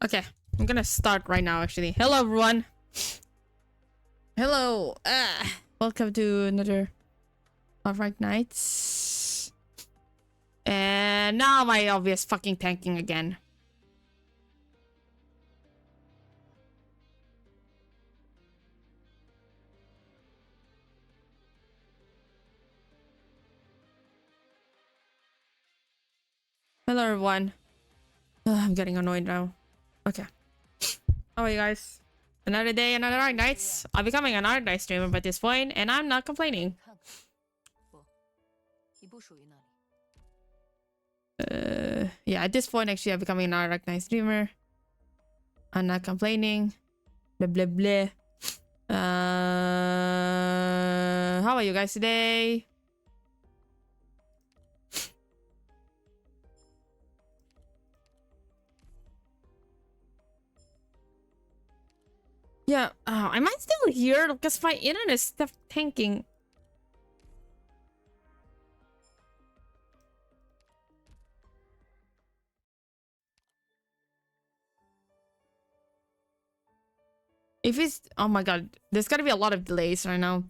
Okay, I'm gonna start right now actually. Hello everyone. Hello. Welcome to another Alright Nights. And now my obvious fucking tanking again. Hello everyone. I'm getting annoyed now. Okay. How are you guys? Another day, another Alright Nights. I'm becoming an Alright Nights streamer by this point, and I'm not complaining. Yeah, at this point actually I'm becoming an Alright Nights streamer. I'm not complaining. Blah blah blah. How are you guys today? Yeah, am I still here? Because my internet is still tanking. If it's... Oh my god, there's gotta be a lot of delays right now.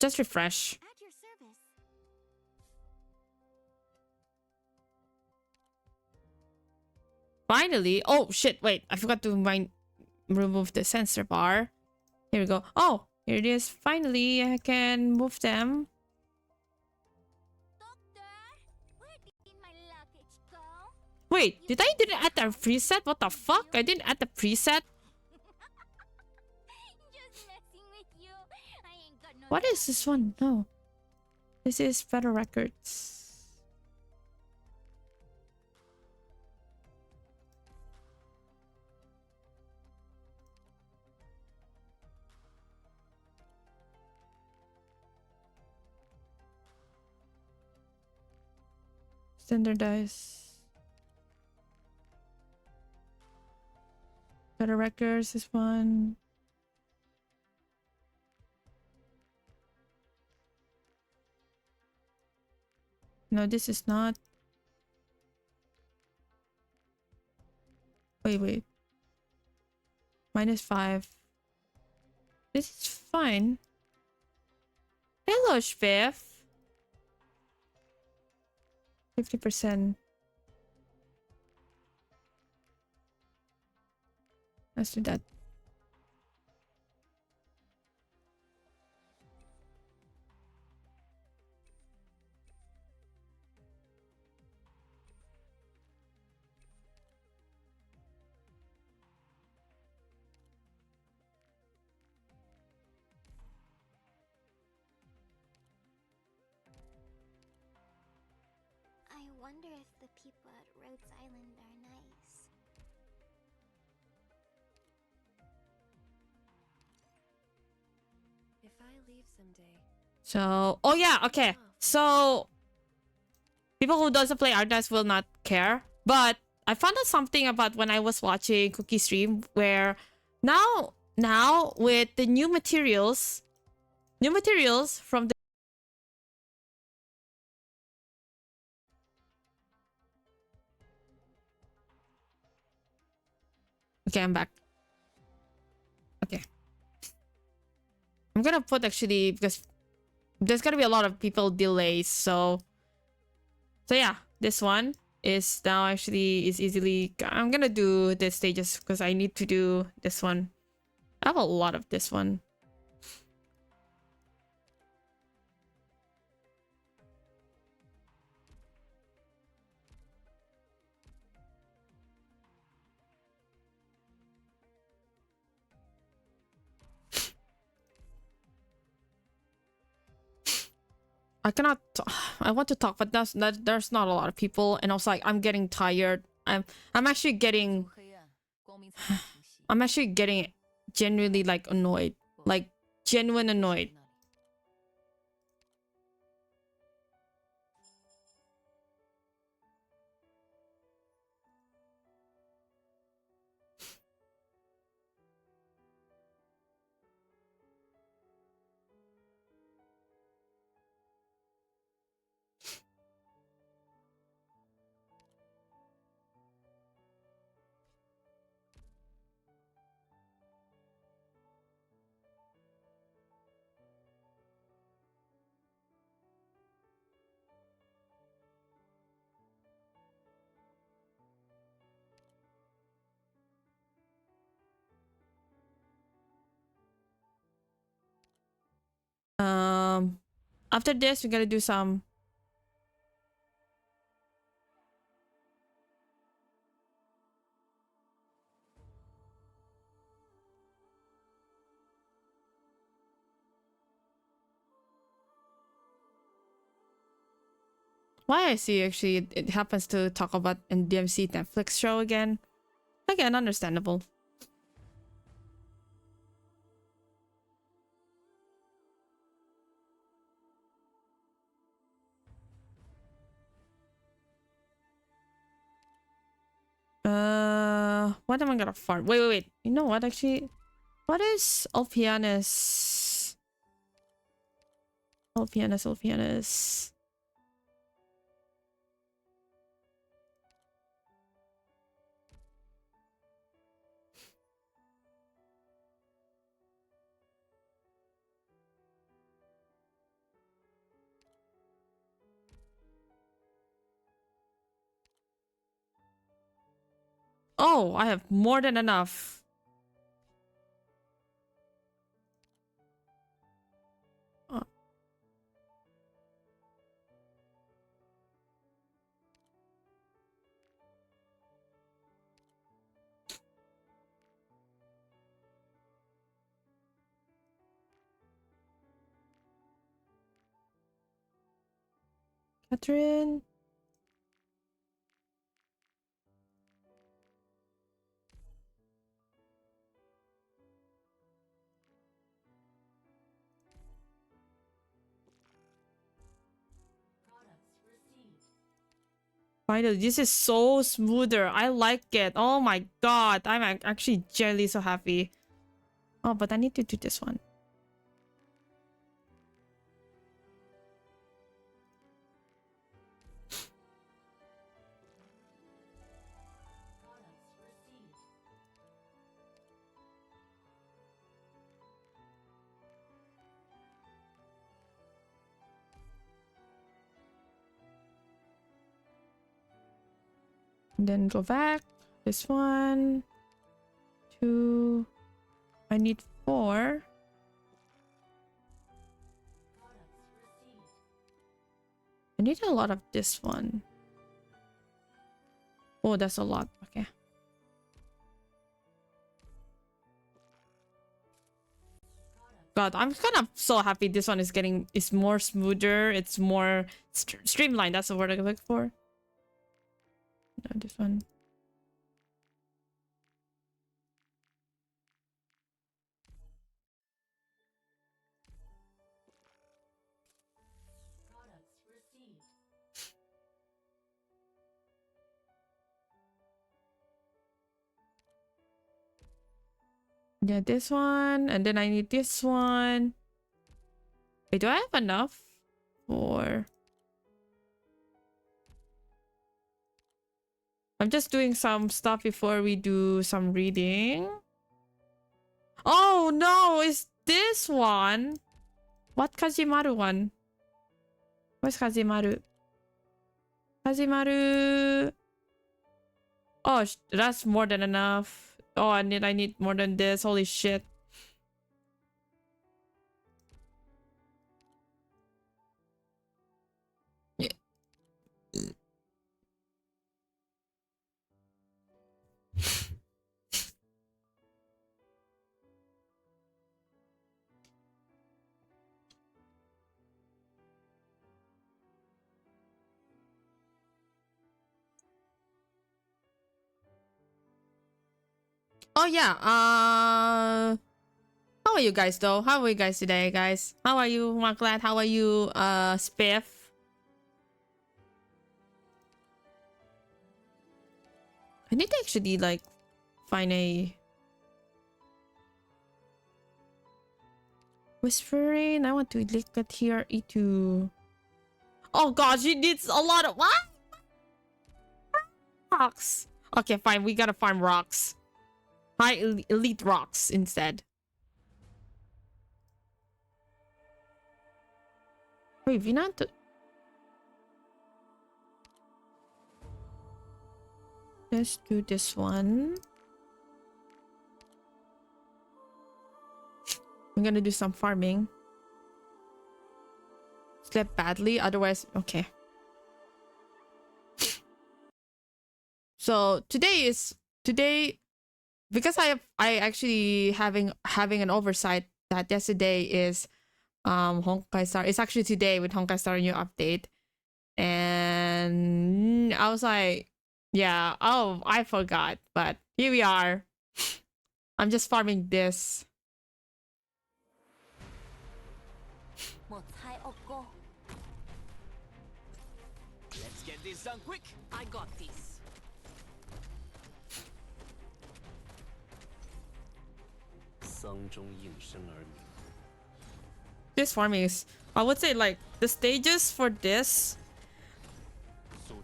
Just refresh. At your service. Finally. Oh shit, wait. I forgot to remove the sensor bar. Here we go. Oh, here it is. Finally, I can move them. Doctor, where did my luggage go? Wait, didn't add the preset? What the fuck? I didn't add the preset? Just messing with you. I ain't got no What is this one? No. This is Federal Records. Standardized. Federal Records, this one. No, this is not. Wait. -5. This is fine. Hello, Spiff. 50%. Let's do that. I wonder if the people at Rhodes Island are nice. If I leave someday. So, oh yeah, okay. So, people who doesn't play Ardas will not care. But I found out something about when I was watching Cookie stream where now with the new materials from the... Okay, I'm back. Okay. I'm gonna put actually because there's gonna be a lot of people delays, so yeah, this one is now actually is easily... I'm gonna do the stages because I need to do this one. I have a lot of this one. I cannot... I want to talk, but there's not a lot of people, and also like I'm getting tired. I'm actually getting... I'm actually getting genuinely like annoyed. Like genuine annoyed. After this, we gotta do some. Why I see actually it happens to talk about in DMC Netflix show again. Again, understandable. What am I gonna farm? Wait. You know what actually? What is Ulpianus? Ulpianus. Oh, I have more than enough. Uh, Catherine. Finally, this is so smoother. I like it. Oh my god. I'm actually genuinely so happy. Oh, but I need to do this one. And then go back. This one. 2. I need 4. I need a lot of this one. Oh, that's a lot. Okay. God, I'm kind of so happy this one is more smoother. It's more streamlined. That's the word I look for. No, this one. Yeah, this one. And then I need this one. Wait, do I have enough? Or I'm just doing some stuff before we do some reading. Oh no, it's this one. What Kazimaru one? Where's Kazimaru? Kazimaru. Oh, that's more than enough. Oh, I need more than this. Holy shit. Yeah. Oh yeah. How are you guys though? How are you guys today, guys? How are you, Marklat? How are you, Spiff? I need to actually like find a whispering. I want to look at here. E2. Oh god, she needs a lot of what? Rocks. Okay, fine. We gotta farm rocks. High elite rocks instead. Wait, we not. Let's do this one. I'm gonna do some farming. slept badly. Otherwise, okay. So today because I actually having an oversight that yesterday is Honkai Star. It's actually today with Honkai Star new update, and I was like, yeah, oh, I forgot, but here we are. I'm just farming this. Let's get this done quick. I got this. This farming is, I would say, like the stages for this,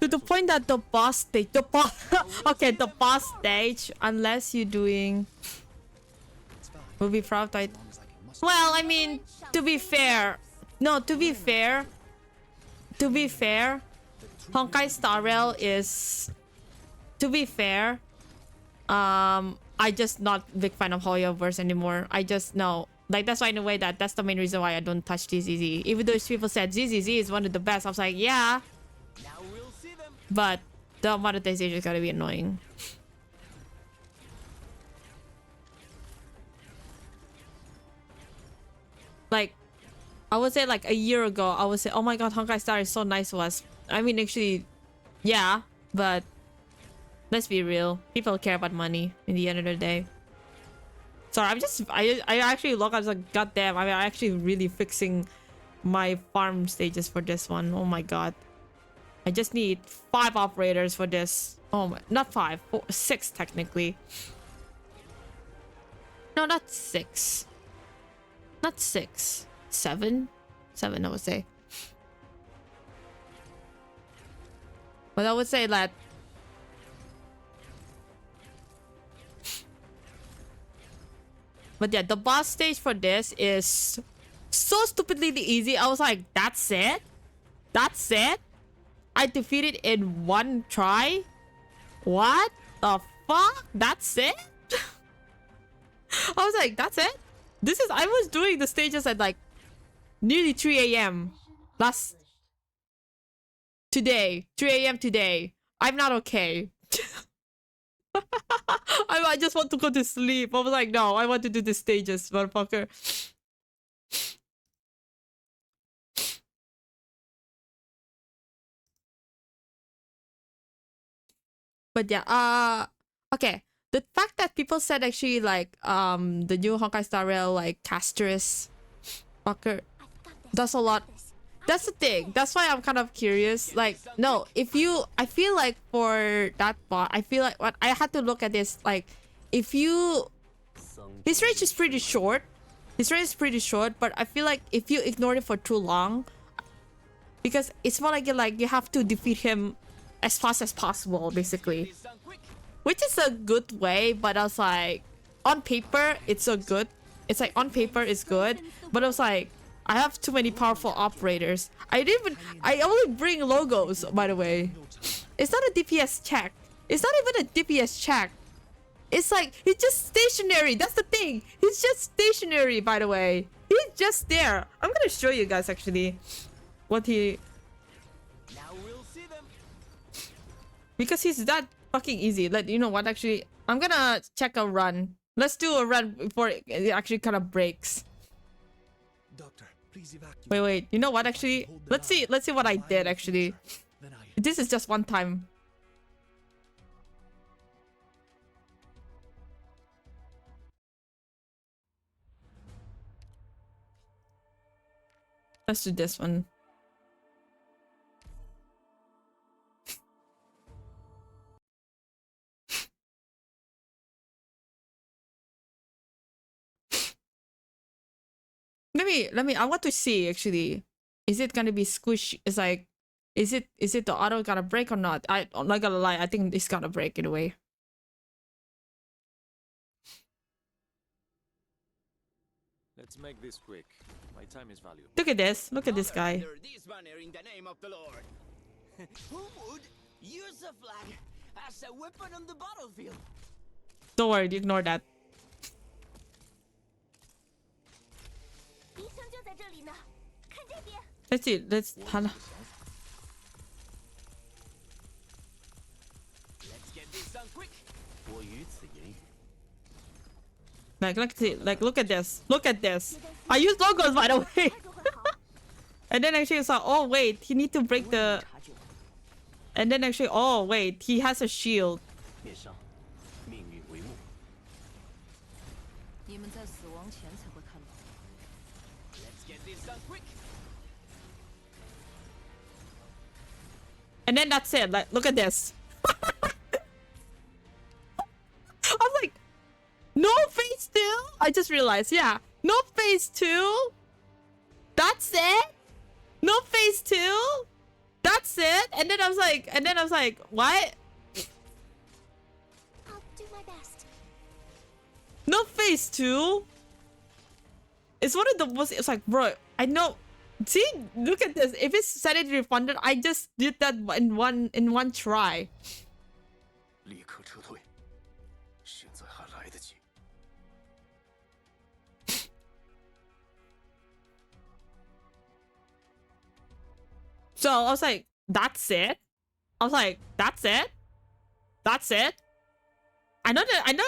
to the point that the boss stage, the boss stage, unless you're doing, will be prioritized. Well, I mean, to be fair, Honkai Star Rail is, to be fair, I just not big fan of Hoyoverse anymore. I just know, like, that's why in a way that's the main reason why I don't touch ZZZ. Even though people said ZZZ is one of the best, I was like, yeah. Now we'll see them. But the monetization is gonna be annoying. Like, I would say like a year ago, I would say, oh my god, Honkai Star is so nice to us. I mean, actually, yeah, but let's be real. People care about money in the end of the day. Sorry, I actually look, I was like, god damn, I'm actually really fixing my farm stages for this one. Oh my god. I just need 5 operators for this. Oh my, not 5, 6 technically. No, not 6. Not 6. 7? 7, I would say. But I would say that but yeah, the boss stage for this is so stupidly easy. I was like, that's it? That's it? I defeated in 1 try? What the fuck? That's it? I was like, that's it? I was doing the stages at like nearly 3 a.m. Today. 3 a.m. today. I'm not okay. I just want to go to sleep. I was like, no, I want to do the stages, motherfucker. But yeah, okay. The fact that people said actually like the new Honkai Star Rail like Casterus fucker does a lot. That's the thing. That's why I'm kind of curious. Like, no, I feel like for that bot, I feel like what I had to look at this, like, his range is pretty short. But I feel like if you ignore it for too long, because it's more like you have to defeat him as fast as possible, basically. Which is a good way, but I was like, on paper, it's so good. It's like, on paper, it's good. But I was like, I have too many powerful operators. I only bring logos, by the way. It's not a DPS check. It's not even a DPS check. It's like, he's just stationary. That's the thing. He's just stationary, by the way. He's just there. I'm gonna show you guys, actually, what he... Now we'll see them. Because he's that fucking easy. Like, you know what, actually, I'm gonna check a run. Let's do a run before it actually kind of breaks. Doctor, please evacuate. Wait. You know what, actually? Let's see what I did, actually. This is just one time. Let's do this one. Let me I want to see, actually. Is it gonna be squish? It's like, is it the auto gonna break or not? I'm not gonna lie, I think it's gonna break in a way. Let's make this quick. My time is valuable. Look at this. Look at this guy. Under this banner in the name of the Lord. Who would use a flag as a weapon on the battlefield? Don't worry, ignore that. Let's see. Let's. Let's get this done quick. Like, look at this. Look at this. I use logos, by the way. And then actually it's like, oh wait, he need to break the. And then actually, oh wait, he has a shield. 面上，命运为幕。你们在死亡前才会看到。Let's get this done quick. And then that's it. Like, look at this. I'm like, no phase 2? I just realized, yeah. No phase 2? That's it? No phase 2? That's it? And then I was like, what? I'll do my best. No phase 2? It's one of the most, it's like, bro, I know. See, look at this. If it's sanity refunded, I just did that in one try. 立刻撤退，现在还来得及。 So I was like, that's it? I was like, that's it? That's it? I'm not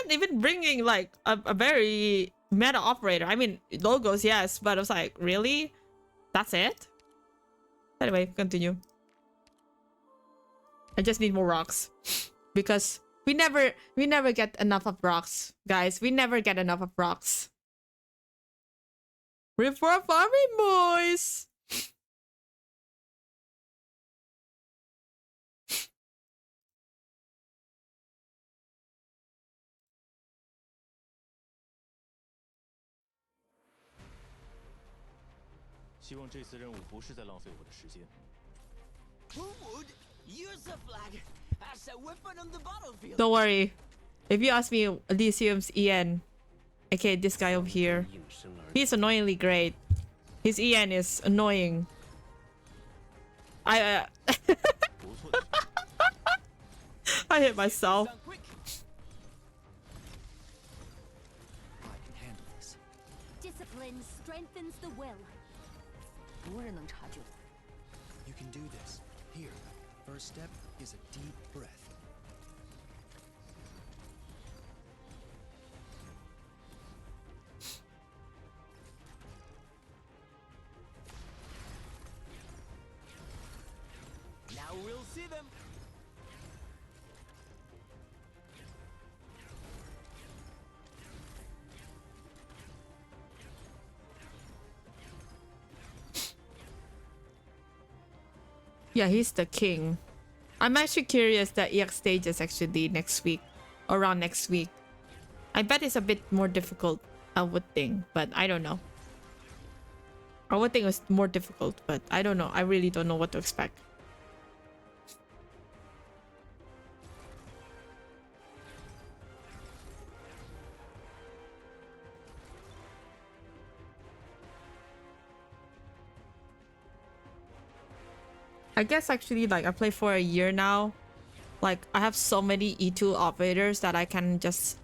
even bringing like a very meta operator. I mean, logos, yes, but I was like, really? That's it? Anyway, continue. I just need more rocks. Because we never get enough of rocks, guys. We never get enough of rocks. We're for farming, boys! Who would use a flag as a weapon on the battlefield? Don't worry. If you ask me, Elysium's EN, okay, this guy over here, he's annoyingly great. His EN is annoying. I I hit myself. Done quick. I can handle this. Discipline strengthens the will. 无人能察觉我。 You can do this. Here, first step is a deep breath. Now we'll see them. Yeah, he's the king. I'm actually curious that EX stage is actually next week. Around next week. I bet it's a bit more difficult, I would think, but I don't know. I would think it was more difficult, but I don't know. I really don't know what to expect. I guess actually, like, I play for a year now. Like, I have so many E2 operators that I can just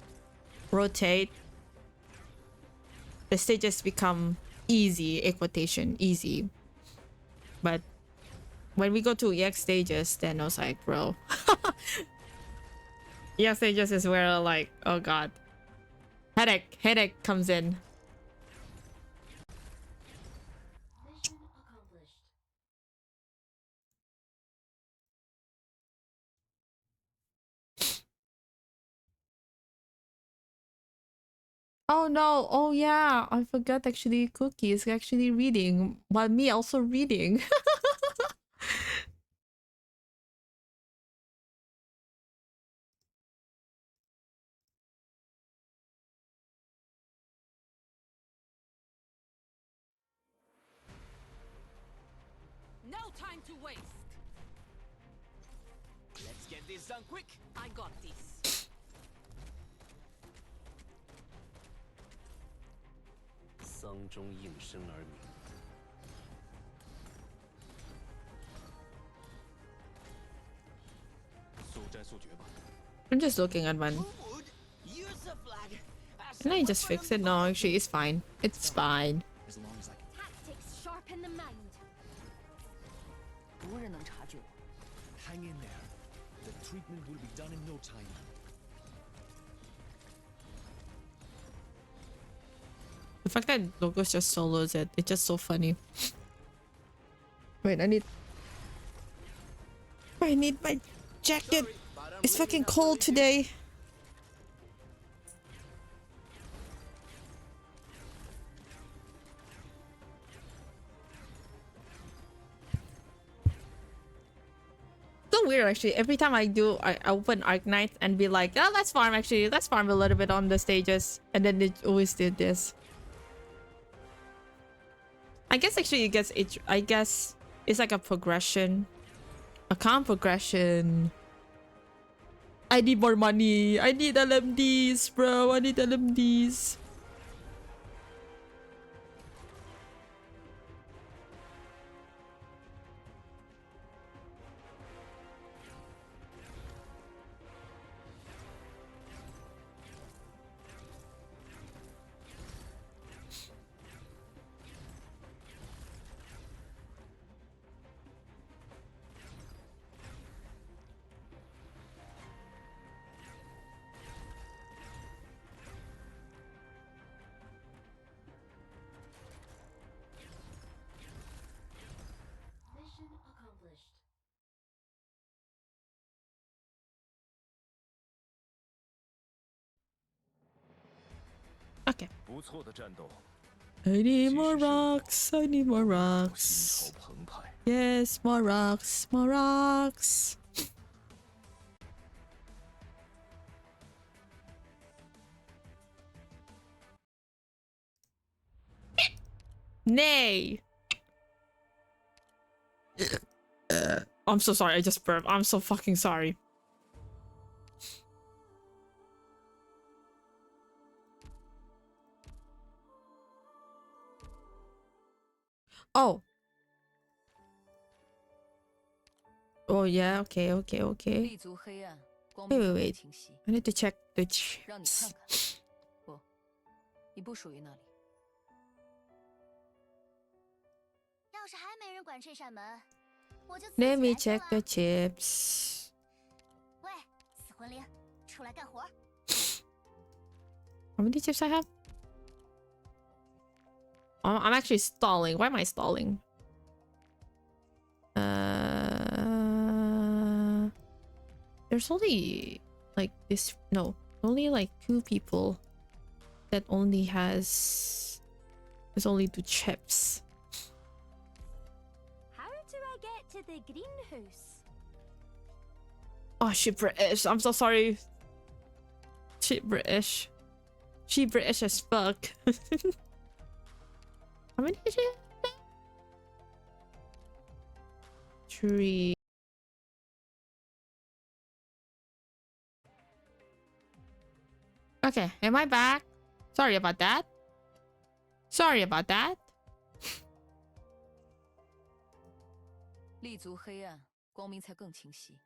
rotate. The stages become easy, equitation, easy. But when we go to EX stages, then I was like, bro. EX stages is where, like, oh god. Headache comes in. Oh no, oh yeah, I forgot actually Cookie is actually reading, while me also reading. No time to waste. Let's get this done quick. I got this. 丧钟应声而鸣。速战速决吧。 I'm just looking at one. Who would use a flag as Can a I just weapon fix on it? the No, battlefield? actually it's fine. It's fine. As long as I can. Tactics sharpen the mind. 无人能察觉我。 Hang in there. The treatment will be done in no time. The fact that Logos just solos it, it's just so funny. Wait, I need my jacket. It's fucking cold today. So weird actually. Every time I open Arknight and be like, oh, let's farm actually. Let's farm a little bit on the stages. And then it always did this. I guess actually I guess it's like a progression. A calm progression. I need more money. I need LMDs, bro. I need LMDs. Mission accomplished. Okay. 不错的战斗， I need more 继续胜利 rocks. I need more 心 rocks. 潮澎湃。 Yes, more rocks. More rocks. Nay. I'm so sorry. I just burped. I'm so fucking sorry. Oh. Oh yeah. Okay. Okay. Okay. 立足黑暗，光 Wait, 明 wait, 才 wait. 更清晰。 I need to check the 让你 chips. 看看，不，你不属于那里。要是还没人管这扇门，我就自 Let 己 me 来清 check 了。 the chips. 喂，死魂灵，出来干活！ How many chips I have? I'm actually stalling. Why am I stalling? There's only like this. No, only like 2 people that only has. There's only 2 chips. How do I get to the greenhouse? Oh, she British. I'm so sorry. She British. She British as fuck. How many did she have? 3. Okay, am I back? Sorry about that. Sorry about that. 立足黑暗，光明才更清晰。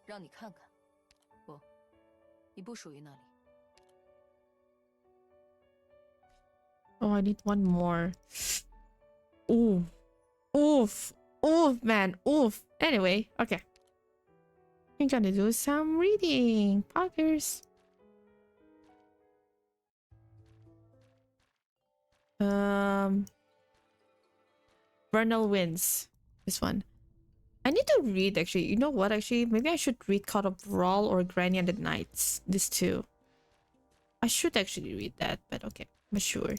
让你看看，不，你不属于那里。 Oh, I need one more. Ooh. Oof. Oof, man. Oof. Anyway, okay. I'm gonna do some reading. Poggers. Vernal Winds. This one. I need to read actually. You know what actually? Maybe I should read Caught Up Brawl or Granny and the Knights. These 2. I should actually read that, but okay. But sure.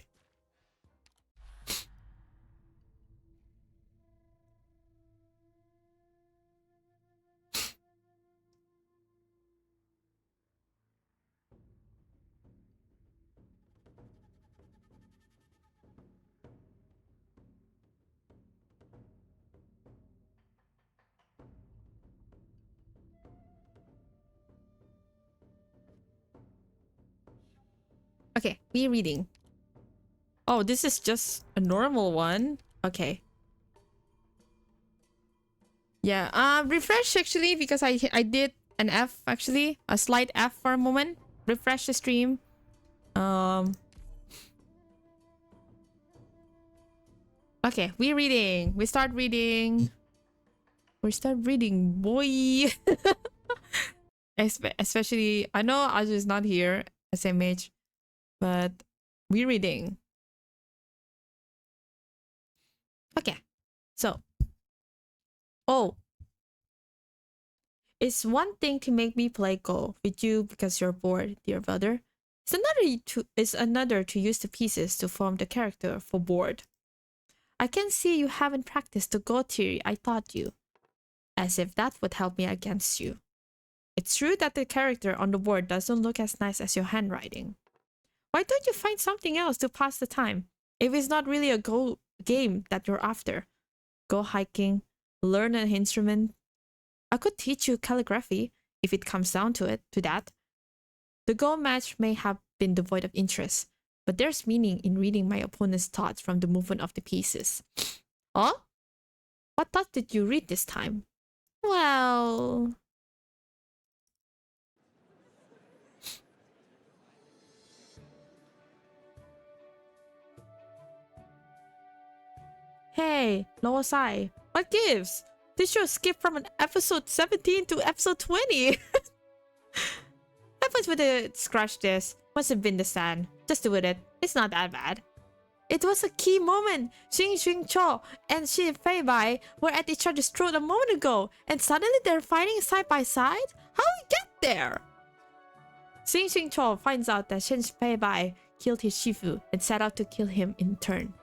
Okay, rereading. Oh, this is just a normal one. Okay. Yeah, refresh actually because I did an F actually, a slight F for a moment. Refresh the stream. Okay, we start reading. We start reading, boy. Especially, I know Aju is not here, SMH, but we're reading. Okay, so. Oh. It's one thing to make me play Go with you because you're bored, dear brother. It's another to use the pieces to form the character for board. I can see you haven't practiced the Go theory I taught you. As if that would help me against you. It's true that the character on the board doesn't look as nice as your handwriting. Why don't you find something else to pass the time? If it's not really a Go game that you're after. Go hiking, learn an instrument. I could teach you calligraphy if it comes down to that. The Go match may have been devoid of interest, but there's meaning in reading my opponent's thoughts from the movement of the pieces. Oh? What thought did you read this time? Well... Hey, Lowosai, what gives? This show skipped from an episode 17 to episode 20. Happens with the scratch this. Must have been the sand. Just do with it. It's not that bad. It was a key moment. Xing Cho and Xin Fei Bai were at each other's throat a moment ago, and suddenly they're fighting side by side? How we get there? Xing Cho finds out that Xin Fei Bai killed his Shifu and set out to kill him in turn.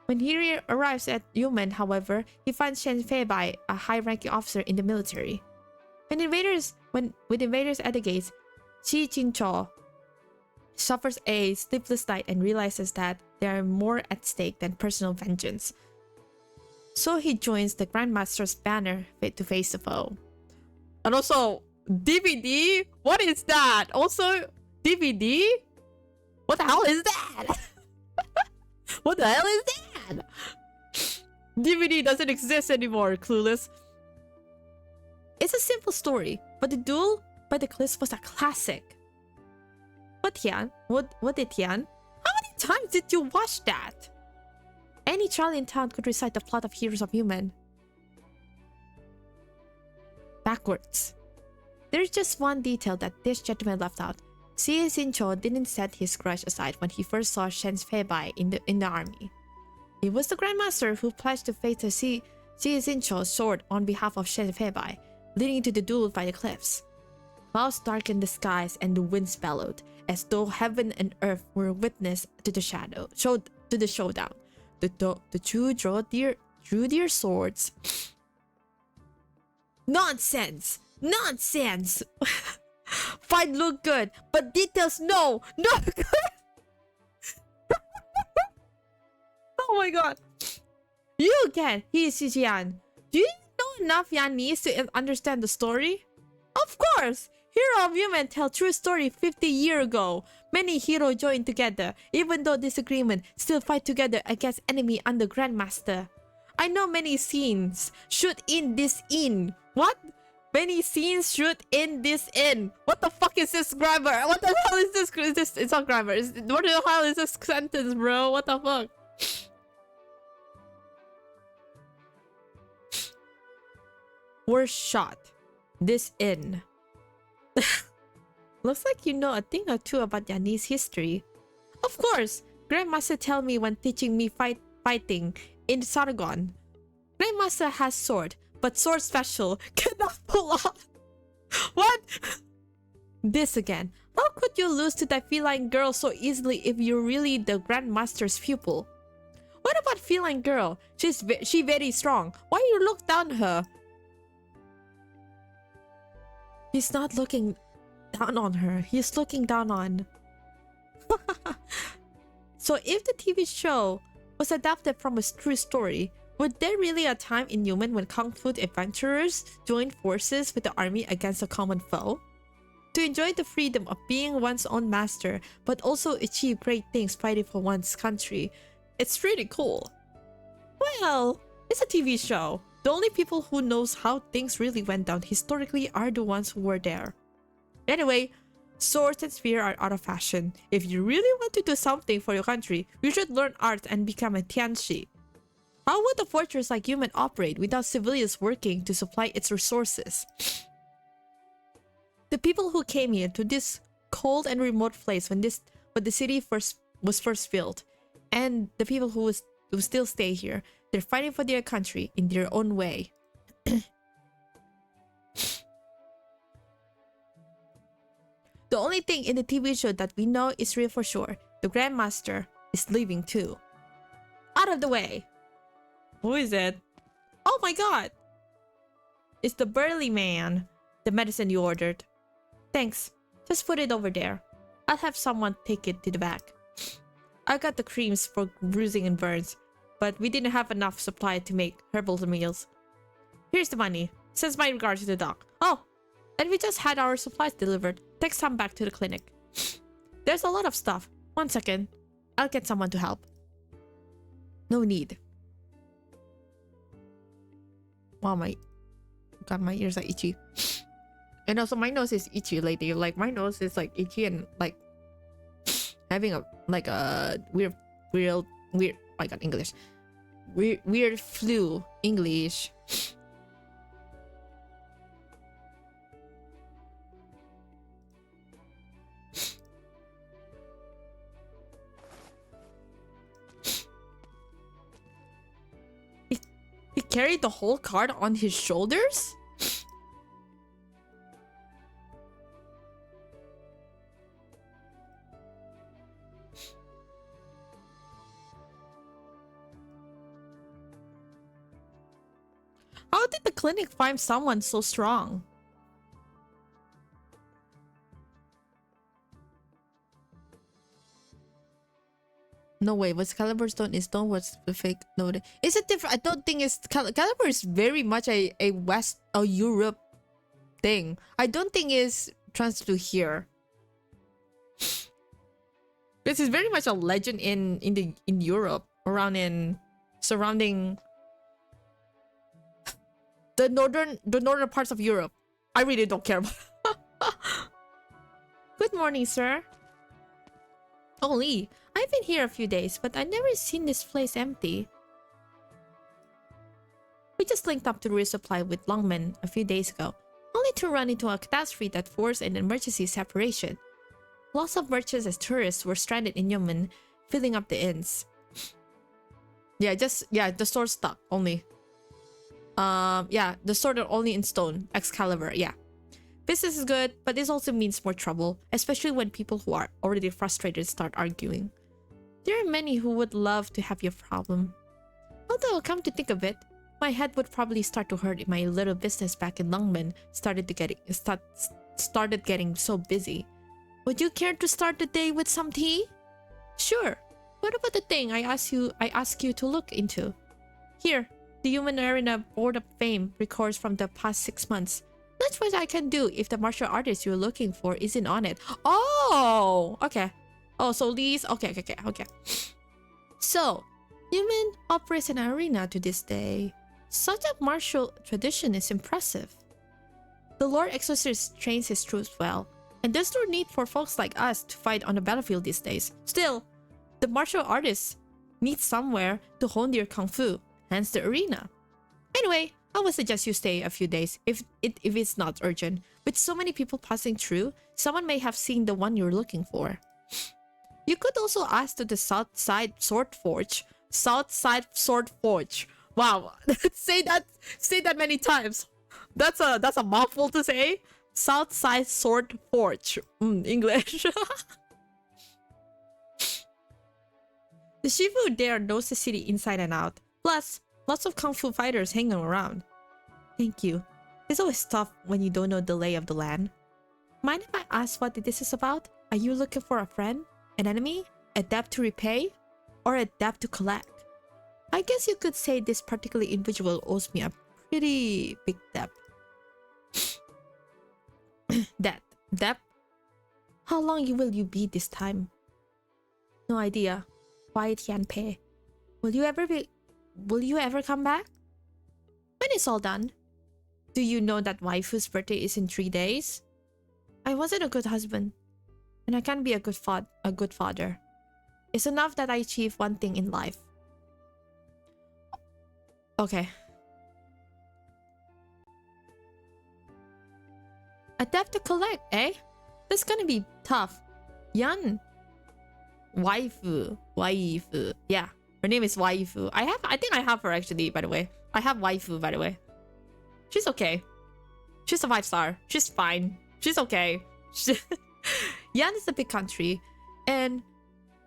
When he arrives at Yumen, however, he finds Shen Fei Bai, a high-ranking officer in the military. With invaders at the gates, Xi Jingzhou suffers a sleepless night and realizes that there are more at stake than personal vengeance. So he joins the Grandmaster's banner to face the foe. And also, DVD? What is that? Also, DVD? What the hell is that? What the hell is that? DVD doesn't exist anymore, clueless. It's a simple story, but the duel by the cliffs was a classic. What Tian? What did Tian? How many times did you watch that? Any child in town could recite the plot of Heroes of Human. Backwards. There's just one detail that this gentleman left out. Xie Xinqiu didn't set his grudge aside when he first saw Shen Feibai in the army. It was the Grandmaster who pledged to face the Xie Xinqiu's sword on behalf of Shen Feibai, leading to the duel by the cliffs. Clouds darkened the skies and the winds bellowed, as though heaven and earth were witness to the showdown. The two drew their swords. Nonsense! Nonsense! Fight looked good, but details no! No! Oh my god. You again, he is Xijian. Do you know enough Yanese to understand the story? Of course! Hero of Human tell true story 50 years ago. Many heroes join together, even though disagreement, still fight together against enemy under Grandmaster. I know many scenes. Shoot in this in. What? Many scenes shoot in this in. What the fuck is this grammar? What the hell is this? It's not grammar. What the hell is this sentence, bro? What the fuck? Were shot. This in. Looks like you know a thing or two about Yanese history. Of course. Grandmaster tell me when teaching me fighting in Sargon. Grandmaster has sword, but sword special cannot pull off. What? This again. How could you lose to that feline girl so easily if you're really the Grandmaster's pupil? What about feline girl? She very strong. Why you look down her? He's not looking down on her. He's looking down on... So if the TV show was adapted from a true story, was there really a time in Human when Kung Fu adventurers joined forces with the army against a common foe? To enjoy the freedom of being one's own master, but also achieve great things fighting for one's country. It's really cool. Well, it's a TV show. The only people who knows how things really went down historically are the ones who were there. Anyway, swords and spear are out of fashion. If you really want to do something for your country, you should learn art and become a tianshi. How would a fortress like Human operate without civilians working to supply its resources? The people who came here to this cold and remote place when the city was first built, and the people who still stay here, they're fighting for their country in their own way. The only thing in the TV show that we know is real for sure. The Grandmaster is leaving too. Out of the way. Who is it? Oh my god! It's the burly man. The medicine you ordered. Thanks. Just put it over there. I'll have someone take it to the back. I got the creams for bruising and burns, but we didn't have enough supply to make herbal meals. Here's the money. Sends my regards to the doc. Oh, and we just had our supplies delivered. Take some back to the clinic. There's a lot of stuff. 1 second. I'll get someone to help. No need. Wow, my ears are itchy. And also my nose is itchy lately. Like my nose is like itchy and like having a weird I got English. Weird flu English. He carried the whole cart on his shoulders? How did the clinic find someone so strong? No way. What's Caliber Stone is stone? What's the fake? No, is it different? I don't think it's Caliber is very much a Europe thing. I don't think it's transferred to here. This is very much a legend in Europe, around in surrounding the northern parts of Europe. I really don't care about. Good morning, sir. Oh, Lee. I've been here a few days, but I've never seen this place empty. We just linked up to resupply with Longman a few days ago, only to run into a catastrophe that forced an emergency separation. Lots of merchants as tourists were stranded in Yemen, filling up the inns. The sword stuck only. The sword are only in stone, Excalibur, yeah. Business is good, but this also means more trouble, especially when people who are already frustrated start arguing. There are many who would love to have your problem. Although, come to think of it, my head would probably start to hurt if my little business back in Longman started getting so busy. Would you care to start the day with some tea? Sure. What about the thing I asked you to look into? Here, the Human Arena Board of Fame records from the past 6 months. That's what I can do if the martial artist you're looking for isn't on it. Oh, okay. Oh, so these... Okay. So, Human operates an arena to this day. Such a martial tradition is impressive. The Lord Exorcist trains his troops well, and there's no need for folks like us to fight on the battlefield these days. Still, the martial artists need somewhere to hone their kung fu, hence the arena. Anyway, I would suggest you stay a few days if it's not urgent. With so many people passing through, someone may have seen the one you're looking for. You could also ask to the South Side Sword Forge. South Side Sword Forge. Wow, say that many times. That's a mouthful to say. South Side Sword Forge. English. The Shifu there knows the city inside and out. Plus, lots of kung fu fighters hanging around. Thank you. It's always tough when you don't know the lay of the land. Mind if I ask what this is about? Are you looking for a friend? An enemy? A debt to repay? Or a debt to collect? I guess you could say this particular individual owes me a pretty big debt. Debt? How long will you be this time? No idea. Why Tian Pei? Will you ever come back? When it's all done. Do you know that waifu's birthday is in 3 days? I wasn't a good husband, and I can't be a good father. It's enough that I achieve one thing in life. Okay. Adapt to collect, eh? That's gonna be tough. Yan. Waifu. Waifu. Yeah. Her name is Waifu. I think I have her actually, by the way. I have Waifu, by the way. She's okay. She's a 5-star. She's fine. She's okay. Yan is a big country, and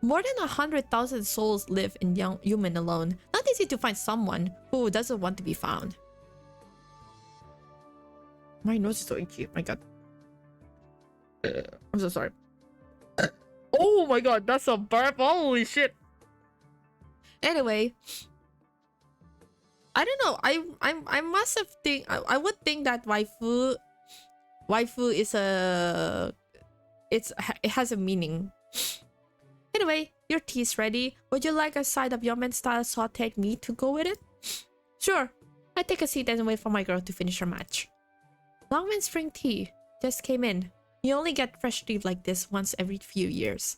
more than 100,000 souls live in Yumen alone. Not easy to find someone who doesn't want to be found. My nose is so itchy. My god. I'm so sorry. Oh my god, that's a burp. Holy shit. Anyway, I don't know. I must have I would think that waifu is it has a meaning. Anyway, your tea's ready. Would you like a side of Yeoman style sauteed meat to go with it? Sure. I take a seat and wait for my girl to finish her match. Longman spring tea just came in. You only get fresh tea like this once every few years.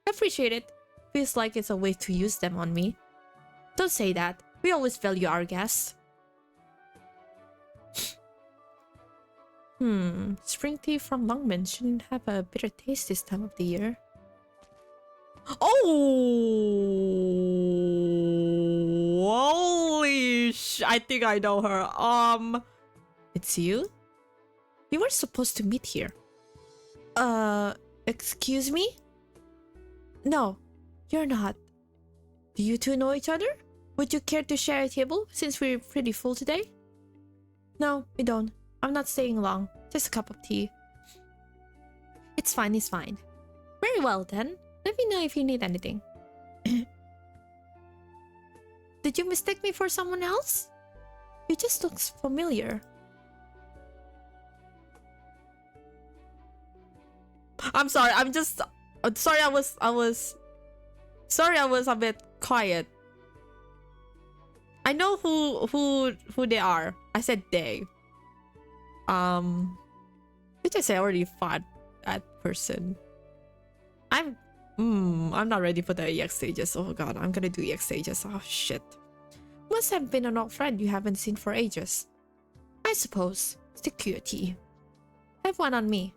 I appreciate it. Feels like it's a way to use them on me. Don't say that. We always value our guests. Spring tea from Longman shouldn't have a bitter taste this time of the year. Oh! Holy sh! I think I know her. It's you? We were supposed to meet here. Excuse me? No, you're not. Do you two know each other? Would you care to share a table since we're pretty full today? No, we don't. I'm not staying long. Just a cup of tea. It's fine, it's fine. Very well then. Let me know if you need anything. Did you mistake me for someone else? You just look familiar. I'm sorry. I'm just sorry. I was sorry. I was a bit quiet. I know who they are. I said they. Which I say I already fought that person. I'm not ready for the EX stages. Oh god, I'm gonna do EX stages. Oh shit. Must have been an old friend you haven't seen for ages. I suppose. Security. Have one on me.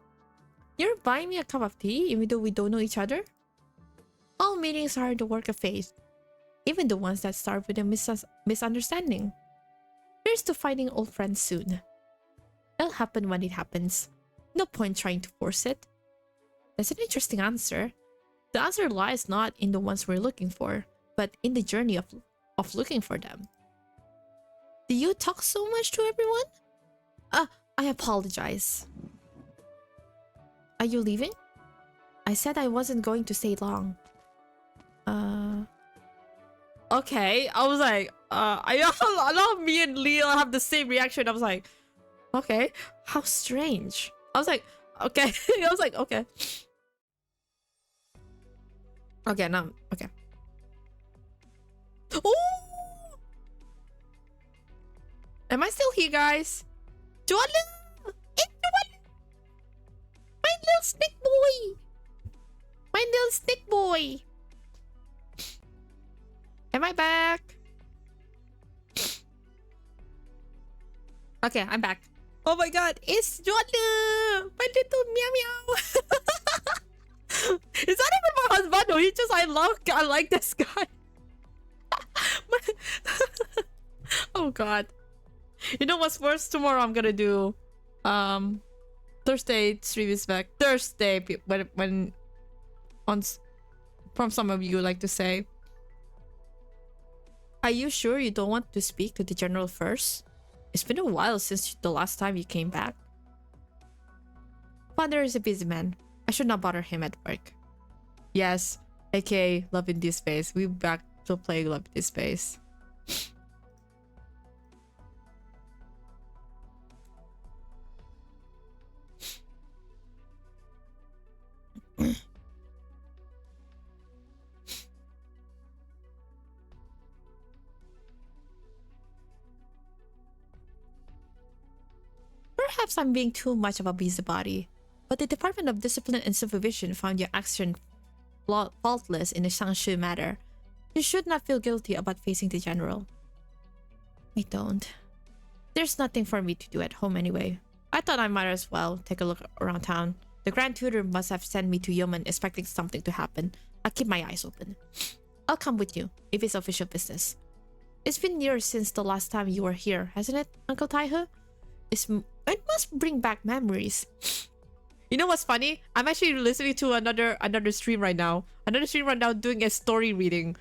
You're buying me a cup of tea even though we don't know each other? All meetings are the work of faith. Even the ones that start with a misunderstanding. Here's to finding old friends soon. It'll happen when it happens. No point trying to force it. That's an interesting answer. The answer lies not in the ones we're looking for, but in the journey of looking for them. Do you talk so much to everyone? I apologize. Are you leaving? I said I wasn't going to stay long. Okay. I was like, I know me and Leo have the same reaction. I was like, okay, how strange. I was like, okay. I was like, okay. Okay, now, okay. Oh! Am I still here, guys? Joanna! It's Joanna! My little snake boy! My little snake boy! Am I back? Okay, I'm back. Oh my god, it's Joanna! My little meow meow! Is that even my husband? No, he just I like this guy. Oh god. You know what's worse? Tomorrow I'm gonna do Thursday stream is back. Thursday when on from some of you like to say. Are you sure you don't want to speak to the general first? It's been a while since the last time you came back. Father is a busy man. I should not bother him at work. Yes, aka Love in This Space. We're back to play Love in This Space. Perhaps I'm being too much of a busybody, but the Department of Discipline and Supervision found your action faultless in the Shangshu matter. You should not feel guilty about facing the general. I don't. There's nothing for me to do at home anyway. I thought I might as well take a look around town. The Grand Tutor must have sent me to Yeoman expecting something to happen. I'll keep my eyes open. I'll come with you, if it's official business. It's been years since the last time you were here, hasn't it, Uncle Taihe? It must bring back memories. You know what's funny? I'm actually listening to another stream right now. Another stream right now doing a story reading.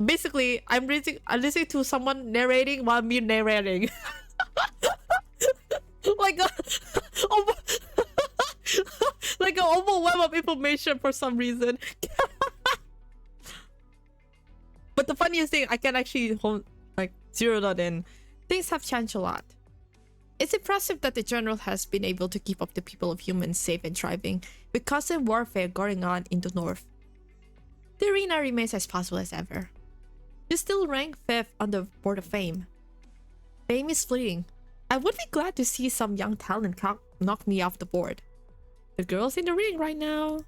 Basically, I'm listening to someone narrating while me narrating. like a like an overwhelm of information for some reason. But the funniest thing, I can actually zero that in. Things have changed a lot. It's impressive that the general has been able to keep up the people of humans safe and thriving with constant warfare going on in the north. The arena remains as possible as ever. You still rank 5th on the board of fame. Fame is fleeting. I would be glad to see some young talent knock me off the board. The girl's in the ring right now.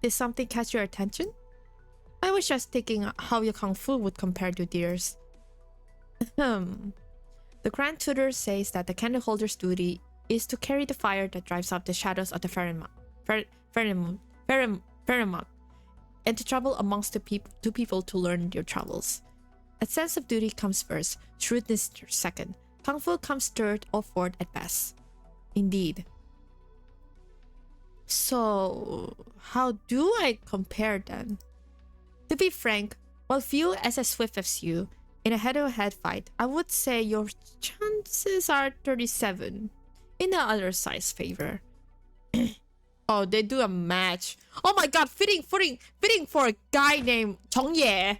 Did something catch your attention? I was just thinking how your kung fu would compare to theirs. The Grand Tutor says that the candle holder's duty is to carry the fire that drives out the shadows of the Vernal and to travel amongst the people to learn their travels. A sense of duty comes first, shrewdness second. Kung Fu comes third or fourth at best. Indeed. So, how do I compare them? To be frank, while few as swift as you, in a head-to-head fight, I would say your chances are 37 in the other side's favor. Oh, they do a match. Oh my god, fitting for a guy named Chongye.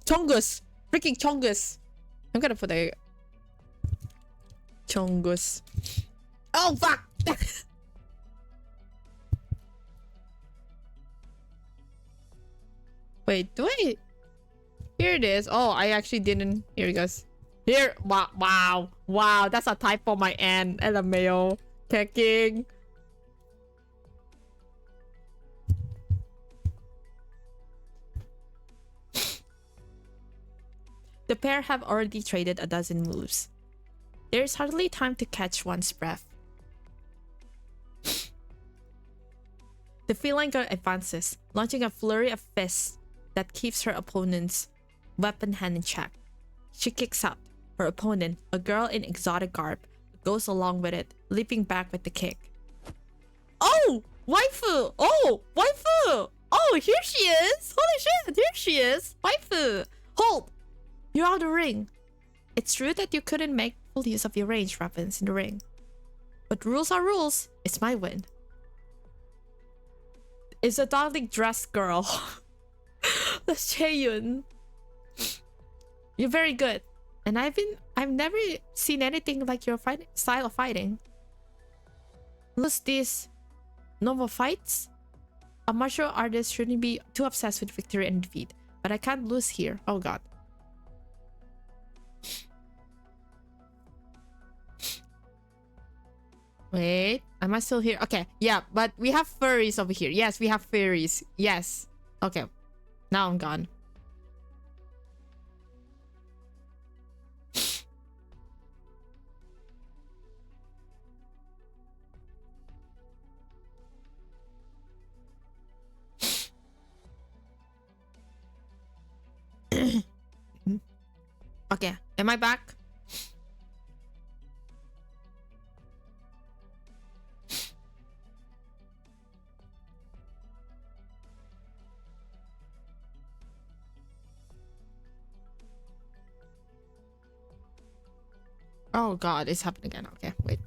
Chongus. Freaking Chongus. I'm gonna put a Chongus. Oh fuck! Wait, do I? Here it is. Oh, I actually didn't. Here it goes. Here. Wow. That's a typo on my end. LMAO. Checking. The pair have already traded a dozen moves. There is hardly time to catch one's breath. The feline girl advances, launching a flurry of fists that keeps her opponent's weapon hand in check. She kicks out. Her opponent, a girl in exotic garb, goes along with it, leaping back with the kick. Oh! Waifu! Oh! Waifu! Oh, here she is! Holy shit! Here she is! Waifu! Hold! You're out of the ring. It's true that you couldn't make full use of your ranged weapons in the ring. But rules are rules. It's my win. It's a darling dressed girl. That's Chaeyun. You're very good. And I've never seen anything like your style of fighting. Lose these normal fights? A martial artist shouldn't be too obsessed with victory and defeat. But I can't lose here. Oh god. Wait, am I still here? Okay, yeah, but we have furries over here. Yes, we have furries. Yes. Okay, now I'm gone. Okay, am I back? Oh god, it's happening again. Okay, wait.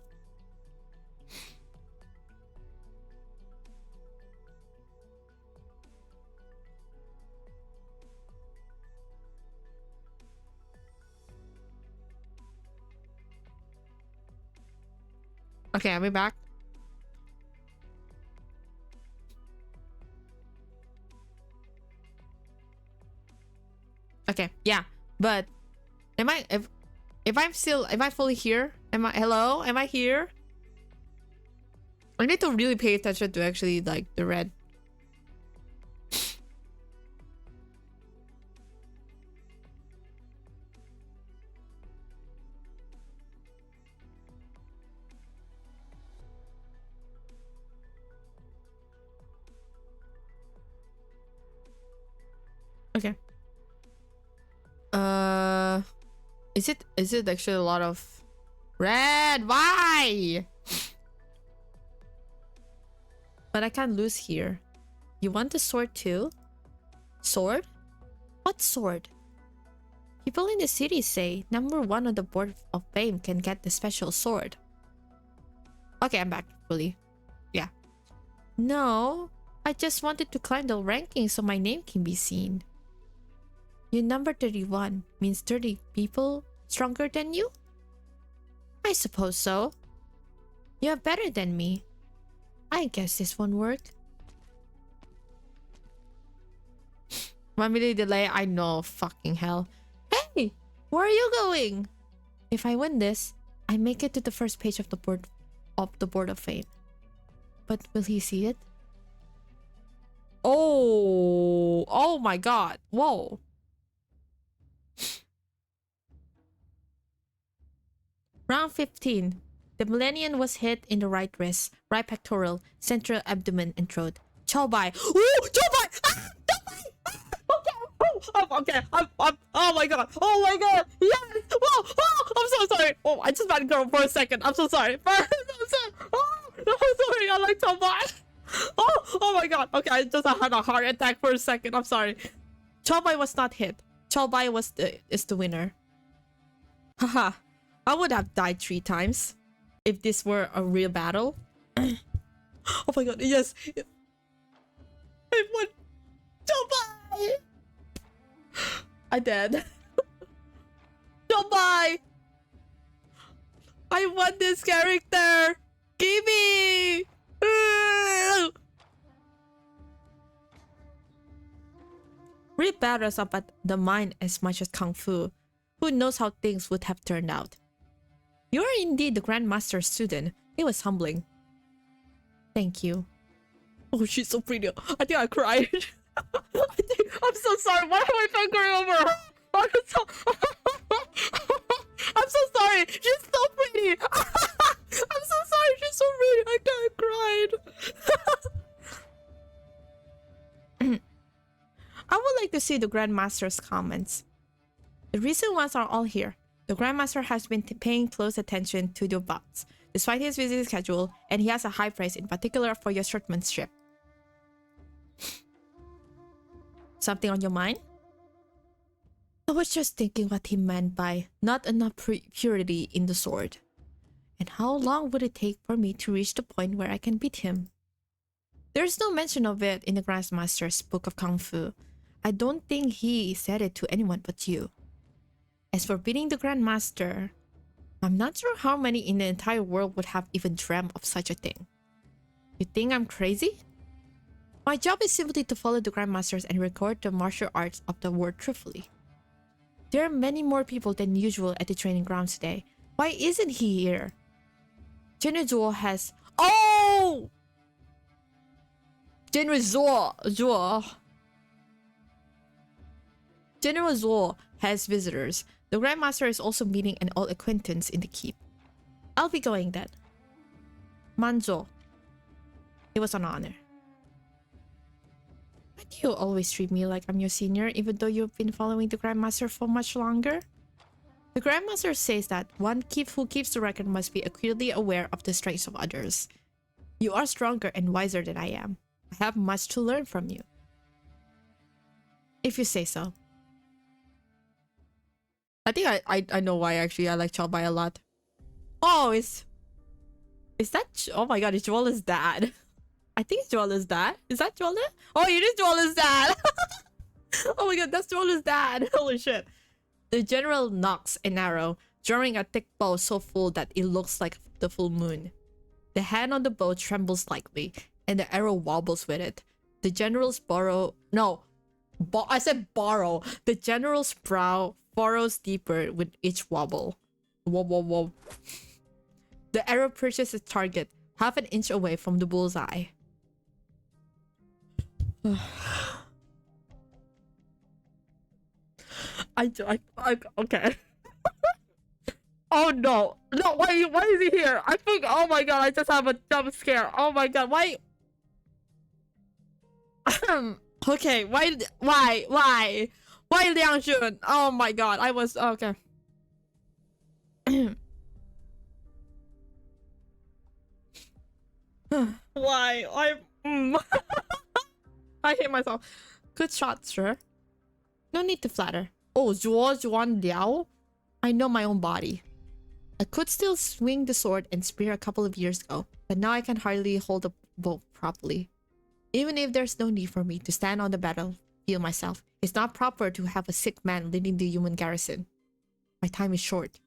Okay, are we back? Okay, yeah, but am I if am I fully here? Hello? Am I here? I need to really pay attention to actually like the red. Okay. Is it actually a lot of red? Why? But I can't lose here. You want the sword too? Sword? What sword? People in the city say #1 on the board of fame can get the special sword. Okay, I'm back fully. Yeah. No, I just wanted to climb the ranking so my name can be seen. Your number 31 means 30 people stronger than you? I suppose so. You're better than me. I guess this won't work. 1 minute delay, I know, fucking hell. Hey, where are you going? If I win this, I make it to the first page of the board of fame. But will he see it? Oh my god. Whoa. Round 15. The Millennium was hit in the right wrist, right pectoral, central abdomen, and throat. Chobai. Ooh, Chobai! Ah, Chobai! Ah, okay. Oh my god. Oh my god. Yes. Whoa. Oh, I'm so sorry. Oh, I just met girl for a second. I'm so sorry. I'm sorry. I like Chobai. Oh my god. Okay, I just had a heart attack for a second. I'm sorry. Chobai was not hit. Chobai is the winner. Haha. I would have died 3 times if this were a real battle. Oh my god, yes. I won. Chobai! I did. Chobai! I won this character! Gimme! Read battles about the mind as much as Kung Fu. Who knows how things would have turned out? You are indeed the Grandmaster's student. It was humbling. Thank you. Oh, she's so pretty. I think I cried. I'm so sorry. Why am I fangirling over her? I'm so sorry. She's so pretty. I'm so sorry. She's so pretty. I cried. I would like to see the Grandmaster's comments. The recent ones are all here. The Grandmaster has been paying close attention to your bouts, despite his busy schedule, and he has a high praise in particular for your shirtmanship. Something on your mind? I was just thinking what he meant by not enough purity in the sword. And how long would it take for me to reach the point where I can beat him? There's no mention of it in the Grandmaster's Book of Kung Fu. I don't think he said it to anyone but you. As for beating the Grandmaster, I'm not sure how many in the entire world would have even dreamt of such a thing. You think I'm crazy? My job is simply to follow the Grandmasters and record the martial arts of the world truthfully. There are many more people than usual at the training grounds today. Why isn't he here? General Zuo has... Oh! General Zuo has visitors. The Grandmaster is also meeting an old acquaintance in the keep. I'll be going then. Manzo. It was an honor. Why do you always treat me like I'm your senior even though you've been following the Grandmaster for much longer? The Grandmaster says that one who keeps the record must be acutely aware of the strengths of others. You are stronger and wiser than I am. I have much to learn from you. If you say so. I think I know why actually I like Chobai a lot. Oh, is that... Oh my god, it's Joela's dad. I think it's Joela's dad. Is that Joela? Oh, it is Joela's dad. Oh my god, that's Joela's dad. Holy shit. The general knocks an arrow, drawing a thick bow so full that it looks like the full moon. The hand on the bow trembles slightly, and the arrow wobbles with it. The general's borrow... No. I said borrow. The general's brow furrows deeper with each wobble. Whoa. The arrow pierces its target, half an inch away from the bullseye. Okay. Oh no. No, why is he here? I think, oh my god, I just have a jump scare. Oh my god, why? Okay, why Liang Jun? Oh my god, I was okay. Why? I hate myself. Good shot, sir. No need to flatter. Oh, Zhuo Juan Liao? I know my own body. I could still swing the sword and spear a couple of years ago, but now I can hardly hold a bow properly. Even if there's no need for me to stand on the battlefield myself, it's not proper to have a sick man leading the human garrison. My time is short.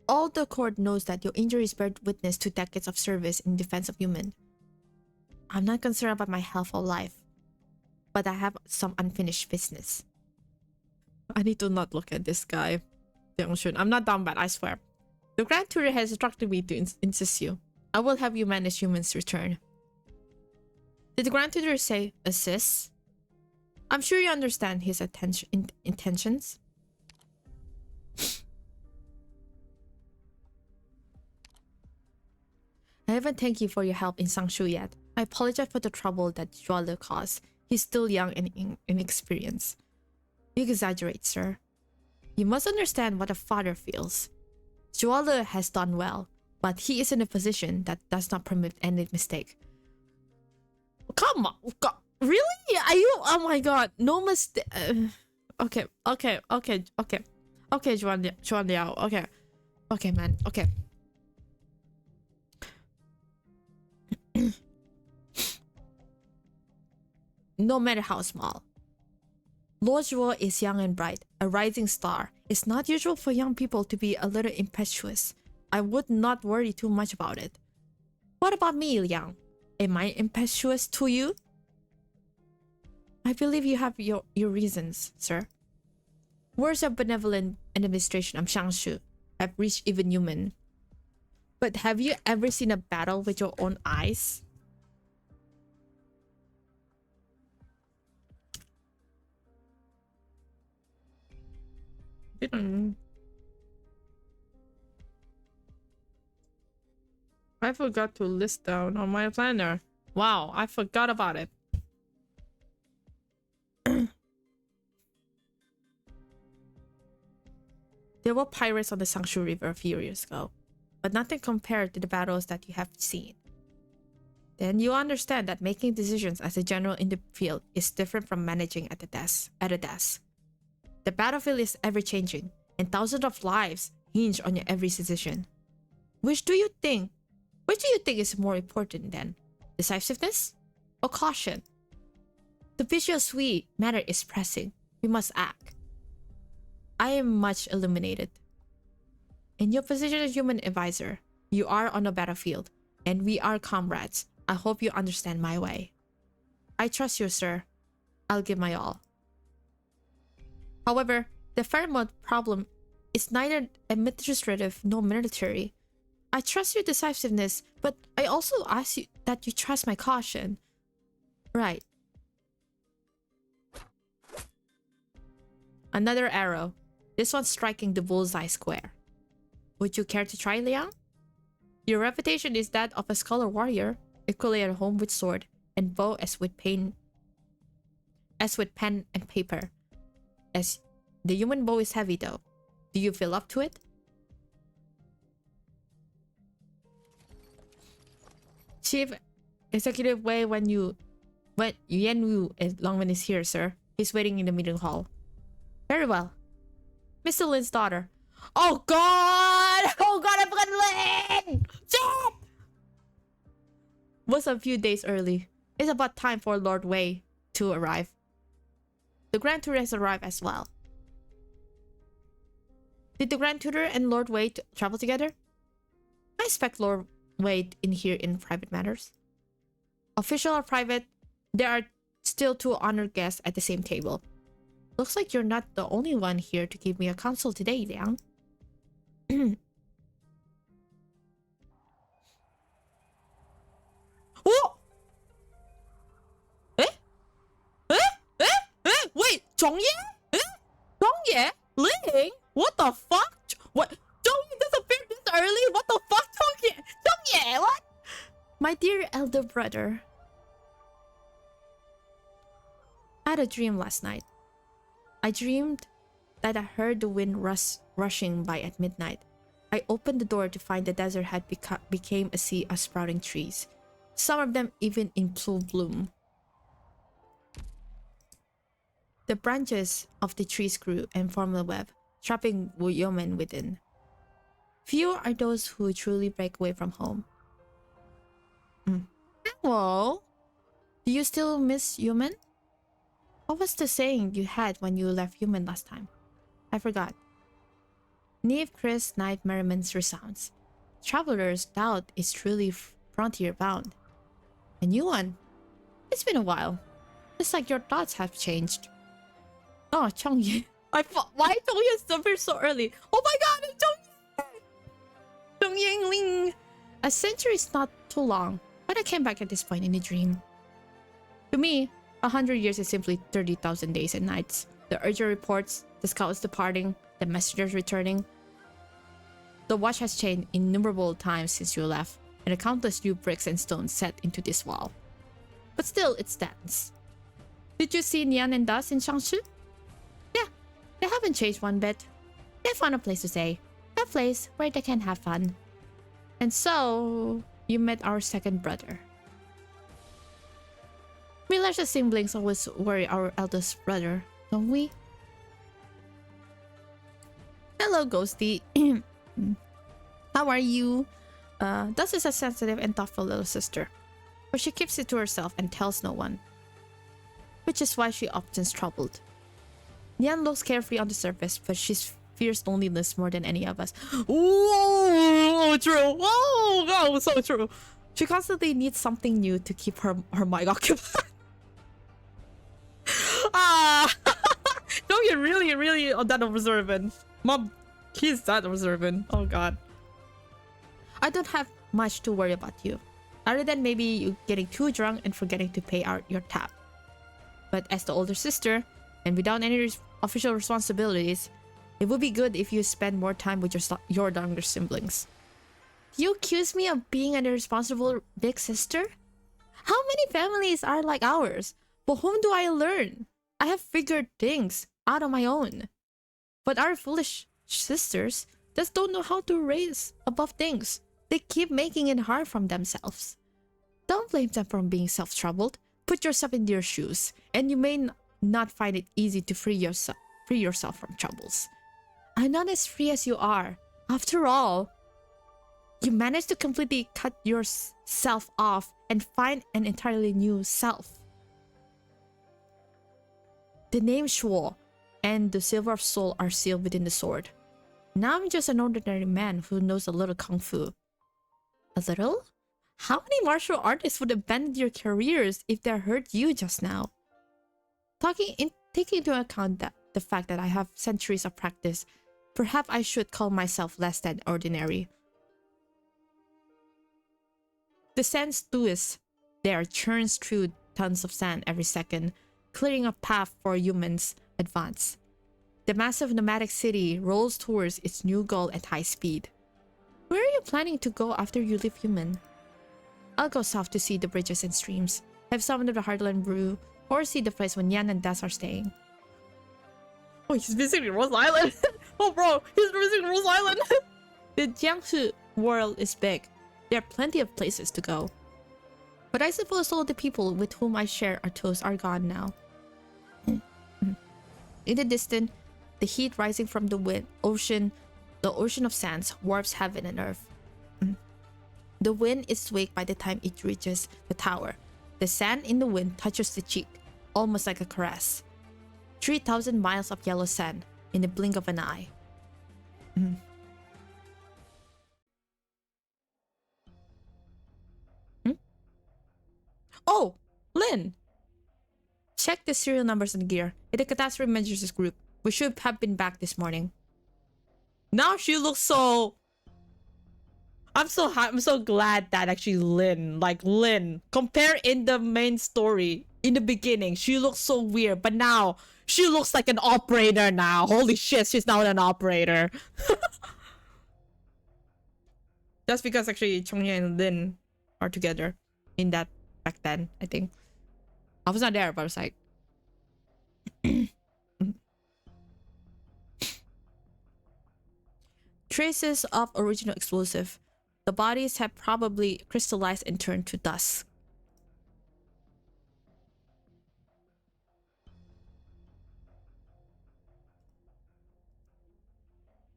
All the court knows that your injuries bear witness to decades of service in defense of human. I'm not concerned about my health or life, but I have some unfinished business. I need to not look at this guy. I'm not dumb bad, I swear. The Grand Tutor has instructed me to insist you. I will have you manage humans' return. Did the Grand Tutor say assist? I'm sure you understand his intentions. I haven't thanked you for your help in Sangshu yet. I apologize for the trouble that Zhuale caused. He's still young and inexperienced. You exaggerate, sir. You must understand what a father feels. Zhuale has done well, but he is in a position that does not permit any mistake. Come on, God, really? Are you? Oh my God, no mistake. Okay, Juan Liao. Okay, man. Okay. No matter how small. Lord Zhuo is young and bright, a rising star. It's not usual for young people to be a little impetuous. I would not worry too much about it. What about me, Liang? Am I impetuous to you? I believe you have your reasons, sir. Words of benevolent administration of Shangshu have reached even human. But have you ever seen a battle with your own eyes? I forgot to list down on my planner. Wow, I forgot about it. There were pirates on the Sangshu River a few years ago, but nothing compared to the battles that you have seen. Then you understand that making decisions as a general in the field is different from managing at a desk. The battlefield is ever-changing, and thousands of lives hinge on your every decision. Which do you think is more important then? Decisiveness or caution? The visual sweet matter is pressing. We must act. I am much illuminated. In your position as human advisor, you are on a battlefield, and we are comrades. I hope you understand my way. I trust you, sir. I'll give my all. However, the Fairmont problem is neither administrative nor military. I trust your decisiveness, but I also ask you that you trust my caution. Right. Another arrow. This one striking the bullseye square. Would you care to try, Liang? Your reputation is that of a scholar warrior, equally at home with sword and bow as with pen and paper. As the human bow is heavy though. Do you feel up to it? Chief Executive Wei Yan Wu Longman is here, sir. He's waiting in the meeting hall. Very well. Mr. Lin's daughter. Oh god! Oh god, I forgot Lin! Shit! Was a few days early. It's about time for Lord Wei to arrive. The Grand Tutor has arrived as well. Did the Grand Tutor and Lord Wei travel together? I expect Lord Wei in here in private matters. Official or private, there are still two honored guests at the same table. Looks like you're not the only one here to give me a counsel today, Liang. Oh! Wait, Zhongye? Zhongye? Ling? What the fuck? What? Zhongye disappeared this early? What the fuck, Zhongye? Zhongye, what? My dear elder brother. I had a dream last night. I dreamed that I heard the wind rushing by at midnight. I opened the door to find the desert had became a sea of sprouting trees, some of them even in full bloom. The branches of the trees grew and formed a web, trapping yeomen within. Few are those who truly break away from home. Hello? Do you still miss human? What was the saying you had when you left human last time? I forgot. Neve Chris night merriments resounds. Traveler's doubt is truly frontier bound. A new one. It's been a while. It's like your thoughts have changed. Oh, Chongyi. Why Chongyi disappeared so early? Oh my god, it's Chongyi Ling. A century is not too long, but I came back at this point in a dream. To me, 100 years is simply 30,000 days and nights. The urgent reports, the scouts departing, the messengers returning. The watch has changed innumerable times since you left, and the countless new bricks and stones set into this wall. But still, it stands. Did you see Nian and Das in Changshu? Yeah, they haven't changed one bit. They found a place to stay, a place where they can have fun. And so, you met our second brother. We large siblings always worry our eldest brother, don't we? Hello, Ghosty. How are you? Das is a sensitive and thoughtful little sister, but she keeps it to herself and tells no one, which is why she often's troubled. Nian looks carefree on the surface, but she fears loneliness more than any of us. Whoa, true. Whoa, so true. She constantly needs something new to keep her mind occupied. Don't get really that observant. Mom, he's that observant. Oh god. I don't have much to worry about you, other than maybe you getting too drunk and forgetting to pay out your tab. But as the older sister, and without any official responsibilities, it would be good if you spend more time with your younger siblings. You accuse me of being an irresponsible big sister? How many families are like ours? But whom do I learn? I have figured things out on my own. But our foolish sisters just don't know how to raise above things. They keep making it hard for themselves. Don't blame them for being self-troubled. Put yourself in their shoes, and you may not find it easy to free yourself from troubles. I'm not as free as you are. After all, you managed to completely cut yourself off and find an entirely new self. The name Shuo and the Silver of Soul are sealed within the sword. Now I'm just an ordinary man who knows a little kung fu. A little? How many martial artists would abandon their careers if they heard you just now? Taking into account that the fact that I have centuries of practice, perhaps I should call myself less than ordinary. The sand stews there churns through tons of sand every second, clearing a path for humans' advance. The massive nomadic city rolls towards its new goal at high speed. Where are you planning to go after you leave human? I'll go south to see the bridges and streams, have some of the Heartland brew, or see the place where Nian and Das are staying. Oh, he's visiting Rose Island! Oh bro, he's visiting Rose Island! The Jiangsu world is big. There are plenty of places to go. But I suppose all the people with whom I share our toast are gone now. In the distance, the heat rising from the ocean of sands warps heaven and earth. The wind is swayed by the time it reaches the tower. The sand in the wind touches the cheek, almost like a caress. 3,000 miles of yellow sand in the blink of an eye. Oh, Lynn! Check the serial numbers and gear in the catastrophe measures group. We should have been back this morning. Now she looks so... I'm so glad that actually Lynn, compare in the main story, in the beginning, she looks so weird, but now she looks like an operator now. Holy shit, she's now an operator. Just because actually Chongye and Lynn are together in that back then, I think. I was not there, but I was like, Traces of original explosive. The bodies have probably crystallized and turned to dust.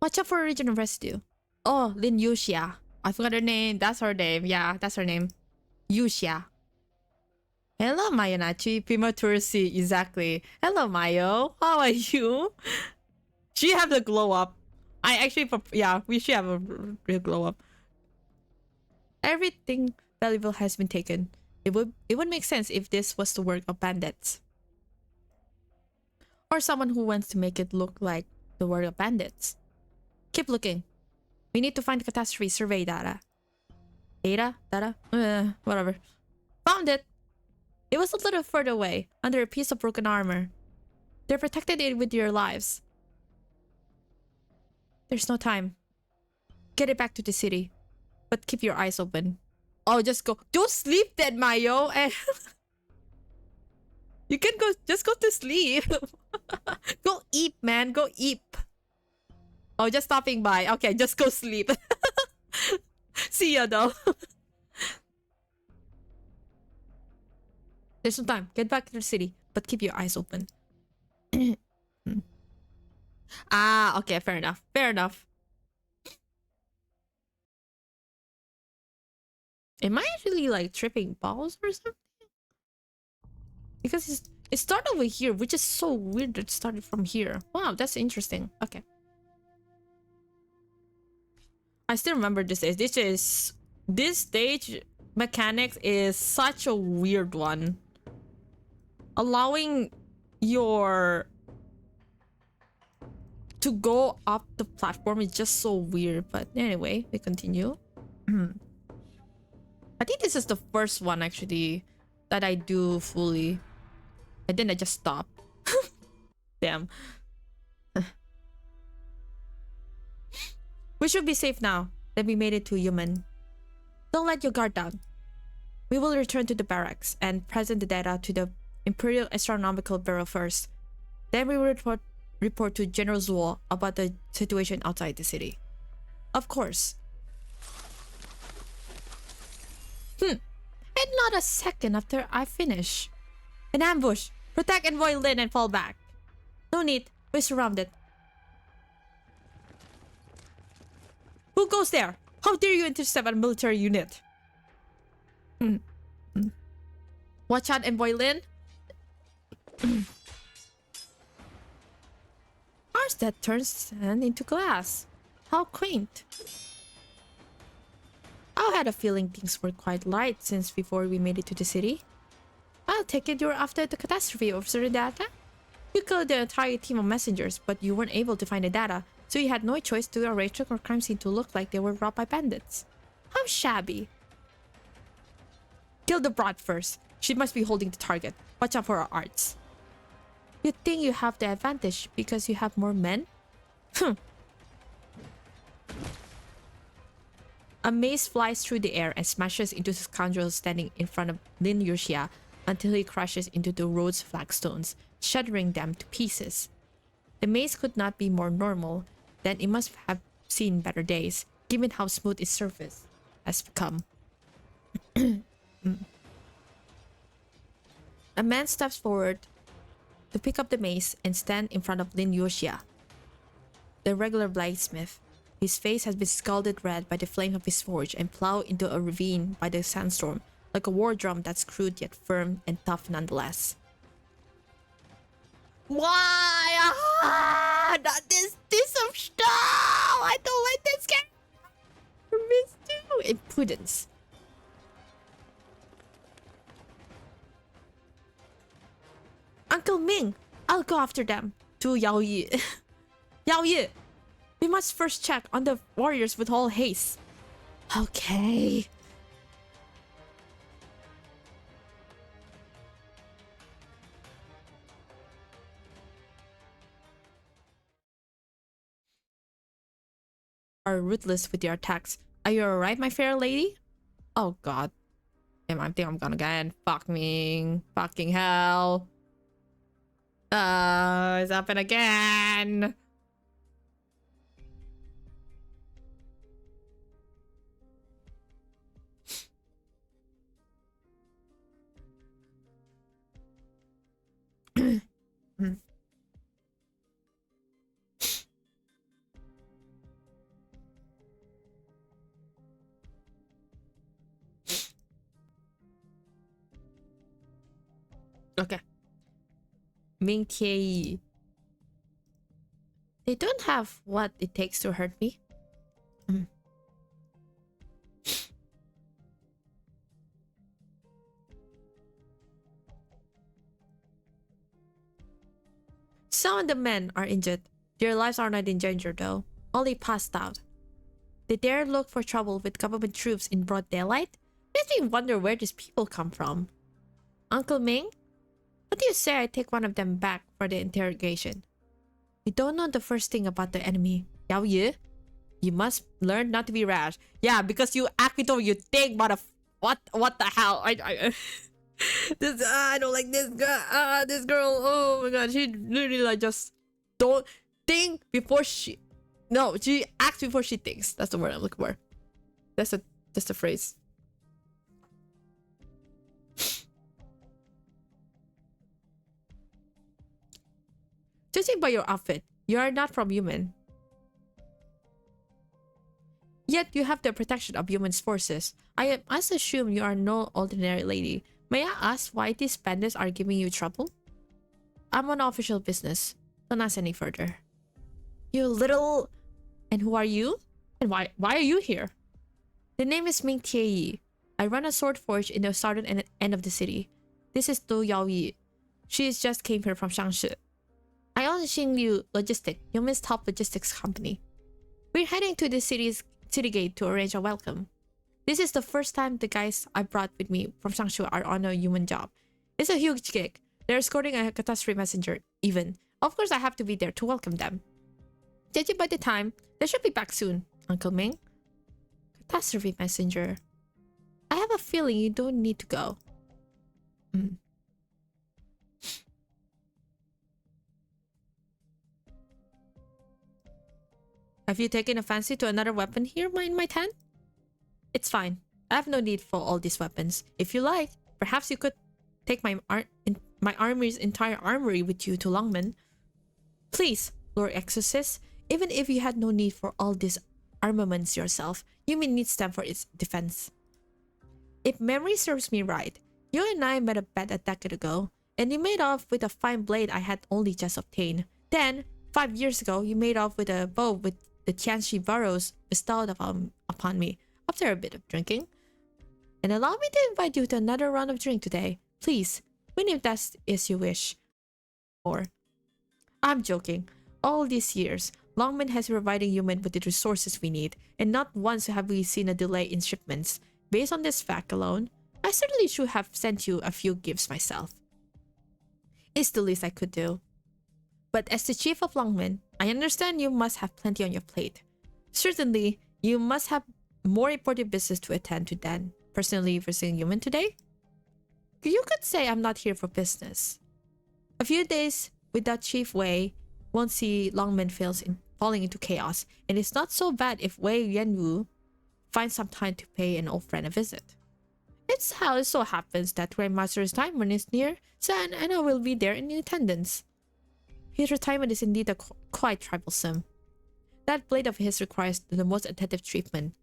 Watch out for original residue. Oh, Lin Yuxia. I forgot her name. That's her name. Yeah, that's her name. Yuxia. Hello, Mayanachi. Premature C. Exactly. Hello, Mayo. How are you? She have the glow up. I actually, yeah, we should have a real glow up. Everything valuable has been taken. It would make sense if this was the work of bandits. Or someone who wants to make it look like the work of bandits. Keep looking. We need to find the catastrophe survey data. Data? Whatever. Found it! It was a little further away, under a piece of broken armor. They protected it with your lives. There's no time. Get it back to the city. But keep your eyes open. Oh, just go. Don't sleep then, Mayo. You can go. Just go to sleep. Go eat, man. Go eat. Oh, just stopping by. Okay, just go sleep. See ya, though. There's no time. Get back to the city. But keep your eyes open. Ah, okay. Fair enough. Fair enough. Am I actually like tripping balls or something? Because it started over here, which is so weird that it started from here. Wow, that's interesting. Okay. I still remember this stage. This stage mechanics is such a weird one. Allowing your to go up the platform is just so weird. But anyway, we continue. I think this is the first one actually that I do fully. And then I just stop. Damn. We should be safe now that we made it to Human. Don't let your guard down. We will return to the barracks and present the data to the Imperial Astronomical Bureau first. Then we will report to General Zuo about the situation outside the city. Of course. And not a second after I finish. An ambush. Protect Envoy Lin and fall back. No need. We're surrounded. Who goes there? How dare you intercept a military unit? Watch out, Envoy Lin. Ours that turns sand into glass. How quaint. I had a feeling things were quite light since before we made it to the city. I'll take it you're after the catastrophe of the data. You killed the entire team of messengers, but you weren't able to find the data, so you had no choice to arrange the crime scene to look like they were robbed by bandits. How shabby. Kill the brat first. She must be holding the target. Watch out for her arts. You think you have the advantage because you have more men? A mace flies through the air and smashes into the scoundrel standing in front of Lin Yuxia until he crashes into the road's flagstones, shattering them to pieces. The mace could not be more normal, then it must have seen better days, given how smooth its surface has become. A man steps forward to pick up the mace and stand in front of Lin Yuxia, the regular bladesmith. His face has been scalded red by the flame of his forge and plowed into a ravine by the sandstorm, like a war drum that's crude yet firm and tough nonetheless. Why? Not this of stuff! I don't like this game! Impudence. Uncle Ming, I'll go after them. To Yao Yi. Yao Yi, we must first check on the warriors with all haste. Okay. Are ruthless with your attacks. Are you alright, my fair lady? Oh god. Damn, I think I'm gonna get fuck me. Fucking hell. It's happened again. Okay. Ming Tie. They don't have what it takes to hurt me. Some of the men are injured. Their lives are not in danger though, only passed out. They dare look for trouble with government troops in broad daylight? Makes me wonder where these people come from. Uncle Ming? What do you say I take one of them back for the interrogation? You don't know the first thing about the enemy, Yao Yi. You must learn not to be rash. Yeah, because you act with all you think, what the hell? This I don't like this girl. This girl. Oh my god, she literally like just don't think before she. No, she acts before she thinks. That's the word I'm looking for. That's the phrase. Judging by your outfit, you are not from human. Yet you have the protection of human's forces. I must assume you are no ordinary lady. May I ask why these bandits are giving you trouble? I'm on official business. Don't ask any further. You little... And who are you? And why are you here? The name is Ming Tie. I run a sword forge in the southern end of the city. This is Du Yaoyi. She just came here from Shangshi. I own Xingliu Logistic, Yumin's top logistics company. We're heading to the city gate to arrange a welcome. This is the first time the guys I brought with me from Changshu are on a human job. It's a huge gig. They're escorting a catastrophe messenger, even. Of course, I have to be there to welcome them. Judging by the time, they should be back soon, Uncle Ming. Catastrophe messenger. I have a feeling you don't need to go. Have you taken a fancy to another weapon here in my tent? It's fine. I have no need for all these weapons. If you like, perhaps you could take my army's entire armory with you to Longmen. Please, Lord Exorcist, even if you had no need for all these armaments yourself, you may need them for its defense. If memory serves me right, you and I met a bet a decade ago, and you made off with a fine blade I had only just obtained. Then, 5 years ago, you made off with a bow with the Tianxi burrows bestowed upon me after a bit of drinking. And allow me to invite you to another round of drink today. Please, when if that is your wish. Or, I'm joking. All these years, Longman has been providing human with the resources we need, and not once have we seen a delay in shipments. Based on this fact alone, I certainly should have sent you a few gifts myself. It's the least I could do. But as the chief of Longmen, I understand you must have plenty on your plate. Certainly, you must have more important business to attend to than personally visiting human today. You could say I'm not here for business. A few days without Chief Wei won't see Longmen falling into chaos, and it's not so bad if Wei Yanwu finds some time to pay an old friend a visit. It's how it so happens that Grandmaster's time when is near, so and I will be there in attendance. His retirement is indeed quite troublesome. That blade of his requires the most attentive treatment.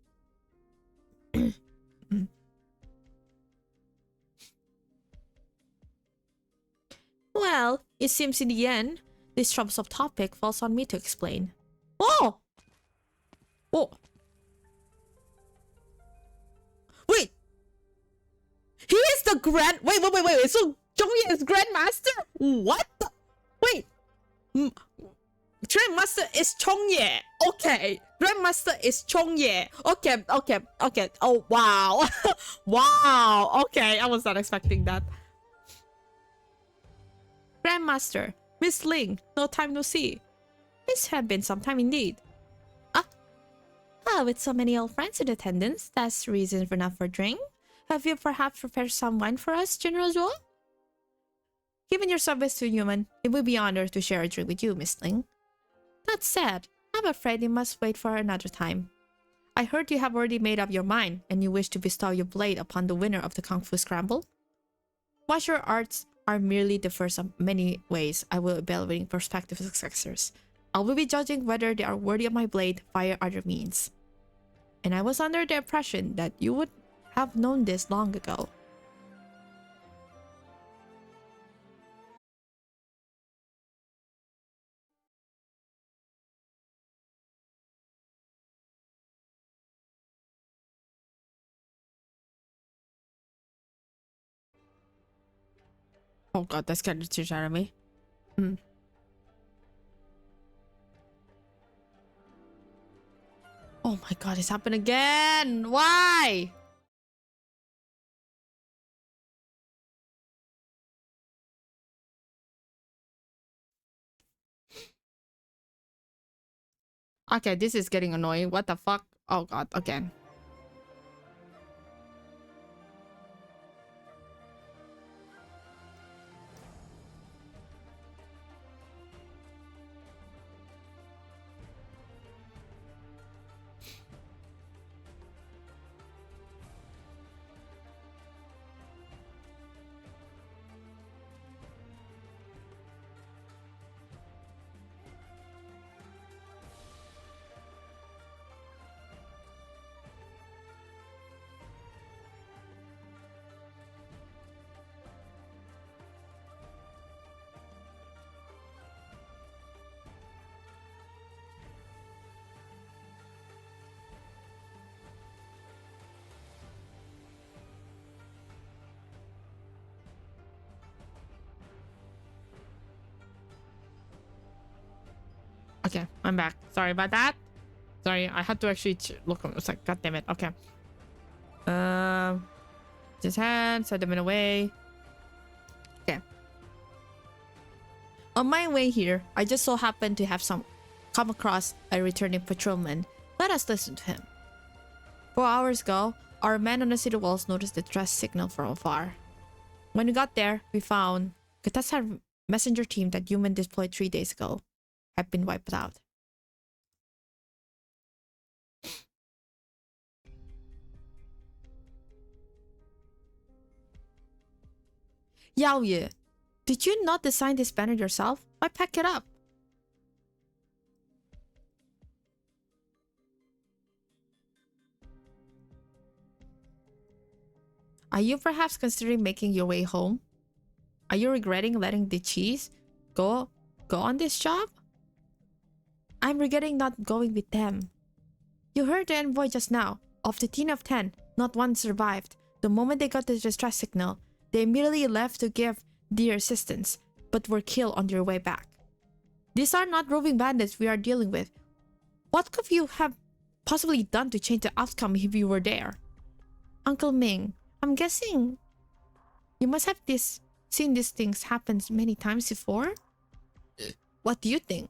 Well, it seems in the end, this troublesome topic falls on me to explain. Oh! Oh! Wait! He is the Wait. So, Zhongye is Grandmaster? What? Wait! Grandmaster is Chongye. Okay. Grandmaster is Chongye. Okay. Oh, wow. Wow. Okay, I was not expecting that. Grandmaster, Miss Ling, no time no see. It's have been some time indeed. With so many old friends in attendance, that's the reason for not for drink. Have you perhaps prepared some wine for us, General Zhuo? Given your service to human, it would be an honor to share a drink with you, Miss Ling. That said, I'm afraid you must wait for another time. I heard you have already made up your mind, and you wish to bestow your blade upon the winner of the Kung Fu Scramble? Martial arts are merely the first of many ways I will evaluate prospective successors. I will be judging whether they are worthy of my blade via other means. And I was under the impression that you would have known this long ago. Oh god, that scared the shit out of me. Oh my god, it's happened again! Why? Okay, this is getting annoying. What the fuck? Oh god, again. Okay, I'm back. Sorry about that. Sorry, I had to actually look. It's like, god damn it. Okay. Just hand, set them in a way. Okay. On my way here, I just so happened to have come across a returning patrolman. Let us listen to him. 4 hours ago, our men on the city walls noticed the distress signal from afar. When we got there, we found Katasa messenger team that human deployed 3 days ago had been wiped out. Yao Ye, did you not design this banner yourself? Why pack it up? Are you perhaps considering making your way home? Are you regretting letting the cheese go on this job? I'm regretting not going with them. You heard the envoy just now. Of the team of 10, not one survived. The moment they got the distress signal, they immediately left to give their assistance, but were killed on their way back. These are not roving bandits we are dealing with. What could you have possibly done to change the outcome if you were there? Uncle Ming, I'm guessing you must have seen these things happen many times before? What do you think?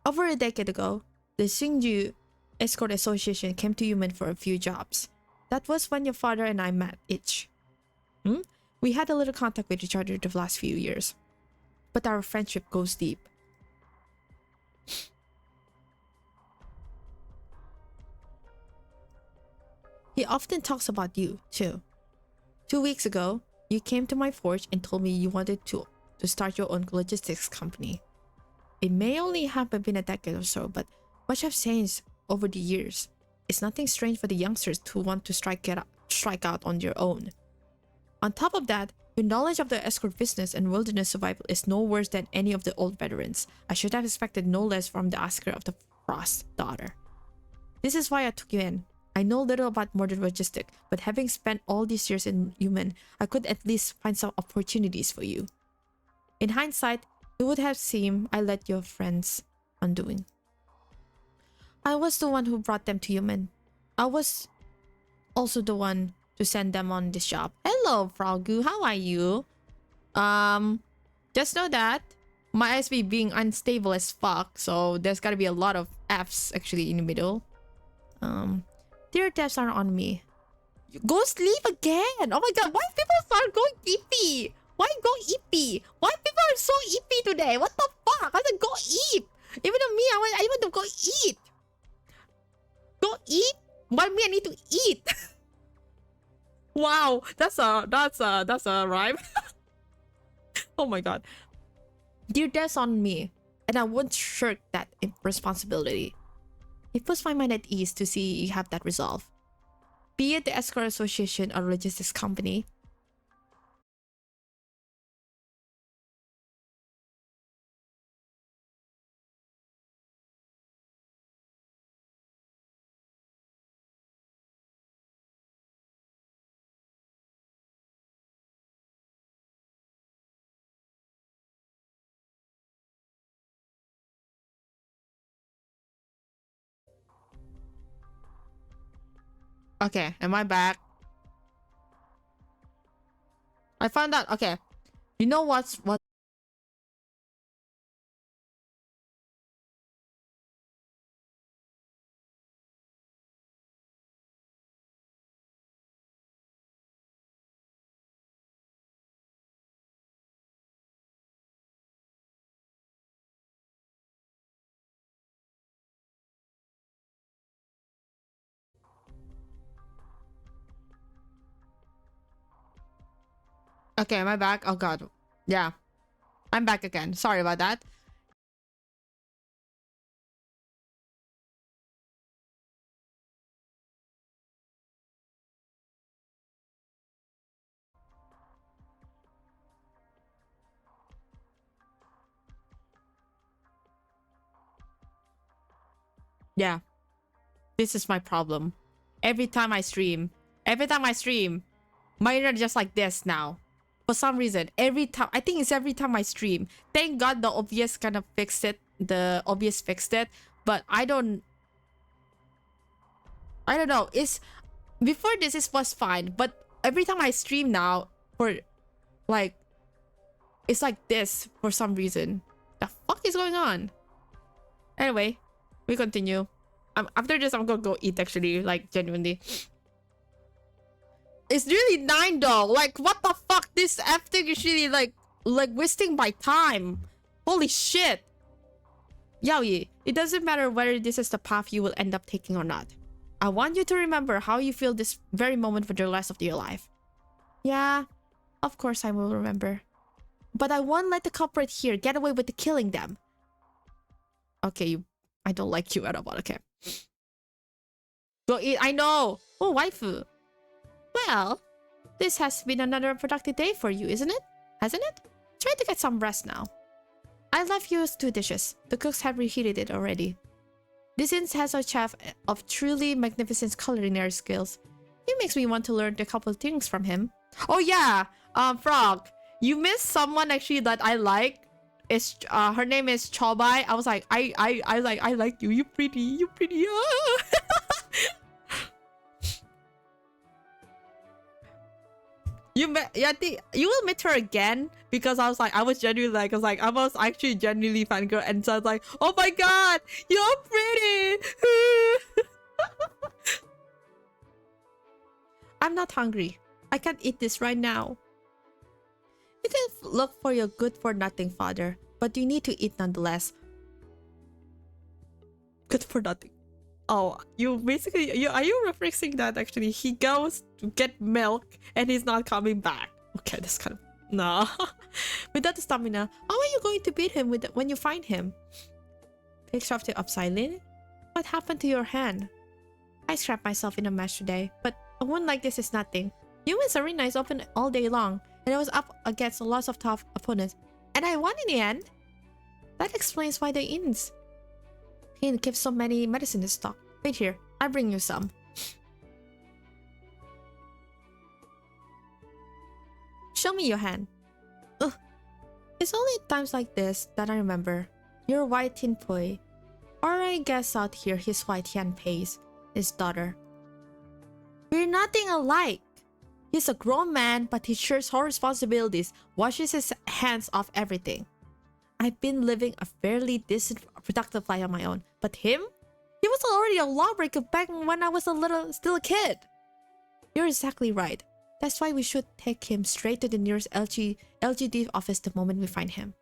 Over a decade ago, the Xingju Escort Association came to Yumen for a few jobs. That was when your father and I met each. We had a little contact with each other the last few years, but our friendship goes deep. He often talks about you, too. 2 weeks ago, you came to my forge and told me you wanted to start your own logistics company. It may only have been a decade or so, but much has changed over the years. It's nothing strange for the youngsters to want to strike out on their own. On top of that, your knowledge of the escort business and wilderness survival is no worse than any of the old veterans. I should have expected no less from the Asker of the Frost daughter. This is why I took you in. I know little about modern logistics, but having spent all these years in Yumen, I could at least find some opportunities for you. In hindsight, it would have seemed I let your friends undoing. I was the one who brought them to Yumen. I was also the one to send them on this job. Hello, Frau Gu, how are you? Just know that my ISP being unstable as fuck, so there's gotta be a lot of F's actually in the middle. Their debts are on me. Go sleep again. Oh my god, why people start going eepy? Why go eepy? Why people are so eepy today? What the fuck? I said go eat. Even though me, I want to go eat. Go eat? Why me? I need to eat. Wow, that's a rhyme. Oh my god. Dear, that's on me, and I won't shirk that responsibility. It puts my mind at ease to see you have that resolve. Be it the escort association or logistics company. Okay, am I back? I found out. Okay, you know what? Okay, am I back? Oh god, yeah, I'm back again. Sorry about that. Yeah, this is my problem. Every time I stream, my internet just like this now. For some reason, every time, I think it's every time I stream. Thank God the OBS kind of fixed it. The OBS fixed it, but I don't know. It's before this it was fine, but every time I stream now, for like, it's like this for some reason. The fuck is going on? Anyway, we continue. After this, I'm gonna go eat actually, like genuinely. It's really 9 though. Like, what the fuck? This F thing is really like wasting my time. Holy shit. Yaoi, it doesn't matter whether this is the path you will end up taking or not. I want you to remember how you feel this very moment for the rest of your life. Yeah, of course I will remember. But I won't let the culprit here get away with killing them. Okay, I don't like you at all, okay. Go eat, I know! Oh, waifu. Well, this has been another productive day for you, isn't it? Hasn't it? Try to get some rest now. I left you 2 dishes. The cooks have reheated it already. This inn has a chef of truly magnificent culinary skills. It makes me want to learn a couple of things from him. Oh yeah, Frog, you missed someone actually that I like. It's her name is Chobai. I was like, I like you. You pretty. You will meet her again because I was genuinely like, I was actually genuinely fangirl, and so I was like, oh my god, you're pretty. I'm not hungry. I can't eat this right now. You can look for your good-for-nothing father, but you need to eat nonetheless. Good for nothing. Oh, you basically, are you referencing that actually? He goes to get milk and he's not coming back. Okay, that's kind of... No. Without the stamina, how are you going to beat him when you find him? Pick up the silent. What happened to your hand? I scrapped myself in a mess today, but a wound like this is nothing. Humans arena is open all day long, and I was up against lots of tough opponents, and I won in the end. That explains why the inns keeps so many medicine in stock. Wait here, I'll bring you some. Show me your hand. Ugh. It's only times like this that I remember. You're white tin poi. Or I guess out here he's white Tian Pei's, his daughter. We're nothing alike. He's a grown man, but he shares all responsibilities, washes his hands off everything. I've been living a fairly decent, productive life on my own. But him? He was already a lawbreaker back when I was still a kid. You're exactly right. That's why we should take him straight to the nearest LGD office the moment we find him.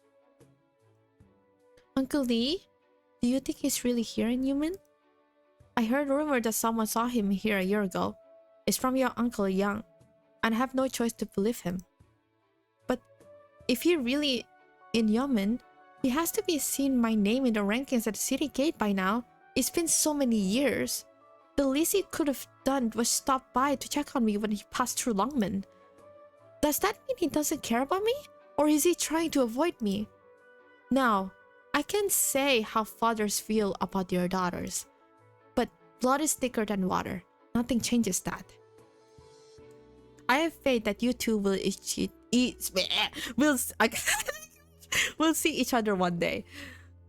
Uncle Lee? Do you think he's really here in Human? I heard rumor that someone saw him here a year ago. It's from your Uncle Yang, and I have no choice to believe him. But if he really in Yemen, he has to be seen my name in the rankings at the city gate by now. It's been so many years. The least he could have done was stop by to check on me when he passed through Longman. Does that mean he doesn't care about me? Or is he trying to avoid me? Now, I can say how fathers feel about their daughters. But blood is thicker than water. Nothing changes that. I have faith that you two will we'll see each other one day.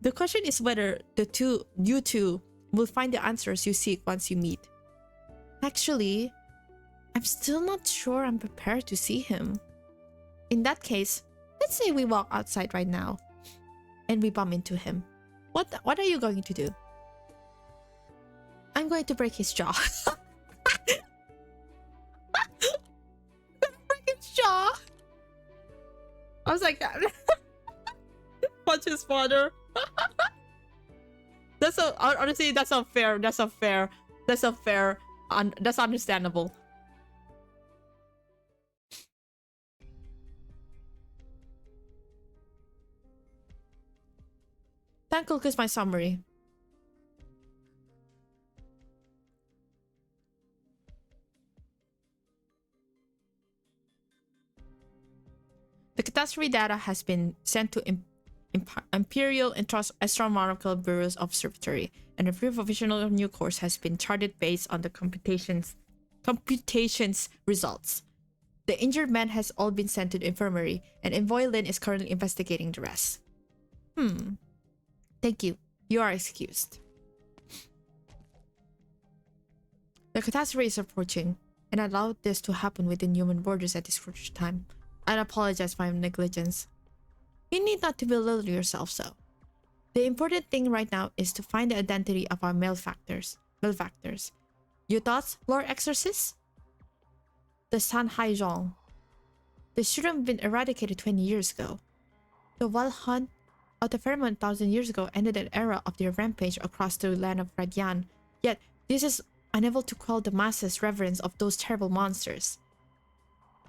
The question is whether you two will find the answers you seek once you meet. Actually, I'm still not sure I'm prepared to see him. In that case, let's say we walk outside right now and we bump into him. What are you going to do? I'm going to break his jaw. Break his jaw. I was like, punch his father. Honestly, that's not fair. That's understandable. That concludes my summary. The catastrophe data has been sent to Imperial and Astronomical Bureau's observatory, and a provisional new course has been charted based on the computations results. The injured man has all been sent to the infirmary, and Envoy Lin is currently investigating the rest. Thank you. You are excused. The catastrophe is approaching, and I allowed this to happen within human borders at this crucial time. I apologize for my negligence. You need not to belittle yourself so. The important thing right now is to find the identity of our malefactors. Your thoughts, Lord Exorcist? The San Haizhong. They should have been eradicated 20 years ago. The wild hunt of the Pheromone 1,000 years ago ended an era of their rampage across the land of Radian. Yet, this is unable to quell the masses' reverence of those terrible monsters.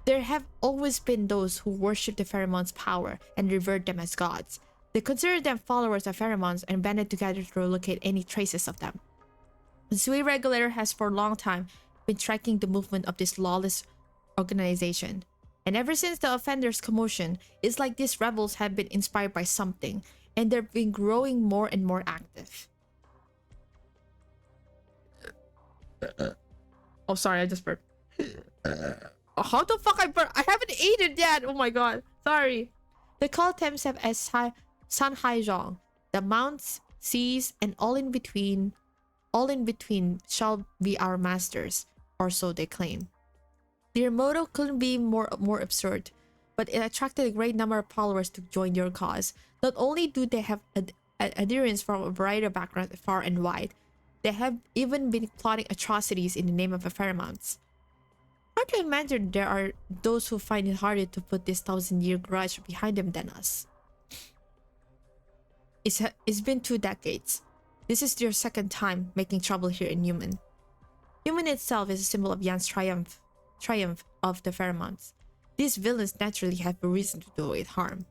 There have always been those who worship the Pheromones' power and revere them as gods. They consider them followers of Pheromones and banded together to locate any traces of them. The Sui Regulator has for a long time been tracking the movement of this lawless organization. And ever since the offenders' commotion, it's like these rebels have been inspired by something, and they've been growing more and more active. Oh, sorry, I just burped. How the fuck I burped? I haven't eaten yet. Oh my god. Sorry. They call themselves as San Haizhong. The mounts, seas, and all in between shall be our masters, or so they claim. Their motto couldn't be more absurd, but it attracted a great number of followers to join their cause. Not only do they have adherents from a variety of backgrounds far and wide, they have even been plotting atrocities in the name of the Pheromones. Hard to imagine there are those who find it harder to put this 1,000-year grudge behind them than us. It's been 2 decades. This is their second time making trouble here in Human. Human itself is a symbol of Yan's triumph of the Pheromones. These villains naturally have a reason to do it harm.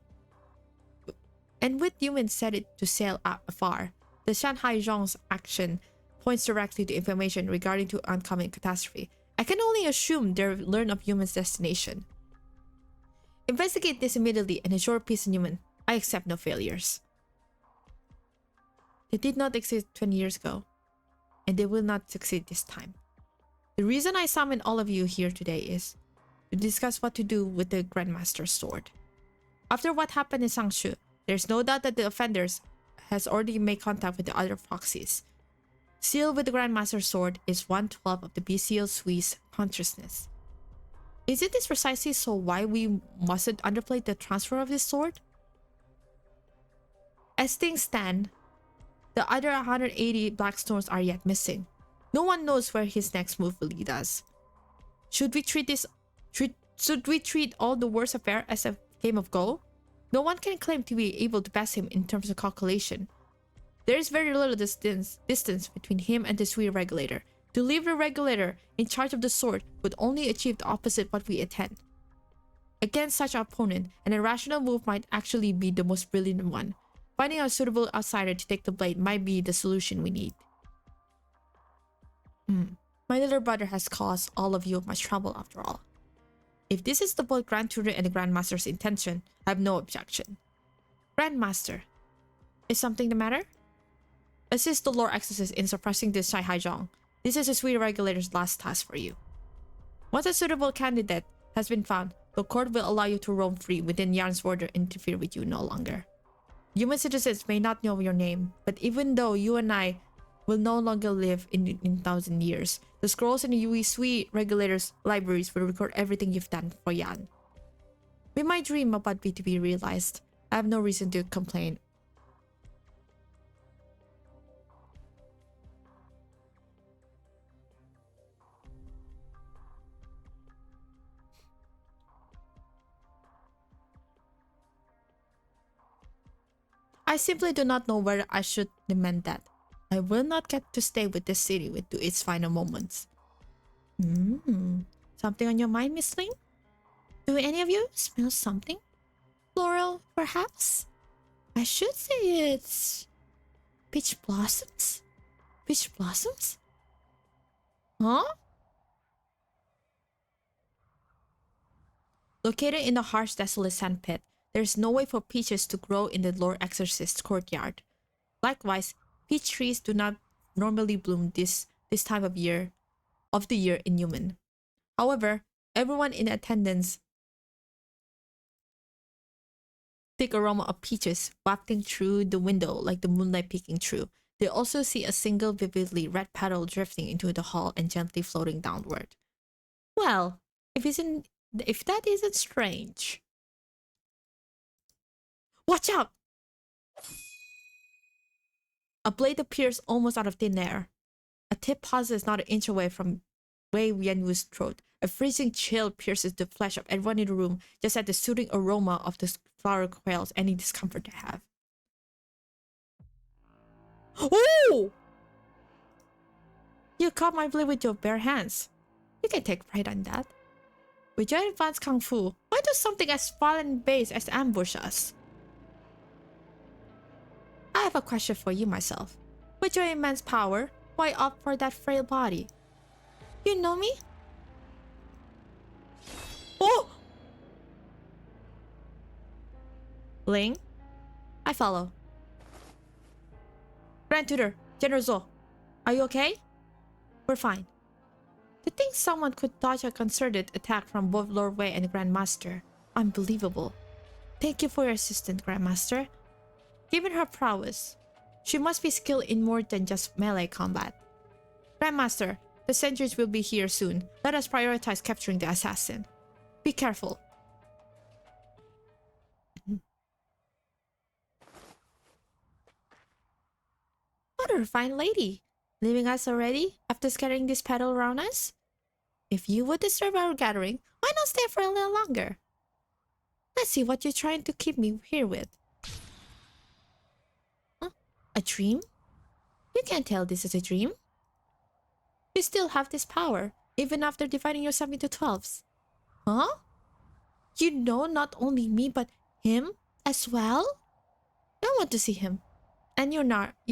And with humans set it to sail afar, the Shanghai Zhong's action points directly to information regarding to oncoming catastrophe. I can only assume they've learned of humans' destination. Investigate this immediately and ensure peace in Human. I accept no failures. They did not exist 20 years ago, and they will not succeed this time. The reason I summoned all of you here today is to discuss what to do with the Grandmaster's sword. After what happened in Sangshu, there's no doubt that the offenders has already made contact with the other proxies. Sealed with the Grandmaster's sword is 1/12 of the BCL Sui's consciousness. Isn't this precisely so why we mustn't underplay the transfer of this sword? As things stand, the other 180 Blackstones are yet missing. No one knows where his next move will lead us. Should we treat should we treat all the worst affair as a game of Go? No one can claim to be able to pass him in terms of calculation. There is very little distance between him and the Sui regulator. To leave the regulator in charge of the sword would only achieve the opposite what we intend. Against such an opponent, an irrational move might actually be the most brilliant one. Finding a suitable outsider to take the blade might be the solution we need. My little brother has caused all of you much trouble after all. If this is the both Grand Tutor and the Grandmaster's intention, I have no objection. Grandmaster, is something the matter? Assist the Lord Exorcist in suppressing this Shai Haijong. This is the Sui regulator's last task for you. Once a suitable candidate has been found, the court will allow you to roam free within Yarn's order and interfere with you no longer. Human citizens may not know your name, but even though you and I will no longer live in 1,000 years, the scrolls in the Yui Sui regulator's libraries will record everything you've done for Yan. We might dream about it to be realized. I have no reason to complain. I simply do not know whether I should demand that. I will not get to stay with this city to its final moments. Something on your mind, Miss Ling? Do any of you smell something? Floral, perhaps? I should say it's... peach blossoms? Peach blossoms? Huh? Located in the harsh, desolate sandpit, there is no way for peaches to grow in the Lord Exorcist's courtyard. Likewise, peach trees do not normally bloom this time of the year in Yumen. However, everyone in attendance thick aroma of peaches wafting through the window like the moonlight peeking through. They also see a single vividly red petal drifting into the hall and gently floating downward. Well, if that isn't strange. Watch out! A blade appears almost out of thin air. A tip pauses not an inch away from Wei Yanwu's throat. A freezing chill pierces the flesh of everyone in the room just as the soothing aroma of the flower quells any discomfort they have. Oh! You caught my blade with your bare hands. You can take pride on that. With your advanced kung fu, why do something as violent and base as ambush us? I have a question for you myself. With your immense power, why opt for that frail body? You know me? Oh! Ling? I follow. Grand Tutor, General Zhou, are you okay? We're fine. To think someone could dodge a concerted attack from both Lord Wei and the Grandmaster. Unbelievable. Thank you for your assistance, Grandmaster. Given her prowess, she must be skilled in more than just melee combat. Grandmaster, the sentries will be here soon. Let us prioritize capturing the assassin. Be careful. What a fine lady. Leaving us already after scattering this petal around us? If you would disturb our gathering, why not stay for a little longer? Let's see what you're trying to keep me here with. Huh? A dream? You can't tell this is a dream. You still have this power, even after dividing yourself into 12s. Huh? You know not only me, but him as well? I want to see him. And you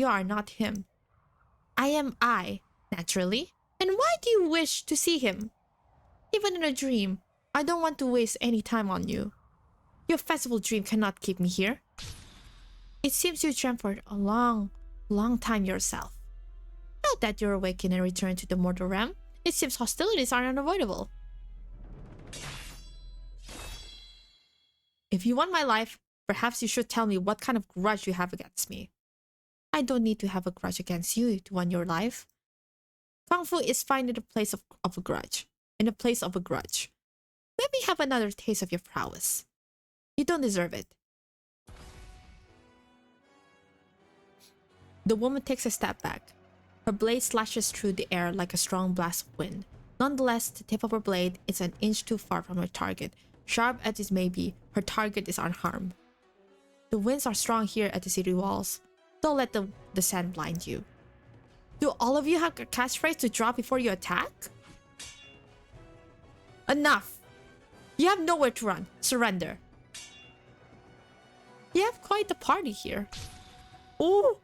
are not him. I am I, naturally. And why do you wish to see him? Even in a dream, I don't want to waste any time on you. Your festival dream cannot keep me here. It seems you dreamt for a long time yourself. Now that you're awakened and returned to the mortal realm, it seems hostilities are unavoidable. If you want my life, perhaps you should tell me what kind of grudge you have against me. I don't need to have a grudge against you to want your life. Kung Fu is fine in the place of a grudge. In the place of a grudge. Let me have another taste of your prowess. You don't deserve it. The woman takes a step back. Her blade slashes through the air like a strong blast of wind. Nonetheless, the tip of her blade is an inch too far from her target. Sharp as it may be, her target is unharmed. The winds are strong here at the city walls. Don't let the sand blind you. Do all of you have a catchphrase to drop before you attack? Enough! You have nowhere to run. Surrender. You have quite the party here. Ooh!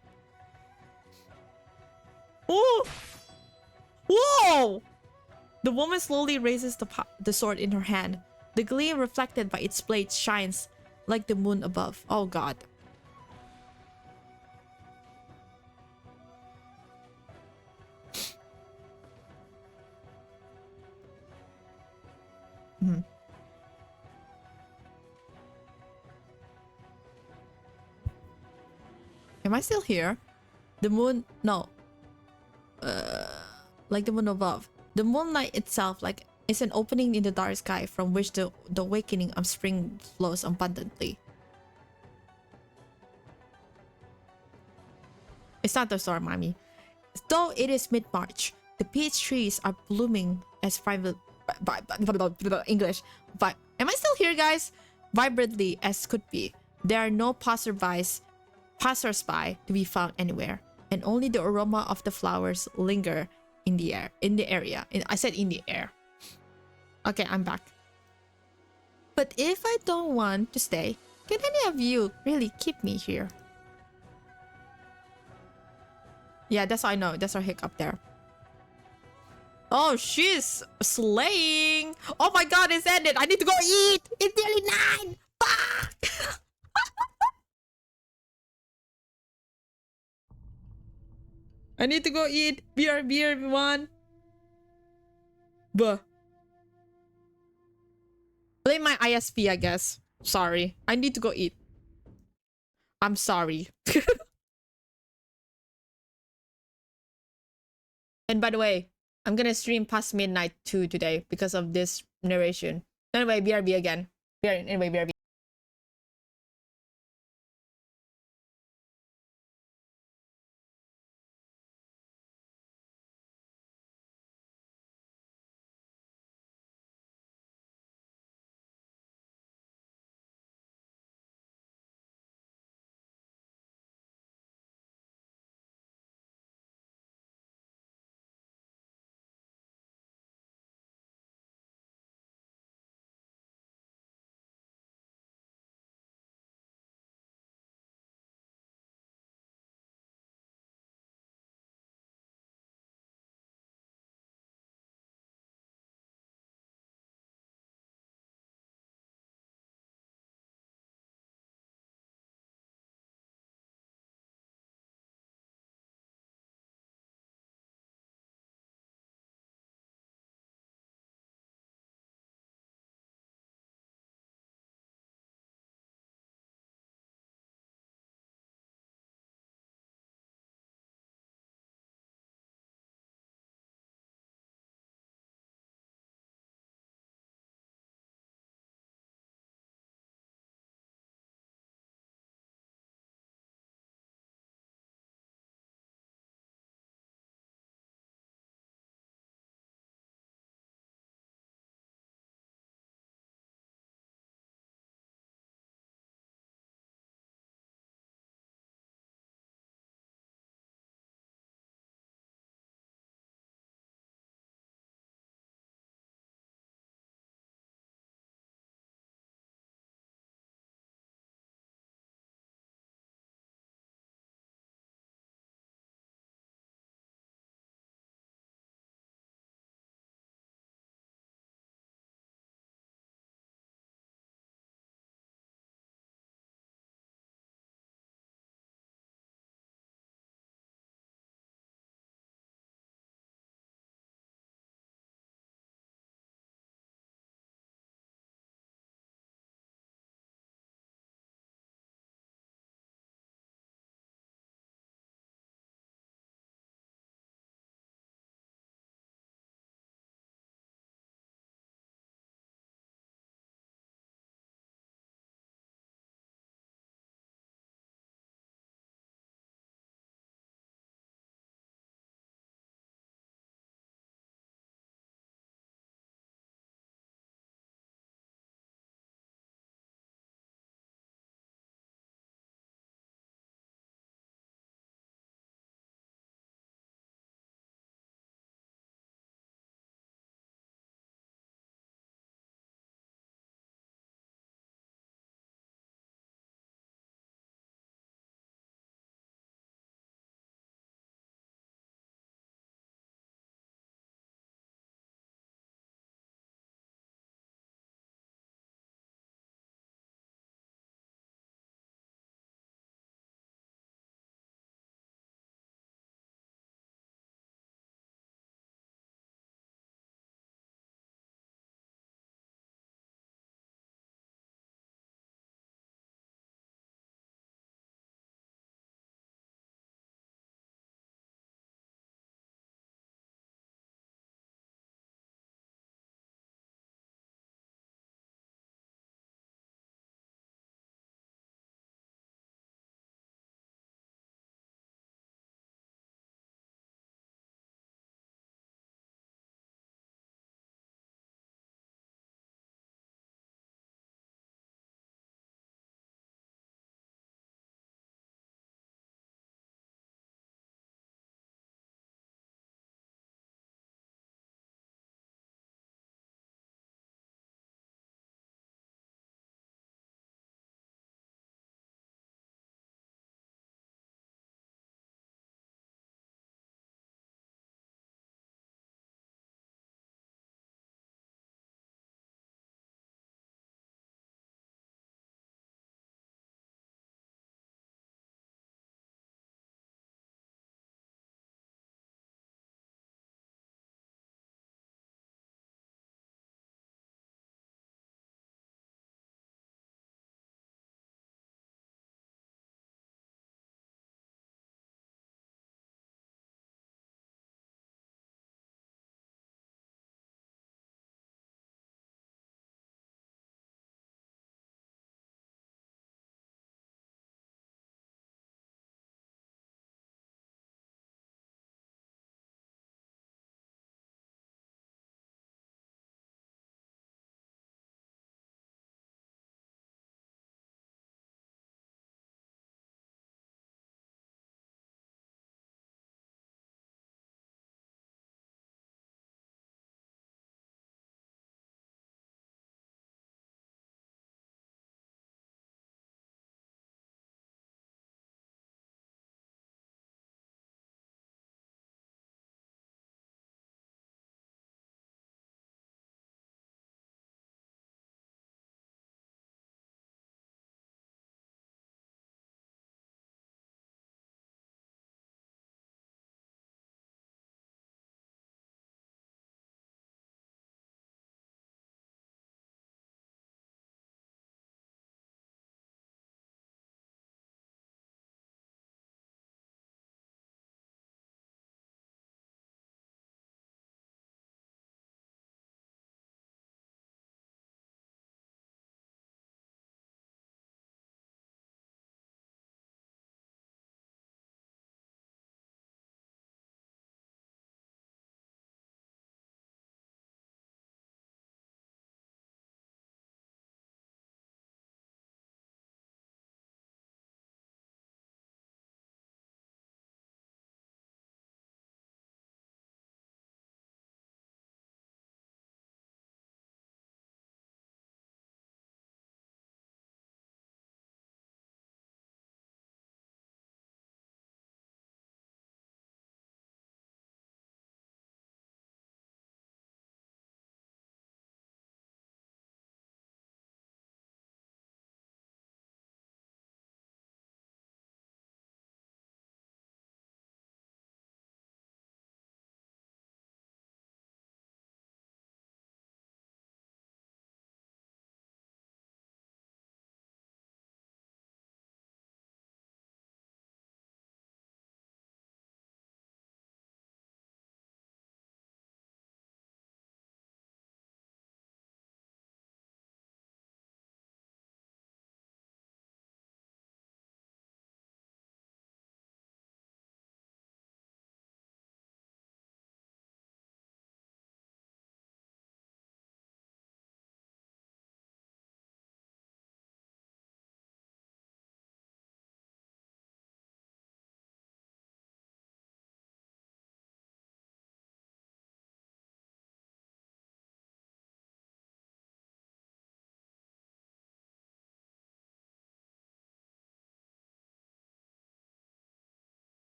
Ooh! Whoa! The woman slowly raises the sword in her hand. The gleam reflected by its blade shines like the moon above. Oh god. Am I still here? The moon... No. Like the moon above. The moonlight itself is an opening in the dark sky from which the awakening of spring flows abundantly. It's not the storm, mommy. Though it is mid-March, the peach trees are blooming as English. But am I still here, guys? Vibrantly as could be. There are no passersby to be found anywhere, and only the aroma of the flowers linger in the air. I said in the air. Okay, I'm back. But if I don't want to stay, can any of you really keep me here? Yeah, that's how I know. That's our hiccup there. Oh, she's slaying. Oh my god, it's ended. I need to go eat. It's nearly 9. Fuck. I need to go eat. Beer, everyone. Buh. Blame my ISP, I guess. Sorry. I need to go eat. I'm sorry. And by the way, I'm gonna stream past midnight too today because of this narration. Anyway, BRB again. Anyway, BRB.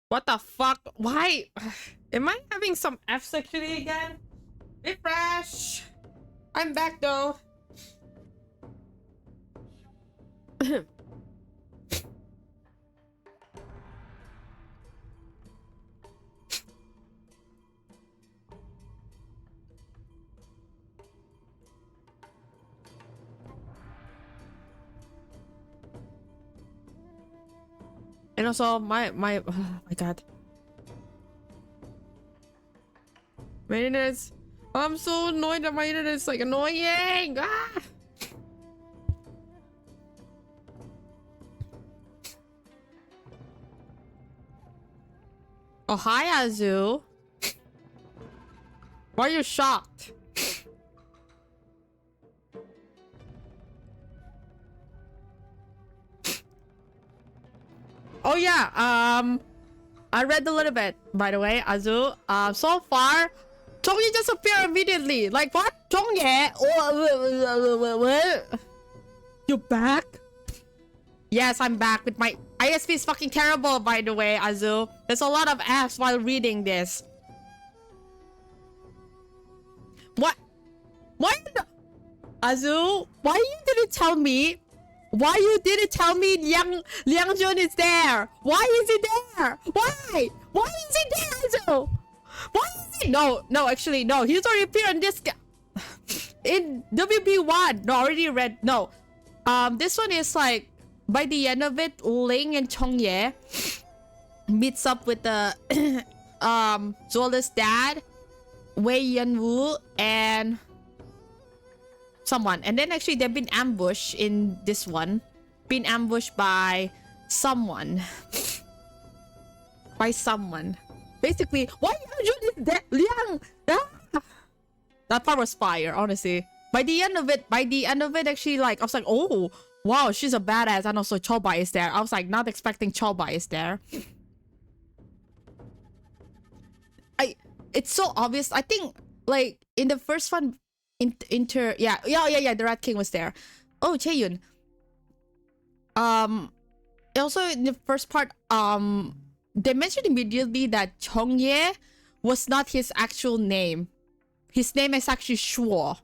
What the fuck? Why? Am I having some Fs actually again? Refresh. I'm back though. And also my oh my god. My internet's, I'm so annoyed that my internet's like annoying. Ah! Oh hi Azu. Why are you shocked? Oh yeah, I read a little bit, by the way, Azu. So far, Chongye just appeared immediately. Like what? Chongye? What? You back? Yes, I'm back with my ISP is fucking terrible, by the way, Azu. There's a lot of F's while reading this. What? Why? Azu, why you didn't tell me? Why you didn't tell me Liang Jun is there? Why is he there? Why? Why is he there, Azu? Why is he? No, actually, no. He's already appeared in this in WB1. No, already read. No. This one is like by the end of it, Ling and Chongye meets up with the Zola's dad, Wei Yanwu, and someone. And then actually they've been ambushed in this one. Been ambushed by someone. By someone. Basically, why Yang is that Liang? Ah! That part was fire, honestly. By the end of it, actually, like, I was like, oh, wow, she's a badass. And also Choba is there. I was like, not expecting Choba is there. It's so obvious. I think, like, in the first one, yeah, the Rat King was there. Oh, Chaeyun. Also in the first part, they mentioned immediately that Chongye was not his actual name. His name is actually Shuo.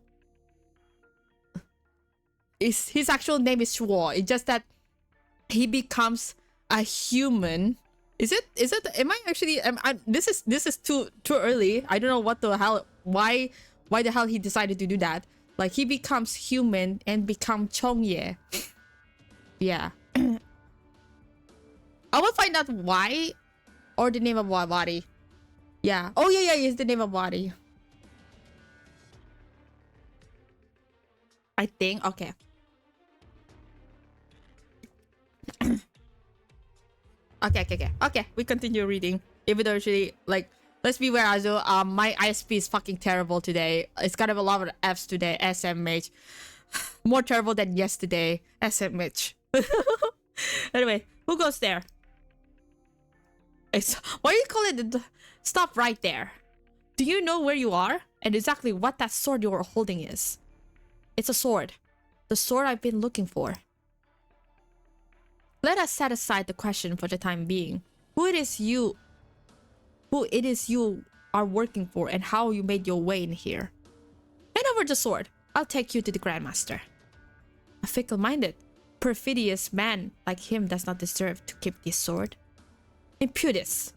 His actual name is Shuo. It's just that he becomes a human. Is it? Am I actually? This is too early. I don't know what the hell. Why the hell he decided to do that? Like he becomes human and become Chongye. Yeah. I will find out why, or the name of Wabari. Yeah. Oh yeah, it's the name of Wadi. I think. Okay. Okay. We continue reading. Even though actually, like, let's be aware, Azu. My ISP is fucking terrible today. It's got a lot of Fs today. SMH. More terrible than yesterday. SMH. Anyway, who goes there? Why do you call it? Stop right there. Do you know where you are and exactly what that sword you are holding is? It's a sword. The sword I've been looking for. Let us set aside the question for the time being. Who it is you are working for and how you made your way in here. Hand over the sword. I'll take you to the Grandmaster. A fickle-minded, perfidious man like him does not deserve to keep this sword. Impudence.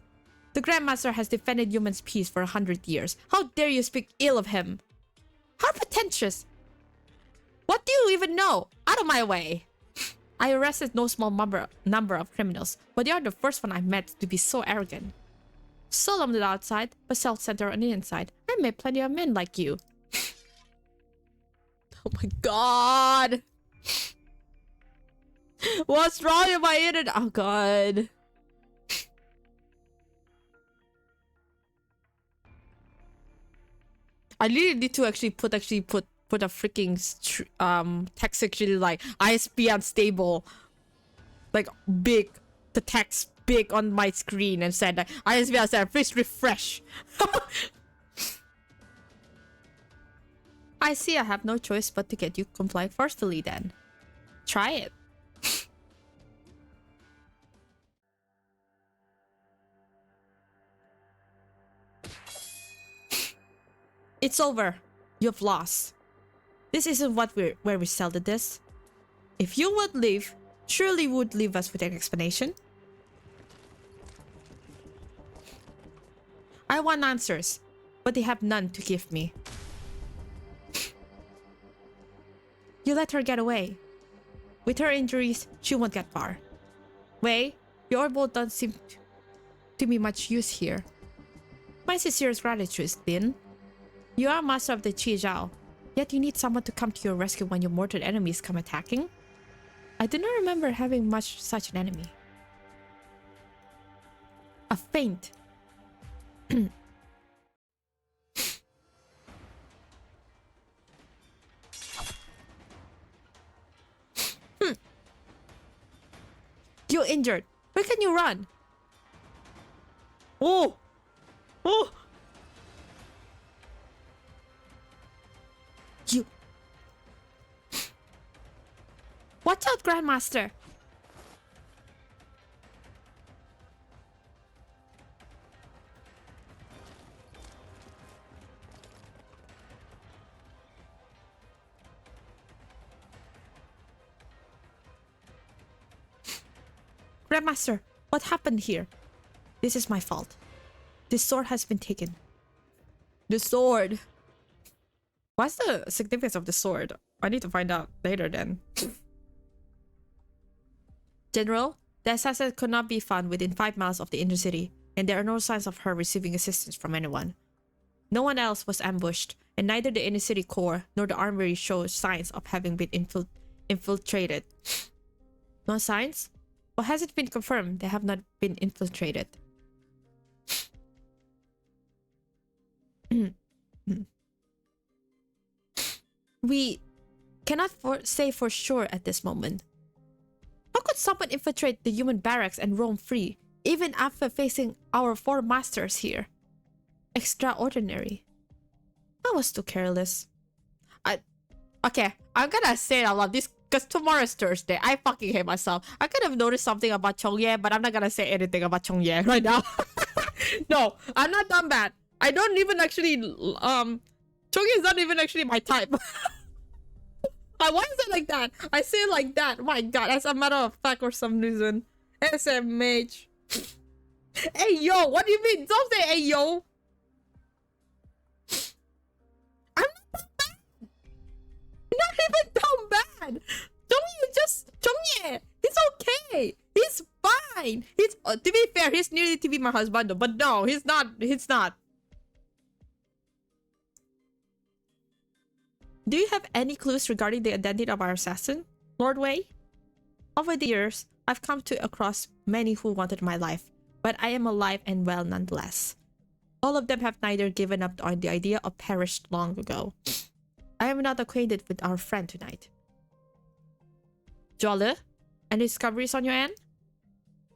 The Grandmaster has defended humans' peace for 100 years. How dare you speak ill of him? How pretentious. What do you even know? Out of my way. I arrested no small number of criminals, but you are the first one I met to be so arrogant. Solemn on the outside, but self-centered on the inside. I met plenty of men like you. Oh my god. What's wrong with my internet? Oh god. I really need to actually put a freaking text actually like ISP unstable, like big, the text big on my screen and said like ISP unstable, please refresh. I see I have no choice but to get you compliant forcefully then. Try it. It's over. You've lost. This isn't where we settled this. If you would leave, surely you would leave us with an explanation. I want answers, but they have none to give me. You let her get away. With her injuries, she won't get far. Wei, your boat doesn't seem to be much use here. My sincerest gratitude, Lin. You are master of the Qi Zhao, yet you need someone to come to your rescue when your mortal enemies come attacking. I do not remember having much such an enemy. A feint. You're injured. Where can you run? Oh! Oh! You... Watch out, Grandmaster! Grandmaster, what happened here? This is my fault. This sword has been taken. The sword. What's the significance of the sword? I need to find out later then. General, the assassin could not be found within 5 miles of the inner city, and there are no signs of her receiving assistance from anyone. No one else was ambushed, and neither the inner city core nor the armory show signs of having been infiltrated. No signs? Or has it been confirmed they have not been infiltrated? We cannot say for sure at this moment. How could someone infiltrate the human barracks and roam free, even after facing our 4 masters here? Extraordinary. I was too careless. Okay, I'm gonna say it out loud. Because tomorrow is Thursday. I fucking hate myself. I could have noticed something about Chongye, but I'm not gonna say anything about Chongye right now. No, I'm not done bad. I don't even actually... Chongye is not even actually my type. Why is it like that? I say it like that. My god, as a matter of fact or some reason. SMH. Hey yo, what do you mean? Don't say hey yo. I'm not that bad. Not even down bad. Chongye, he's okay. He's fine. He's to be fair, he's nearly to be my husband, but no, he's not. He's not. Do you have any clues regarding the identity of our assassin, Lord Wei? Over the years, I've come across many who wanted my life, but I am alive and well nonetheless. All of them have neither given up on the idea or perished long ago. I am not acquainted with our friend tonight. Jolle, any discoveries on your end?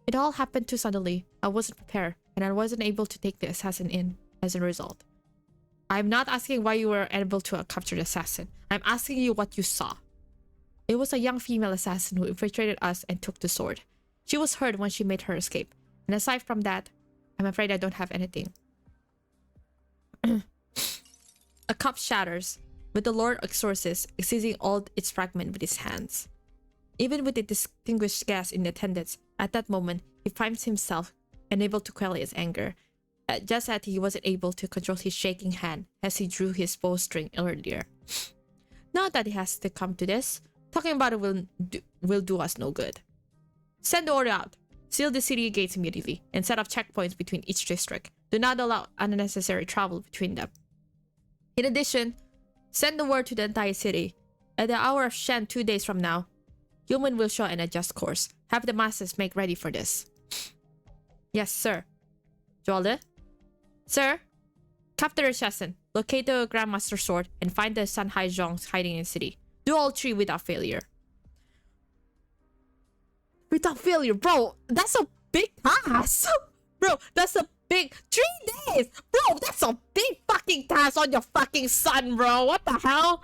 It all happened too suddenly. I wasn't prepared, and I wasn't able to take the assassin in as a result. I'm not asking why you were able to capture the assassin. I'm asking you what you saw. It was a young female assassin who infiltrated us and took the sword. She was hurt when she made her escape. And aside from that, I'm afraid I don't have anything. A cup shatters, but the Lord exorcises, seizing all its fragment with his hands. Even with the distinguished guest in attendance, at that moment, he finds himself unable to quell his anger. Just as he wasn't able to control his shaking hand as he drew his bowstring earlier. Now that it has to come to this, talking about it will do us no good. Send the order out. Seal the city gates immediately and set up checkpoints between each district. Do not allow unnecessary travel between them. In addition, send the word to the entire city. At the hour of Shen 2 days from now, human will show and adjust course. Have the masters make ready for this. Yes, sir. Jolle? Sir? Capture the assassin. Locate the Grandmaster sword and find the Sanhai Zhongs hiding in the city. Do all 3 without failure. Without failure, bro. That's a big task. Bro, that's a big 3 days. Bro, that's a big fucking task on your fucking son, bro. What the hell?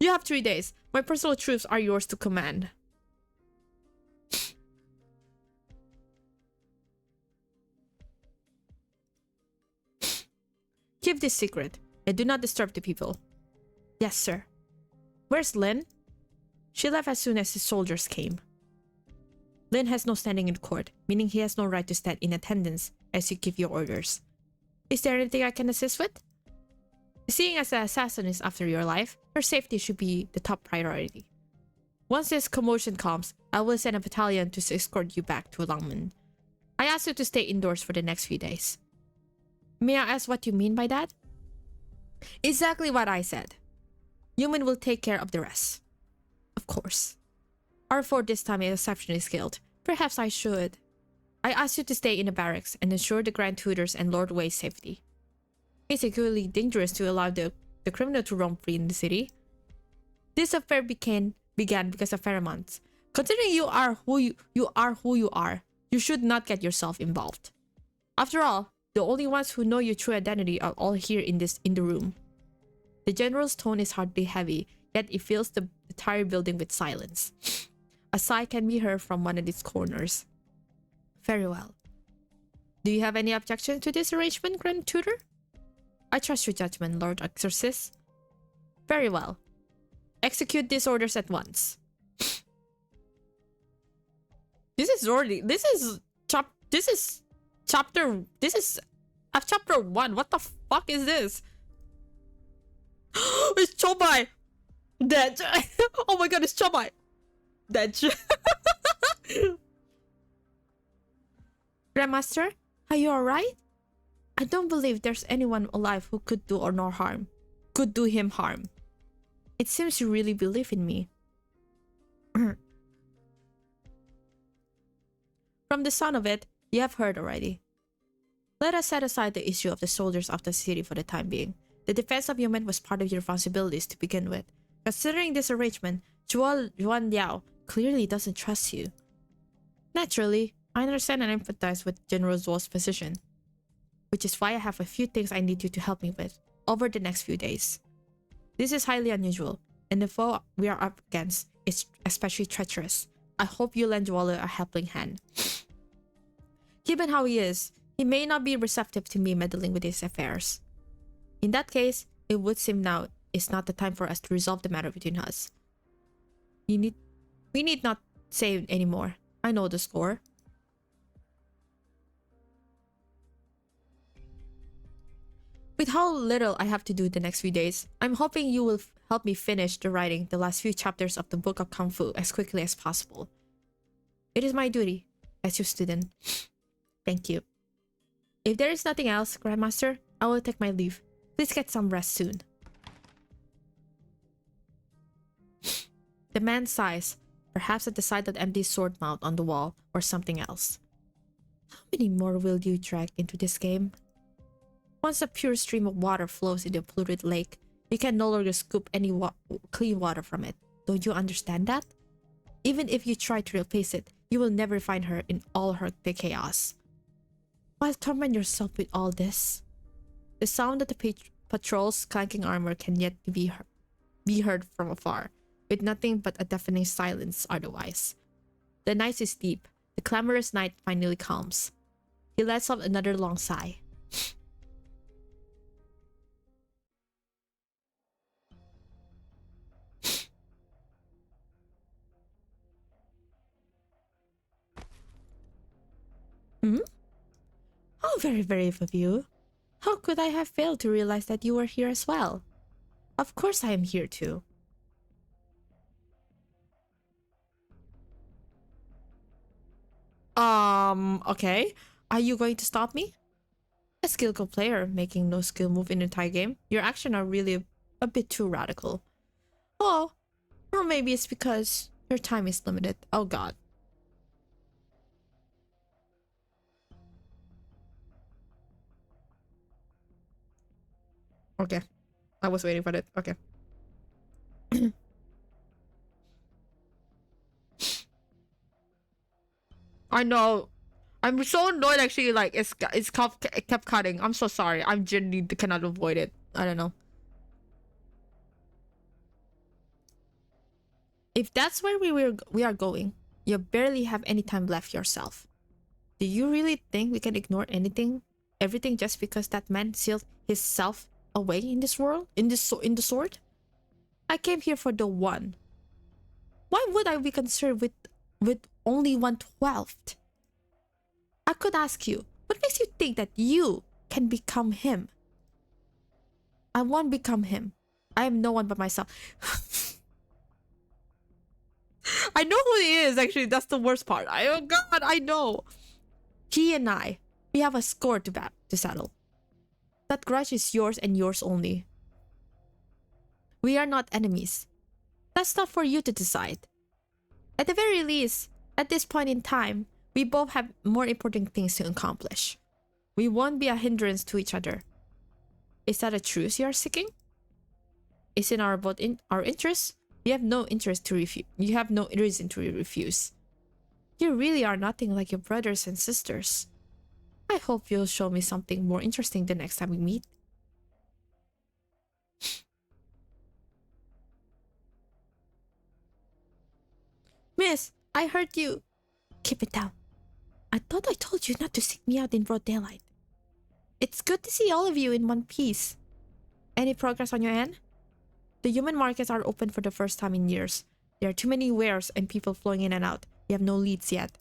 You have 3 days. My personal troops are yours to command. Keep this secret. and do not disturb the people. Yes, sir. Where's Lin? She left as soon as his soldiers came. Lin has no standing in court, meaning he has no right to stand in attendance as you give your orders. Is there anything I can assist with? Seeing as the assassin is after your life, your safety should be the top priority. Once this commotion calms, I will send a battalion to escort you back to Longmen. I ask you to stay indoors for the next few days. May I ask what you mean by that? Exactly what I said. Yumin will take care of the rest. Of course. Our fort this time is exceptionally skilled. Perhaps I should. I ask you to stay in the barracks and ensure the Grand Tutor's and Lord Wei's safety. It's equally dangerous to allow the criminal to roam free in the city. This affair began because of pheromones. Considering you are who you are, you should not get yourself involved. After all, the only ones who know your true identity are all here in the room. The general's tone is hardly heavy, yet it fills the entire building with silence. A sigh can be heard from one of its corners. Very well. Do you have any objection to this arrangement, Grand Tutor? I trust your judgment, Lord Exorcist. Very well. Execute these orders at once. This is chapter 1. What the fuck is this? It's Chomai! Dead. Oh my god, it's Chomai! Dead. Grandmaster, are you alright? I don't believe there's anyone alive who could do him harm. It seems you really believe in me. From the sound of it, you have heard already. Let us set aside the issue of the soldiers of the city for the time being. The defense of Yumen was part of your responsibilities to begin with. Considering this arrangement, Yuan Liao clearly doesn't trust you. Naturally, I understand and empathize with General Zhuo's position, which is why I have a few things I need you to help me with over the next few days. This is highly unusual, and the foe we are up against is especially treacherous. I hope you lend Zhuo a helping hand. Given how he is, he may not be receptive to me meddling with his affairs. In that case, it would seem now is not the time for us to resolve the matter between us. We need not say any more. I know the score. With how little I have to do the next few days, I'm hoping you will help me finish writing the last few chapters of the Book of Kung Fu as quickly as possible. It is my duty, as your student. Thank you. If there is nothing else, Grandmaster, I will take my leave. Please get some rest soon. The man sighs, perhaps at the sight of the empty sword mount on the wall or something else. How many more will you drag into this game? Once a pure stream of water flows into a polluted lake, you can no longer scoop any clean water from it. Don't you understand that? Even if you try to replace it, you will never find her in all the chaos. Why torment yourself with all this? The sound of the patrol's clanking armor can yet be heard from afar, with nothing but a deafening silence otherwise. The night is deep. The clamorous night finally calms. He lets out another long sigh. How very brave of you. How could I have failed to realize that you were here as well? Of course I am here too. Okay. Are you going to stop me? A skillful player making no skill move in the entire game. Your actions are really a bit too radical. Oh, or maybe it's because your time is limited. Oh god. Okay. I was waiting for it. Okay. I know. I'm so annoyed actually, like, it kept cutting. I'm so sorry. I genuinely cannot avoid it. I don't know. If that's where we are going, you barely have any time left yourself. Do you really think we can ignore everything just because that man sealed himself away in this world, in the sword. I came here for the one. Why would I be concerned with only 1/12? I could ask you, what makes you think that you can become him? I won't become him. I am no one but myself. I know who he is, actually. That's the worst part. Oh God, I know. He and I, we have a score to settle. That grudge is yours and yours only. We are not enemies. That's not for you to decide. At the very least, at this point in time, we both have more important things to accomplish. We won't be a hindrance to each other. Is that a truce you are seeking? Is it in our interest? You have no interest to refuse. You have no reason to refuse. You really are nothing like your brothers and sisters. I hope you'll show me something more interesting the next time we meet. Miss, I heard you. Keep it down. I thought I told you not to seek me out in broad daylight. It's good to see all of you in one piece. Any progress on your end? The human markets are open for the first time in years. There are too many wares and people flowing in and out. We have no leads yet.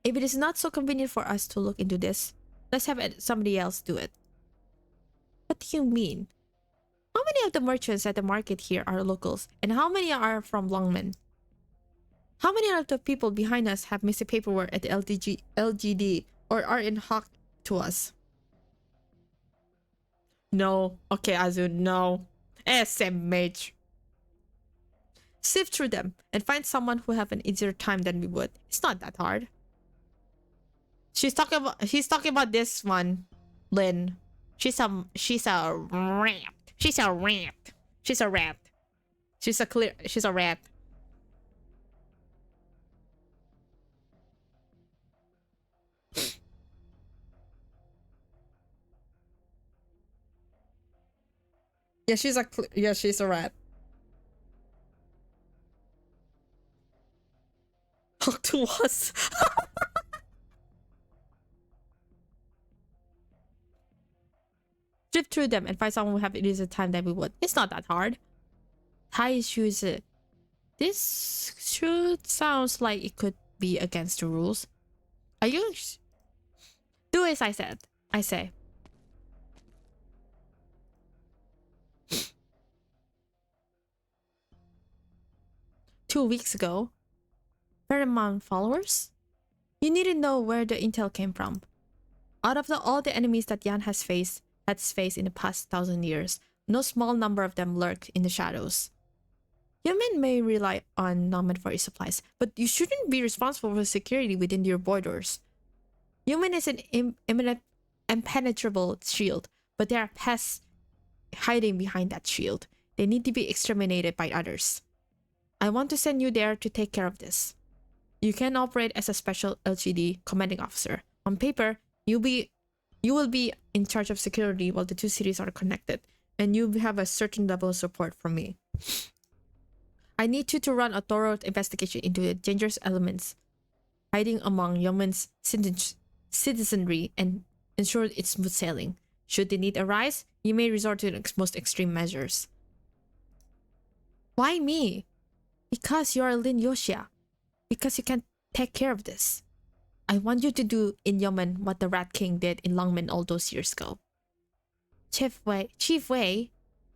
If it is not so convenient for us to look into this, let's have somebody else do it. What do you mean? How many of the merchants at the market here are locals, and how many are from Longmen? How many of the people behind us have missing paperwork at the LGD or are in hock to us? No. Okay, Azun, no. SMH. Sift through them and find someone who have an easier time than we would. It's not that hard. He's talking about this one, Lynn. She's a ramp. She's a ramp. She's a rat. She's a rat. Yeah, she's a rat. Talk to us. Drift through them and find someone who have it easier time than we would. It's not that hard. Tai shoes. This shoe sounds like it could be against the rules. Are you? Do as I said. I say. 2 weeks ago. Paramount followers? You need to know where the intel came from. Out of all the enemies that Yan has faced in the past 1,000 years, no small number of them lurk in the shadows. Yemen may rely on Nomen for its supplies, but you shouldn't be responsible for security within your borders. Yemen is an impenetrable shield, but there are pests hiding behind that shield. They need to be exterminated by others. I want to send you there to take care of this. You can operate as a special LGD commanding officer. On paper, you will be in charge of security while the two cities are connected, and you have a certain level of support from me. I need you to run a thorough investigation into the dangerous elements hiding among Yemen's citizenry and ensure it's smooth sailing. Should the need arise, you may resort to the most extreme measures. Why me? Because you are Lin Yoshia. Because you can take care of this. I want you to do in Yemen what the Rat King did in Longmen all those years ago. Chief Wei,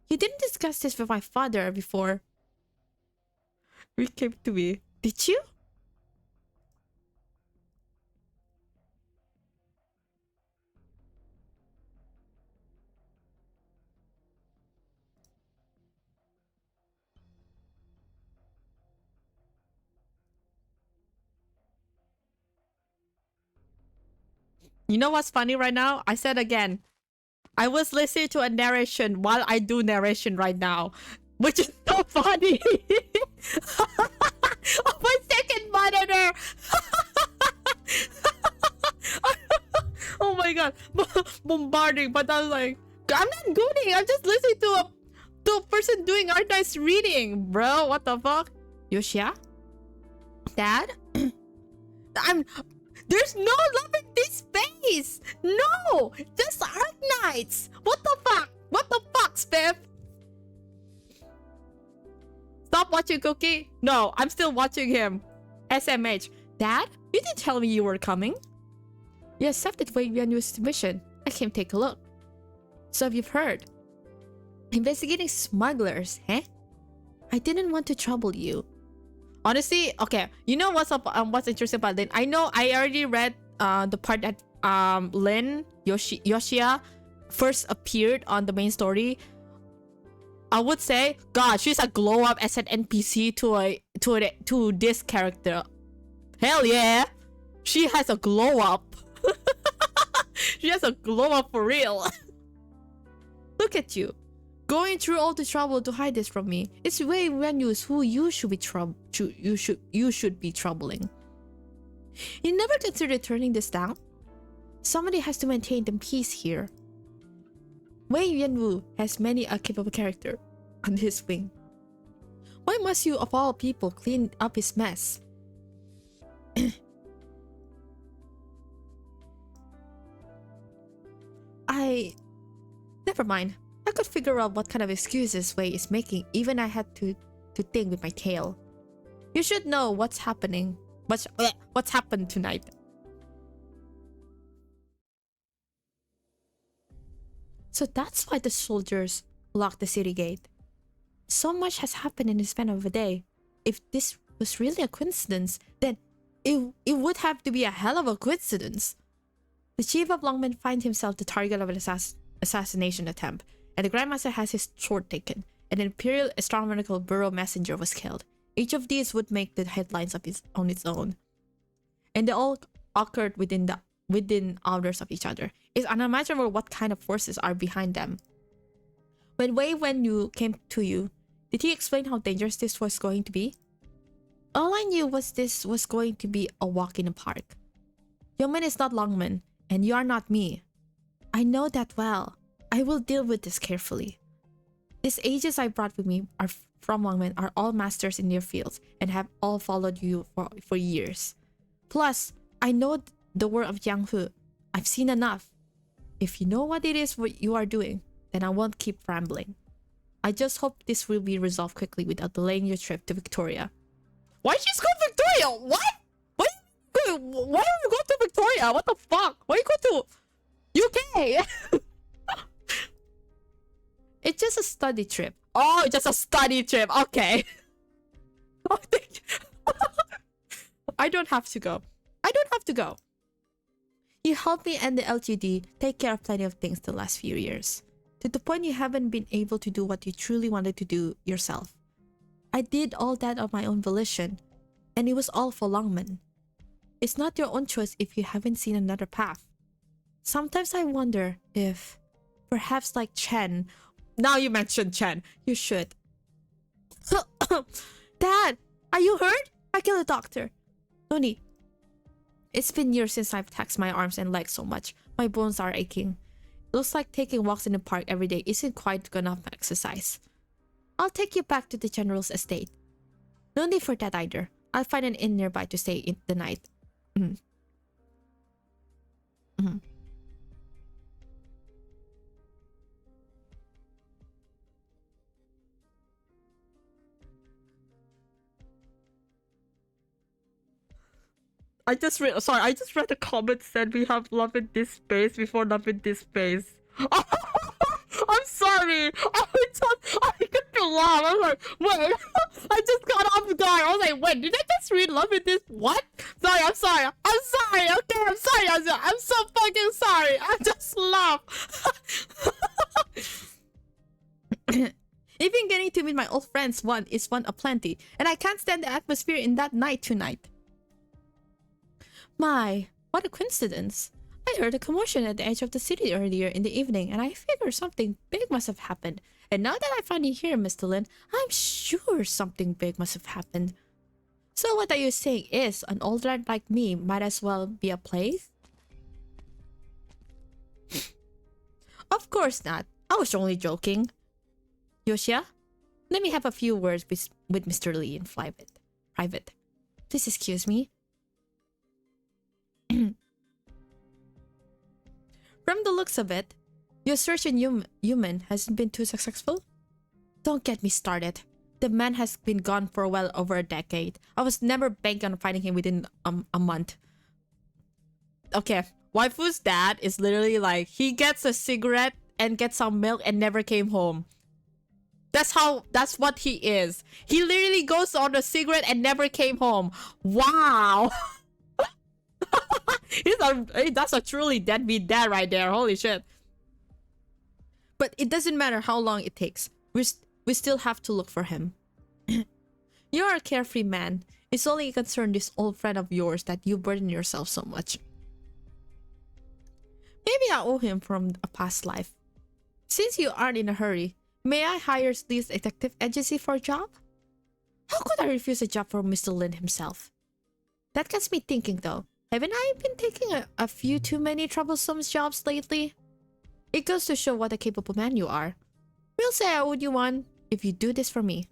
you didn't discuss this with my father before we came to me. Did you? You know what's funny right now? I said again, I was listening to a narration while I do narration right now, which is so funny. On my second monitor. Oh my god, bombarding. But I was like, I'm not gooning. I'm just listening to a person doing artist reading, bro. What the fuck? Yoshia? Dad? There's no love in this space. No, just Arknights. What the fuck? What the fuck, Spiff? Stop watching Cookie. No, I'm still watching him. SMH. Dad, you didn't tell me you were coming. You accepted Wei Yuanyu's mission. I came take a look. So you've heard. Investigating smugglers, eh? I didn't want to trouble you. Honestly, okay. You know what's up? What's interesting about Lin? I know I already read the part that Lin Yoshia first appeared on the main story. I would say, God, she's a glow up as an NPC to this character. Hell yeah, she has a glow up. She has a glow up for real. Look at you, going through all the trouble to hide this from me. It's Wei Yuanyu's who you should be troubling. You never considered turning this down? Somebody has to maintain the peace here. Wei Yuanwu has many a capable character on his wing. Why must you, of all people, clean up his mess? Never mind. I could figure out what kind of excuses Wei is making, even I had to think with my tail. You should know what's happening. What's happened tonight. So that's why the soldiers locked the city gate. So much has happened in the span of a day. If this was really a coincidence, then it would have to be a hell of a coincidence. The chief of Longmen finds himself the target of an assassination attempt, and the Grandmaster has his sword taken, and an Imperial Astronomical Bureau messenger was killed. Each of these would make the headlines on its own. And they all occurred within hours of each other. It's unimaginable what kind of forces are behind them. When Wei Wenyu came to you, did he explain how dangerous this was going to be? All I knew was this was going to be a walk in the park. Yongmen is not Longmen, and you are not me. I know that well. I will deal with this carefully. These agents I brought with me are from Longmen are all masters in their fields and have all followed you for years. Plus, I know the word of Jiang Hu. I've seen enough. If you know what it is what you are doing, then I won't keep rambling. I just hope this will be resolved quickly without delaying your trip to Victoria. Why did she go to Victoria? What? Why are you going to Victoria? What the fuck? Why are you going to UK? It's just a study trip. Oh, just a study trip. Okay. I don't have to go. I don't have to go. You helped me end the LGD, take care of plenty of things the last few years. To the point you haven't been able to do what you truly wanted to do yourself. I did all that on my own volition, and it was all for Longmen. It's not your own choice if you haven't seen another path. Sometimes I wonder if, perhaps like Chen. Now you mentioned Chen, you should. Dad, are you hurt? I killed a doctor. No need. It's been years since I've taxed my arms and legs so much. My bones are aching. Looks like taking walks in the park every day isn't quite enough exercise. I'll take you back to the General's estate. No need for that either. I'll find an inn nearby to stay in the night. I just read the comment said we have love in this space before love in this space. I'm sorry. I couldn't laugh. I was like, wait. I just got off guard. I was like, wait, did I just read love in this? What? Sorry. I'm sorry. Okay, I'm sorry. I'm so fucking sorry. I just laugh. Even getting to meet my old friends is one aplenty, and I can't stand the atmosphere in that night tonight. My, what a coincidence. I heard a commotion at the edge of the city earlier in the evening, and I figured something big must have happened. And now that I find you here, Mr. Lin, I'm sure something big must have happened. So what are you saying is, an old lad like me might as well be a place? Of course not. I was only joking. Yoshia, let me have a few words with Mr. Lee in private. Please excuse me. From the looks of it, your search in human hasn't been too successful. Don't get me started. The man has been gone for well over a decade. I was never banking on finding him within a month. Okay, waifu's dad is literally like, he gets a cigarette and gets some milk and never came home. That's what he is. He literally goes on a cigarette and never came home. Wow. That's a truly deadbeat dad right there. Holy shit. But it doesn't matter how long it takes. We still have to look for him. You're a carefree man. It's only concern this old friend of yours that you burden yourself so much. Maybe I owe him from a past life. Since you aren't in a hurry, may I hire this detective agency for a job? How could I refuse a job for Mr. Lin himself? That gets me thinking though. Haven't I been taking a few too many troublesome jobs lately? It goes to show what a capable man you are. We'll say I owe you one if you do this for me.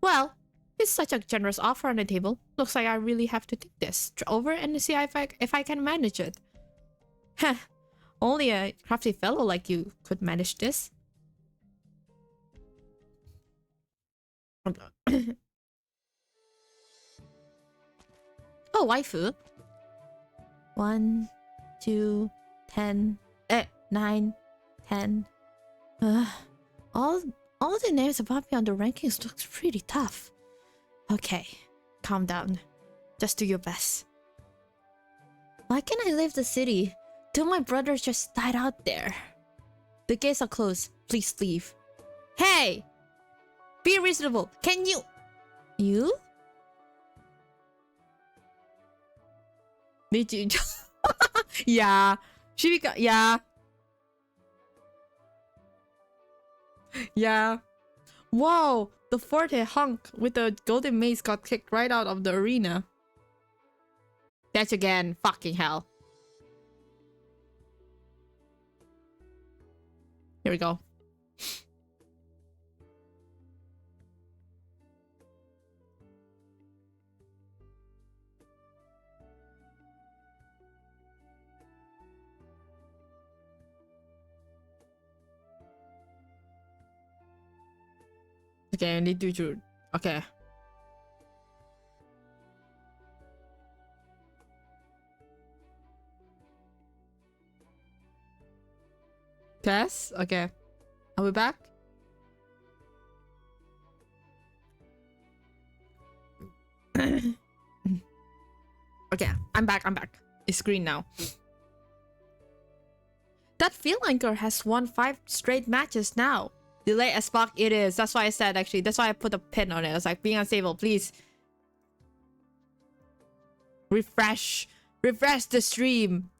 Well, it's such a generous offer on the table. Looks like I really have to think this over and see if I can manage it. Heh, only a crafty fellow like you could manage this. Oh, waifu. 1, 2, 10, 9, 10. All the names above me on the rankings looks pretty tough. Okay, calm down. Just do your best. Why can't I leave the city? Two of my brothers just died out there. The gates are closed. Please leave. Hey! Be reasonable. Can you... You? Did you... Yeah. She got... Yeah. Yeah. Whoa! The forte hunk with the golden mace got kicked right out of the arena. That's again. Fucking hell. Here we go. Okay, I need to... Okay. Tess? Okay. Are we back? Okay, I'm back. It's green now. That field anchor has won 5 straight matches now. Delay as fuck it is. That's why I said, actually. That's why I put a pin on it. I was like, being unstable, please. Refresh. Refresh the stream.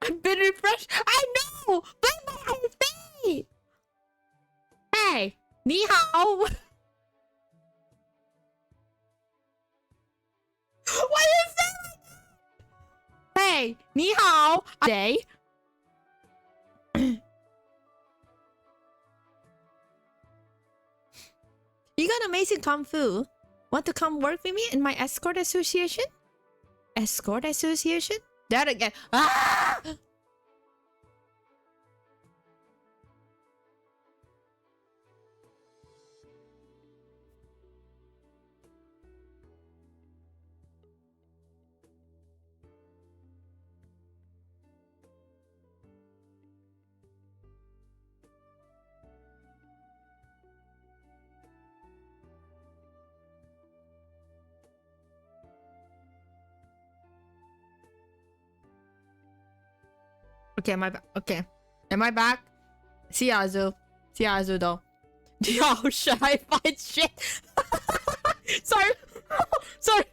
I've been refreshed. I know! Blame my ISP! Hey! Ni hao! Why is that like that? Hey! Ni hao! Day. You got amazing kung fu. Want to come work with me in my escort association? Escort association? That again. Ah! Okay, am I back? Okay. Am I back? See Azu. See Azu though. Yo, should I fight shit? Sorry. Sorry.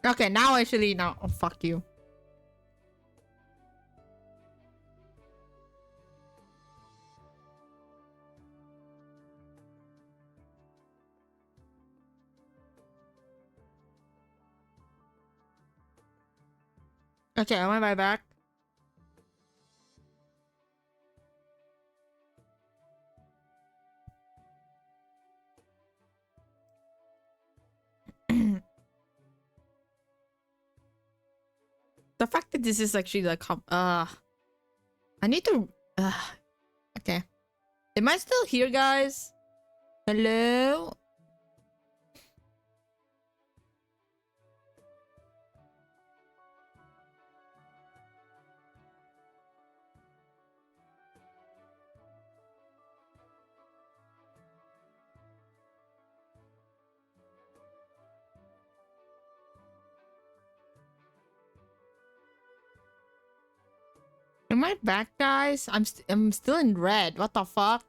Okay, now actually, now. Oh, fuck you. Okay, am I right back? The fact that this is actually like I need to okay. Am I still here, guys? Hello? Am I back, guys? I'm still in red. What the fuck?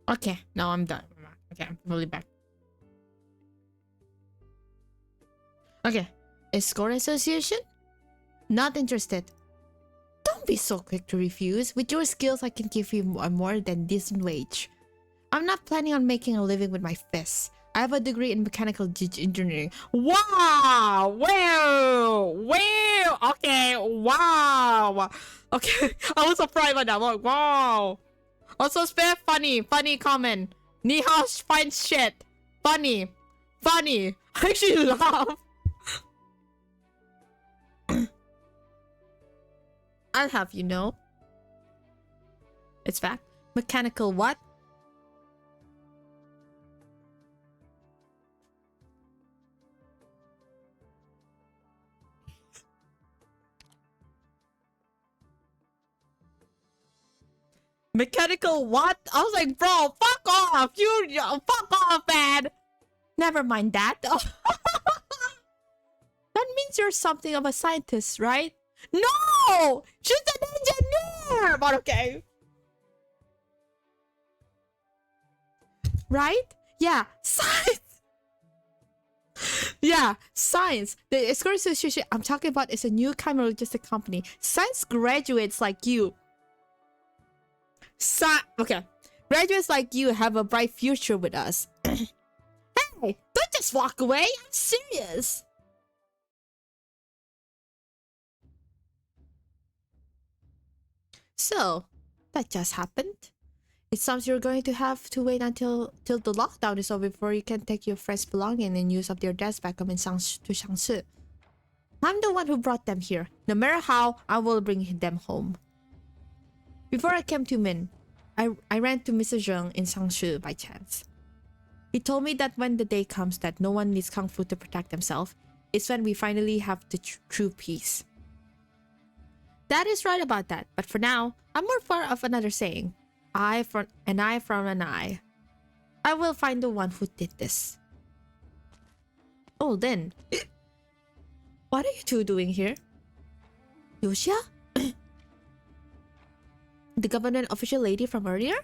Okay, now I'm done. Okay, I'm fully back. Okay, Escort Association? Not interested. Don't be so quick to refuse. With your skills, I can give you a more than decent wage. I'm not planning on making a living with my fists. I have a degree in mechanical engineering. Wow! Wow! Wow! Okay, wow! Okay, I was surprised by that. Like, wow! Also, spare funny comment. Ni hao fine shit. Funny. I actually laugh. I'll have you know. It's fact. Mechanical what? Mechanical what? I was like, bro, fuck off. You fuck off, man. Never mind that. That means you're something of a scientist, right? No! She's an engineer! But okay. Right? Yeah, science. Yeah, science. The Escort Association I'm talking about is a new kind of logistic company. Science graduates like you. Okay. Graduates like you have a bright future with us. Hey, don't just walk away. I'm serious. So, that just happened. It sounds you're going to have to wait until the lockdown is over before you can take your friends' belongings and use up their desks back home in to Shangsu. I'm the one who brought them here. No matter how, I will bring them home. Before I came to Min, I ran to Mr. Zheng in Changshu by chance. He told me that when the day comes that no one needs Kung Fu to protect themselves, it's when we finally have the true peace. That is right about that, but for now, I'm more far of another saying. Eye for an eye from an eye. I will find the one who did this. Oh, then. What are you two doing here? Yoshia? The government official lady from earlier?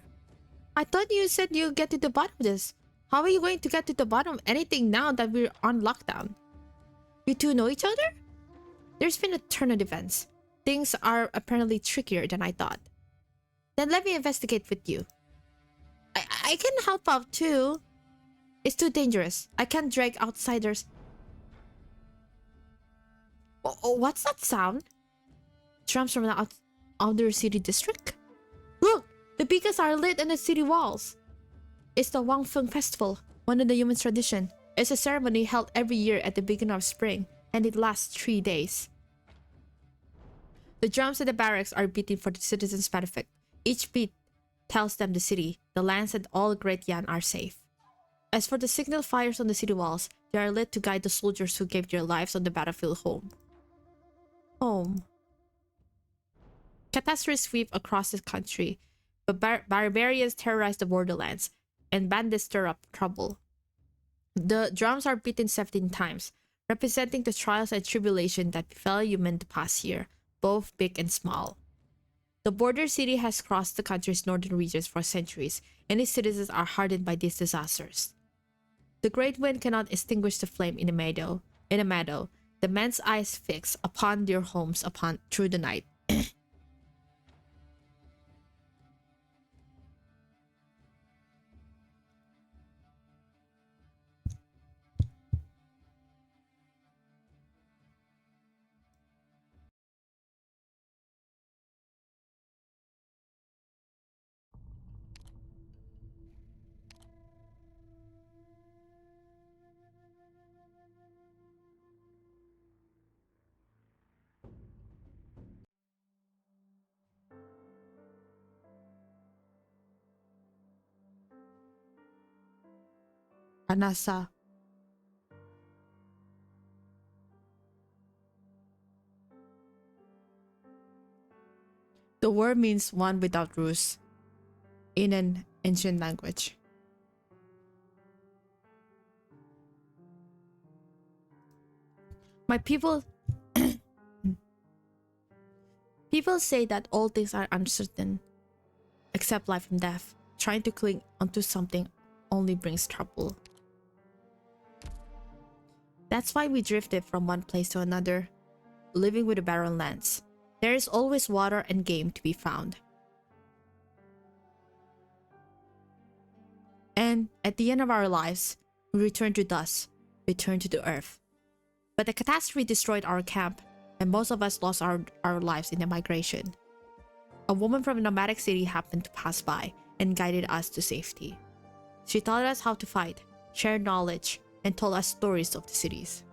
I thought you said you'd get to the bottom of this. How are you going to get to the bottom of anything now that we're on lockdown? You two know each other? There's been a turn of events. Things are apparently trickier than I thought. Then let me investigate with you. I can help out too. It's too dangerous. I can't drag outsiders. Oh, what's that sound? Drums from the outer city district? Look! The beacons are lit in the city walls. It's the Wang Feng Festival, one of the human tradition. It's a ceremony held every year at the beginning of spring, and it lasts 3 days. The drums at the barracks are beating for the citizens' benefit. Each beat tells them the city, the lands, and all Great Yan are safe. As for the signal fires on the city walls, they are lit to guide the soldiers who gave their lives on the battlefield home. Home. Catastrophes sweep across the country, but barbarians terrorize the borderlands, and bandits stir up trouble. The drums are beaten 17 times, representing the trials and tribulation that befell human the past year, both big and small. The border city has crossed the country's northern regions for centuries, and its citizens are hardened by these disasters. The great wind cannot extinguish the flame in a meadow. The men's eyes fix upon their homes through the night. Anasa. The word means one without ruse in an ancient language. My people people say that all things are uncertain except life and death. Trying to cling onto something only brings trouble. That's why we drifted from one place to another, living with the barren lands. There is always water and game to be found. And at the end of our lives, we return to dust, return to the earth. But the catastrophe destroyed our camp, and most of us lost our lives in the migration. A woman from a nomadic city happened to pass by and guided us to safety. She taught us how to fight, shared knowledge, and told us stories of the cities.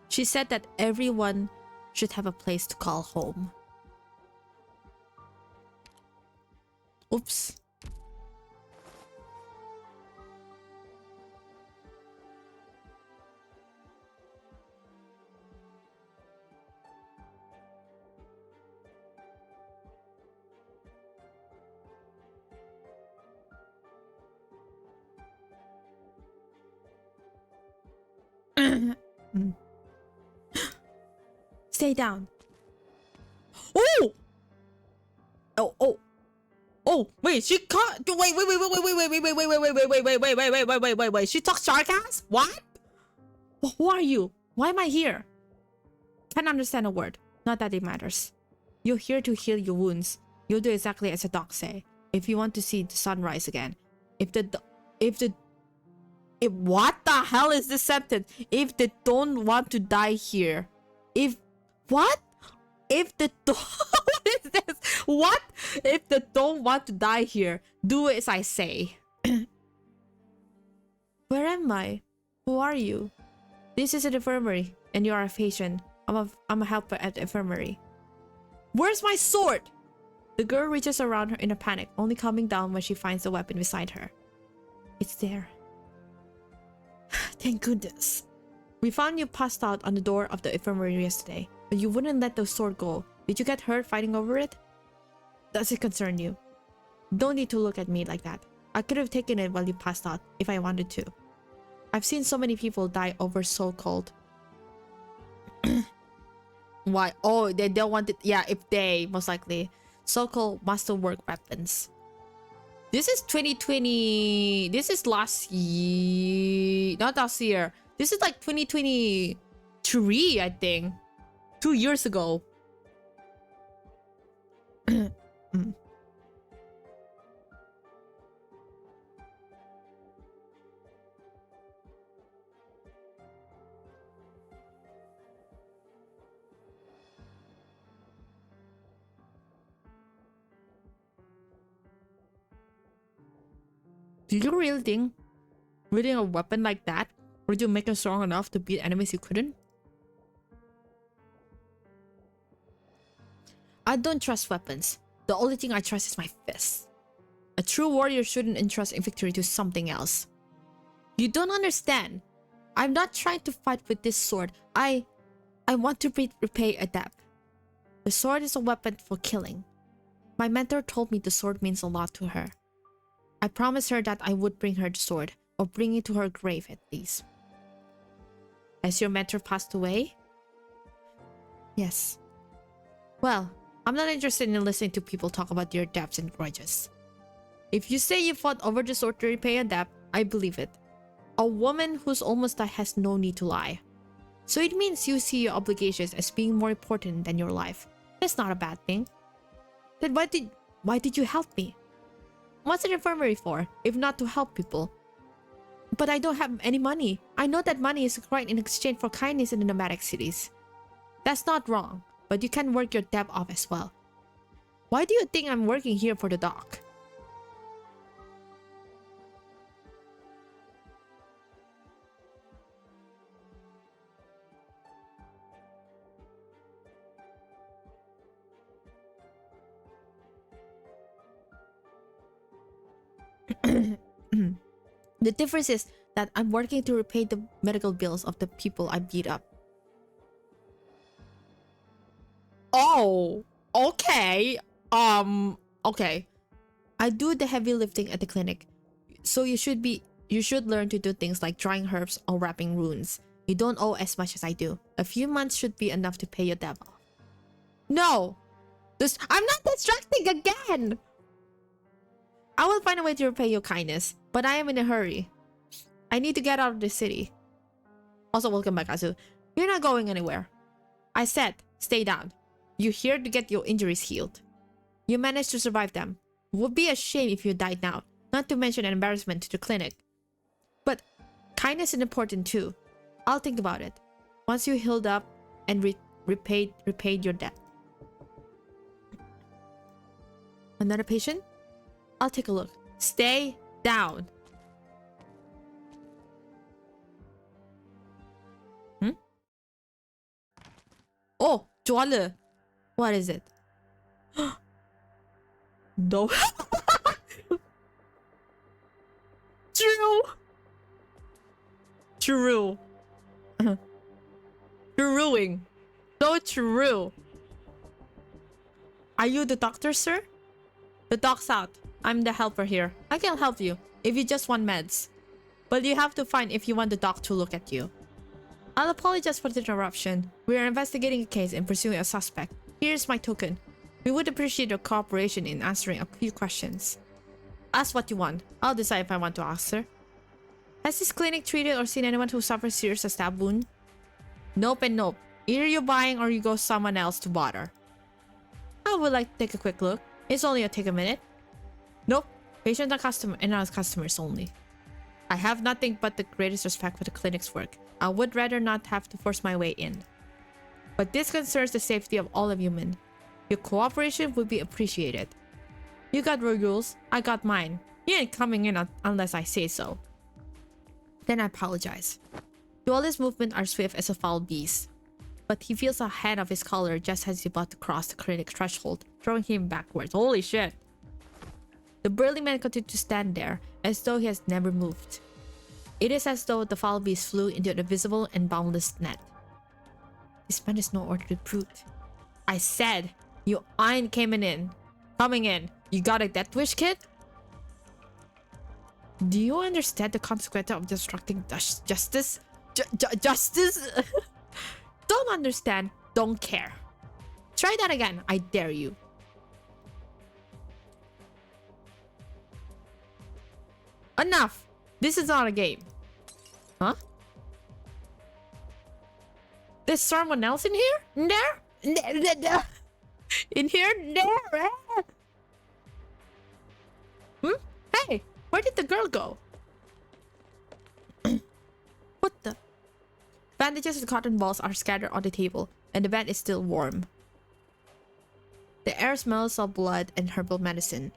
She said that everyone should have a place to call home. Oops. Stay down. Oh! Oh, wait, she caught. Wait. She talks sarcasm? What? Who are you? Why am I here? Can't understand a word. Not that it matters. You're here to heal your wounds. You'll do exactly as the docs say. If you want to see the sun rise again. What the hell is this sentence? If they don't want to die here. What? What is this? What? If they don't want to die here, do as I say. Where am I? Who are you? This is an infirmary, and you are a patient. I'm a helper at the infirmary. Where's my sword? The girl reaches around her in a panic, only calming down when she finds the weapon beside her. It's there. Thank goodness. We found you passed out on the door of the infirmary yesterday, but you wouldn't let the sword go. Did you get hurt fighting over it? Does it concern you? Don't need to look at me like that. I could have taken it while you passed out if I wanted to. I've seen so many people die over so-called... Why? Oh, they don't want it. Yeah, if they, most likely. So-called masterwork weapons. This is 2020... This is last year... Not last year. This is like 2023, I think. 2 years ago. Do you really think wielding a weapon like that would you make you strong enough to beat enemies you couldn't? I don't trust weapons. The only thing I trust is my fists. A true warrior shouldn't entrust a victory to something else. You don't understand. I'm not trying to fight with this sword. I want to repay a debt. The sword is a weapon for killing. My mentor told me the sword means a lot to her. I promised her that I would bring her the sword, or bring it to her grave at least. Has your mentor passed away? Yes. Well, I'm not interested in listening to people talk about your debts and grudges. If you say you fought over the sword to repay a debt, I believe it. A woman who's almost died has no need to lie. So it means you see your obligations as being more important than your life. That's not a bad thing. Then why did you help me? What's an infirmary for, if not to help people? But I don't have any money. I know that money is required in exchange for kindness in the nomadic cities. That's not wrong, but you can work your debt off as well. Why do you think I'm working here for the doc? The difference is that I'm working to repay the medical bills of the people I beat up. Oh, okay. Okay. I do the heavy lifting at the clinic. So you should learn to do things like drying herbs or wrapping runes. You don't owe as much as I do. A few months should be enough to pay your debt off. No! I'm not distracting again! I will find a way to repay your kindness, but I am in a hurry. I need to get out of the city. Also, welcome back, Azu. You're not going anywhere. I said, stay down. You're here to get your injuries healed. You managed to survive them. Would be a shame if you died now, not to mention an embarrassment to the clinic. But kindness is important too. I'll think about it. Once you healed up and repaid your debt. Another patient? I'll take a look. Stay down. Oh, Joelle. What is it? No. True. True. Truing. So true. Are you the doctor, sir? The doc's out. I'm the helper here. I can help you if you just want meds. But you have to find if you want the doc to look at you. I'll apologize for the interruption. We are investigating a case and pursuing a suspect. Here's my token. We would appreciate your cooperation in answering a few questions. Ask what you want. I'll decide if I want to ask, sir. Has this clinic treated or seen anyone who suffers serious stab wound? Nope and nope. Either you're buying or you go someone else to bother. I would like to take a quick look. It's only take a minute. Nope. Patients and not customers only. I have nothing but the greatest respect for the clinic's work. I would rather not have to force my way in. But this concerns the safety of all of human. Your cooperation would be appreciated. You got your rules, I got mine. You ain't coming in unless I say so. Then I apologize. Joelle's movements are swift as a foul beast. But he feels ahead of his collar just as he's about to cross the clinic threshold, throwing him backwards. Holy shit. The burly man continued to stand there, as though he has never moved. It is as though the foul beast flew into an invisible and boundless net. This man is no ordinary brute. I said, you ain't coming in. You got a death wish, kid? Do you understand the consequence of obstructing justice? Justice? Don't understand, don't care. Try that again, I dare you. Enough! This is not a game. Huh? There's someone else in here? There? In here? There? Hey, where did the girl go? What the? Bandages and cotton balls are scattered on the table, and the bed is still warm. The air smells of blood and herbal medicine.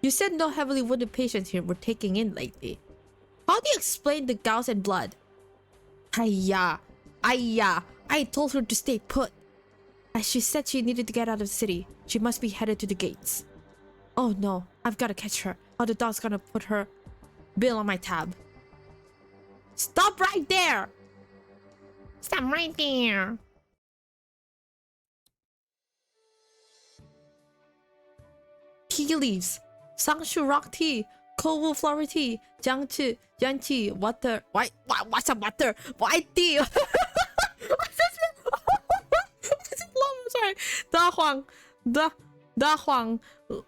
You said no heavily wounded patients here were taken in lately. How do you explain the gouts and blood? I told her to stay put. As she said she needed to get out of the city, she must be headed to the gates. Oh no, I've got to catch her, or the dog's gonna put her bill on my tab. Stop right there! Stop right there! Tea leaves. Sangshu rock tea, Kowu flower tea, Jiangchi, Yanqi, water. What's a water? White tea. What's this? Sorry. Da Huang,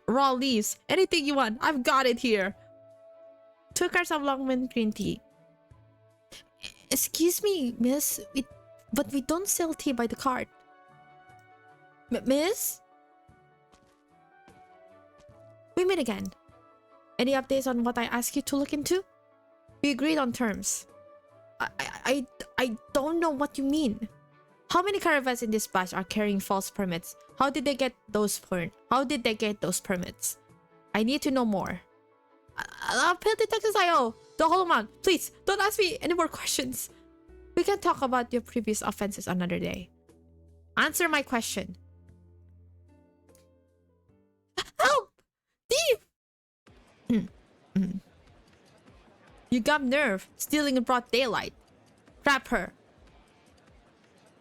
raw leaves. Anything you want, I've got it here. 2 carts of Longman green tea. Excuse me, miss, but we don't sell tea by the cart. Miss? We meet again. Any updates on what I asked you to look into? We agreed on terms. I don't know what you mean. How many caravans in this batch are carrying false permits? How did they get those permits? I need to know more. I'll pay the taxes I owe. The whole amount. Please, don't ask me any more questions. We can talk about your previous offenses another day. Answer my question. Help! Thief! You got nerve, stealing in broad daylight. Grab her.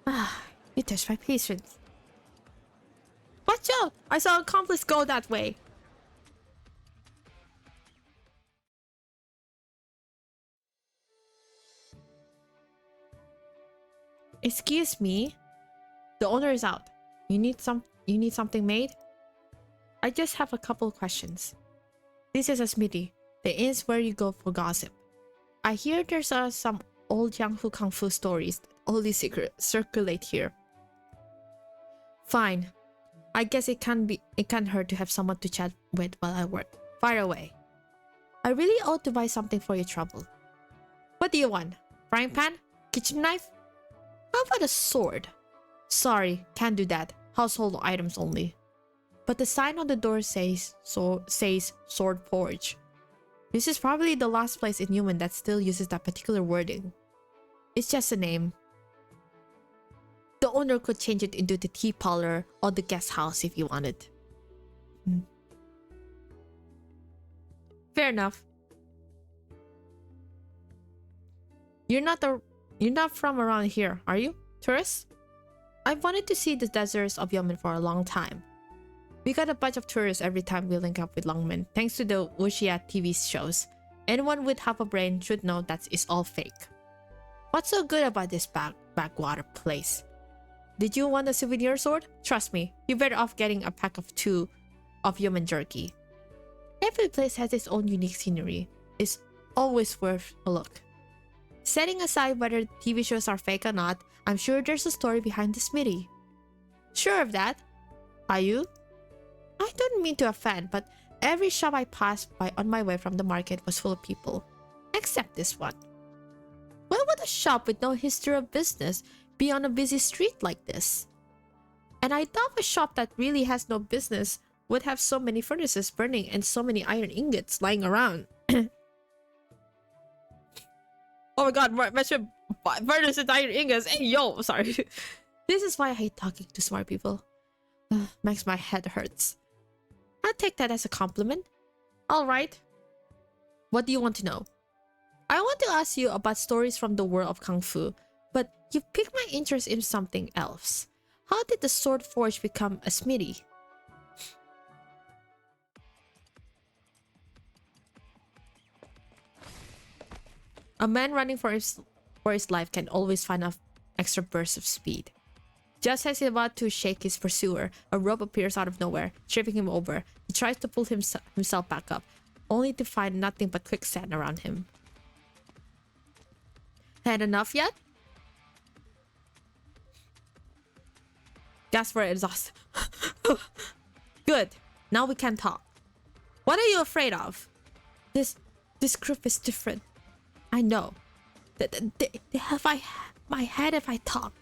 Ah, you touched my patience. Watch out! I saw an accomplice go that way. Excuse me. The owner is out. You need something made? I just have a couple of questions. This is a smithy. The inn's where you go for gossip. I hear there's some old Jianghu Kung Fu stories that only circulate here. Fine. I guess it can't hurt to have someone to chat with while I work. Fire away. I really ought to buy something for your trouble. What do you want? Frying pan? Kitchen knife? How about a sword? Sorry, can't do that. Household items only. But the sign on the door says Sword Forge. This is probably the last place in Human that still uses that particular wording. It's just a name. The owner could change it into the tea parlor or the guest house if you wanted. Fair enough. You're not from around here, are you? Tourist? I've wanted to see the deserts of Yemen for a long time. We got a bunch of tourists every time we link up with Longmen, thanks to the Wuxia TV shows. Anyone with half a brain should know that it's all fake. What's so good about this backwater place? Did you want a souvenir sword? Trust me, you're better off getting a pack of 2 of human jerky. Every place has its own unique scenery. It's always worth a look. Setting aside whether TV shows are fake or not, I'm sure there's a story behind the smithy. Sure of that? Are you? I don't mean to offend, but every shop I passed by on my way from the market was full of people. Except this one. Why would a shop with no history of business be on a busy street like this? And I doubt a shop that really has no business would have so many furnaces burning and so many iron ingots lying around. Oh my god, mention furnaces and iron ingots. Hey, yo, sorry. This is why I hate talking to smart people. Makes my head hurts. I'll take that as a compliment. Alright. What do you want to know? I want to ask you about stories from the world of Kung Fu, but you piqued my interest in something else. How did the Sword Forge become a smithy? A man running for his life can always find an extra burst of speed. Just as he's about to shake his pursuer, a rope appears out of nowhere, tripping him over. He tries to pull himself back up, only to find nothing but quicksand around him. Had enough yet? Gasp for exhaust. Good. Now we can talk. What are you afraid of? This group is different. I know. They have my head if I talk.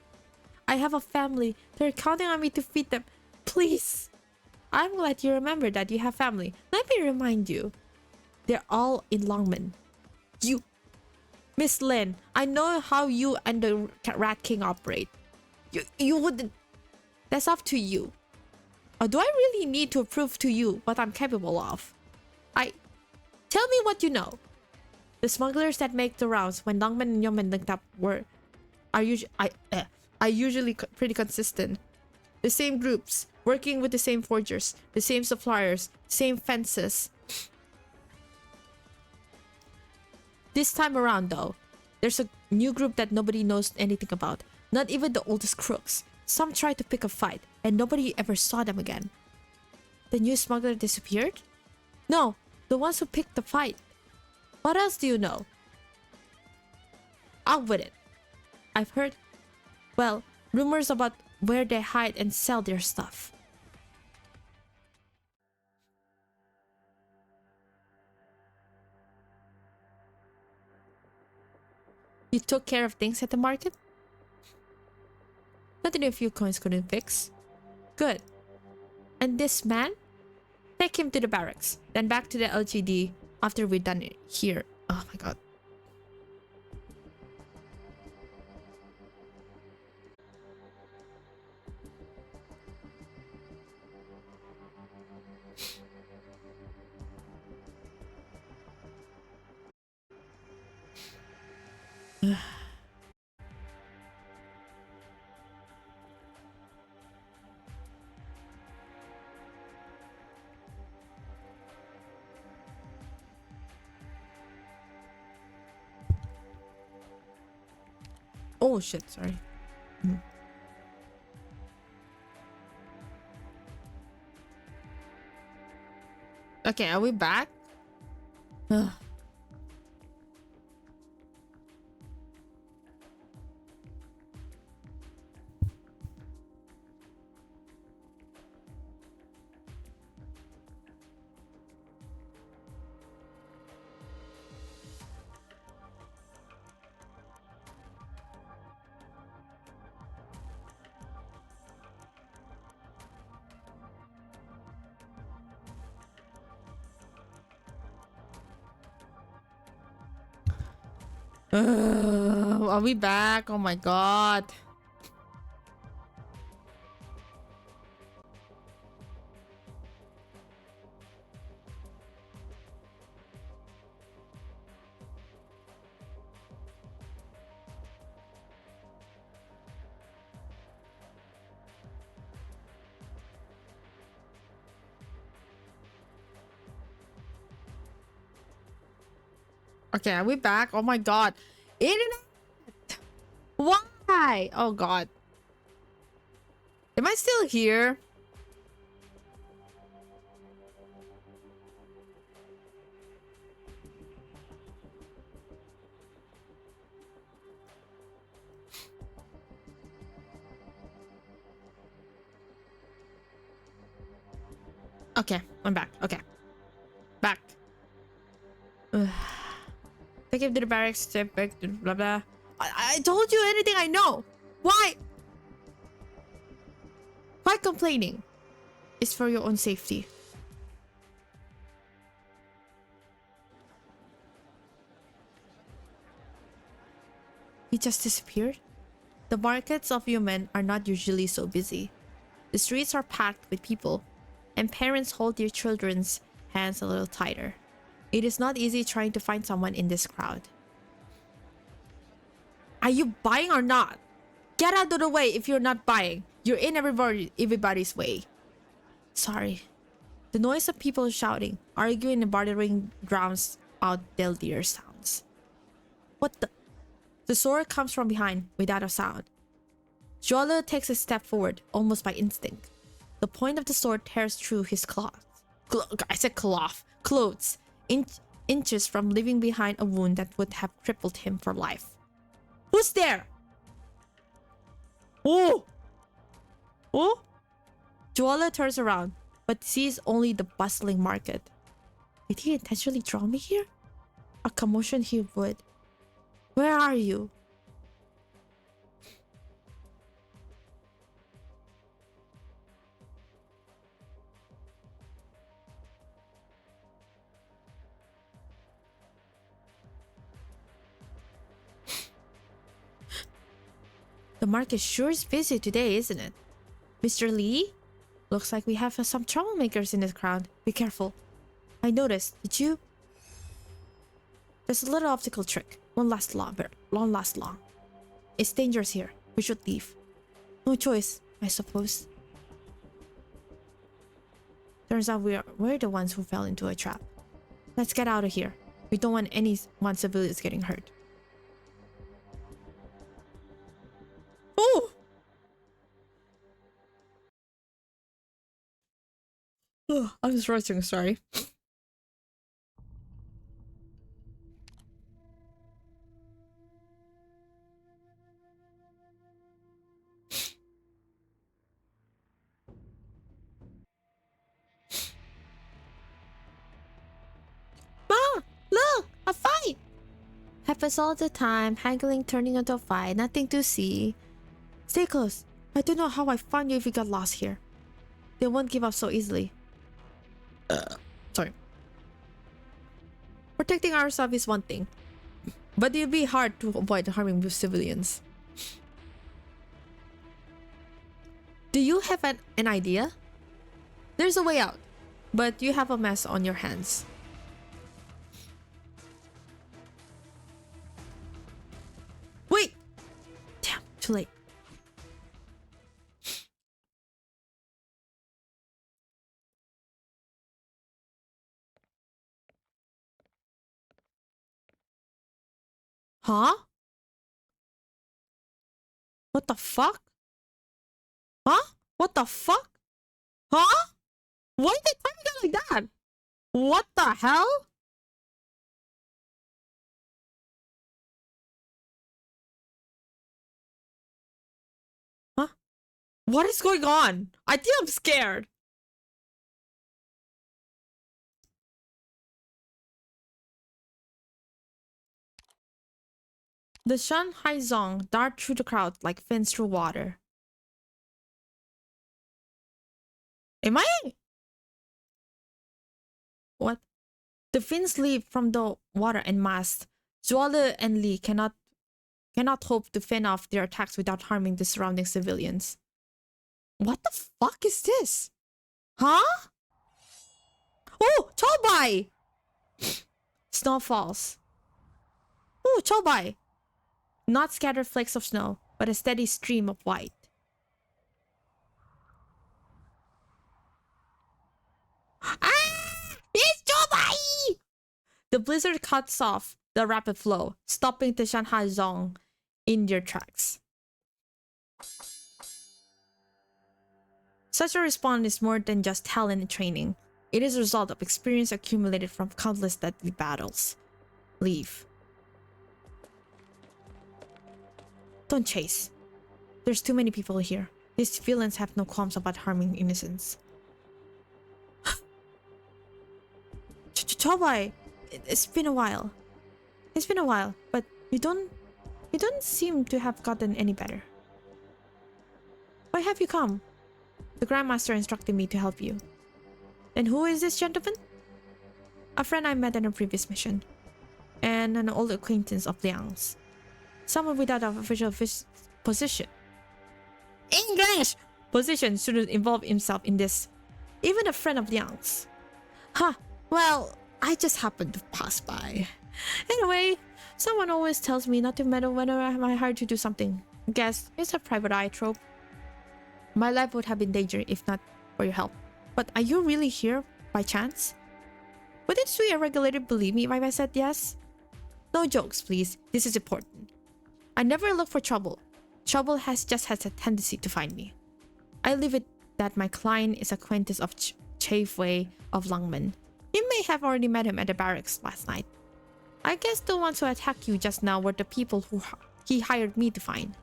I have a family. They're counting on me to feed them. Please. I'm glad you remember that you have family. Let me remind you. They're all in Longmen. You. Miss Lin, I know how you and the Rat King operate. You wouldn't. That's up to you. Or do I really need to prove to you what I'm capable of? Tell me what you know. The smugglers that make the rounds when Longmen and Yeomen linked up are usually pretty consistent. The same groups, working with the same forgers, the same suppliers, same fences. This time around though, there's a new group that nobody knows anything about. Not even the oldest crooks. Some tried to pick a fight, and nobody ever saw them again. The new smuggler disappeared? No, the ones who picked the fight. What else do you know? Out with it. I've heard, well, rumors about where they hide and sell their stuff. You took care of things at the market? Nothing a few coins couldn't fix. Good. And this man? Take him to the barracks, then back to the LGD after we're done here. Oh my god. Oh shit, sorry. Okay, are we back? Ugh. Are we back? Oh my god. Okay, are we back? Oh my god. Internet! Why? Oh god. Am I still here? Okay, I'm back. Okay. Back. Ugh. Take him to the barracks, step back, blah blah. I told you anything I know. Why? Why complaining? It's for your own safety. He just disappeared? The markets of Yemen are not usually so busy. The streets are packed with people, and parents hold their children's hands a little tighter. It is not easy trying to find someone in this crowd. Are you buying or not? Get out of the way if you're not buying. You're in everybody's way. Sorry. The noise of people shouting, arguing, and bartering drowns out their dear sounds. What the? The sword comes from behind without a sound. Jola takes a step forward, almost by instinct. The point of the sword tears through his cloth. Clothes, inches from leaving behind a wound that would have crippled him for life. Who's there? Oh! Oh! Jola turns around, but sees only the bustling market. Did he intentionally draw me here? A commotion he would. Where are you? The market sure is busy today, isn't it? Mr. Lee? Looks like we have some troublemakers in this crowd. Be careful. I noticed. Did you? There's a little optical trick. Won't last long. It's dangerous here. We should leave. No choice, I suppose. Turns out we're the ones who fell into a trap. Let's get out of here. We don't want anyone civilians getting hurt. Oh! I'm just rushing, sorry. Mom! Look! A fight! Happens all the time. Haggling turning into a fight. Nothing to see. Stay close. I don't know how I found you if you got lost here. They won't give up so easily. Sorry. Protecting ourselves is one thing, but it'll be hard to avoid harming civilians. Do you have an idea? There's a way out, but you have a mess on your hands. too late. Huh? What the fuck? Huh? What the fuck? Huh? Why did they time it like that? What the hell? Huh? What is going on? I think I'm scared. The Shanghai Zong dart through the crowd like fins through water. Am I? What? The fins leap from the water en masse. Zuale and Li cannot hope to fend off their attacks without harming the surrounding civilians. What the fuck is this? Huh? Oh, Chobai! Snow falls. Oh, Chobai! Not scattered flakes of snow, but a steady stream of white. Ah! It's Chobai! The blizzard cuts off the rapid flow, stopping the Shanghai Zong in their tracks. Such a response is more than just talent and training. It is a result of experience accumulated from countless deadly battles. Leave. Don't chase. There's too many people here. These villains have no qualms about harming innocents. Chobai, it's been a while. It's been a while, but you don't seem to have gotten any better. Why have you come? The Grandmaster instructed me to help you. And who is this gentleman? A friend I met on a previous mission. And an old acquaintance of Liang's. Someone without an official position. English! Position shouldn't involve himself in this. Even a friend of Liang's. Huh, well, I just happened to pass by. Anyway, someone always tells me not to meddle whenever I'm hired to do something. I guess it's a private eye trope. My life would have been in danger if not for your help. But are you really here by chance? Would this sweet regulator believe me if I said yes? No jokes, please. This is important. I never look for trouble. Trouble has a tendency to find me. I leave it that my client is acquaintance of Chafe Wei of Langmen. You may have already met him at the barracks last night. I guess the ones who attacked you just now were the people who he hired me to find.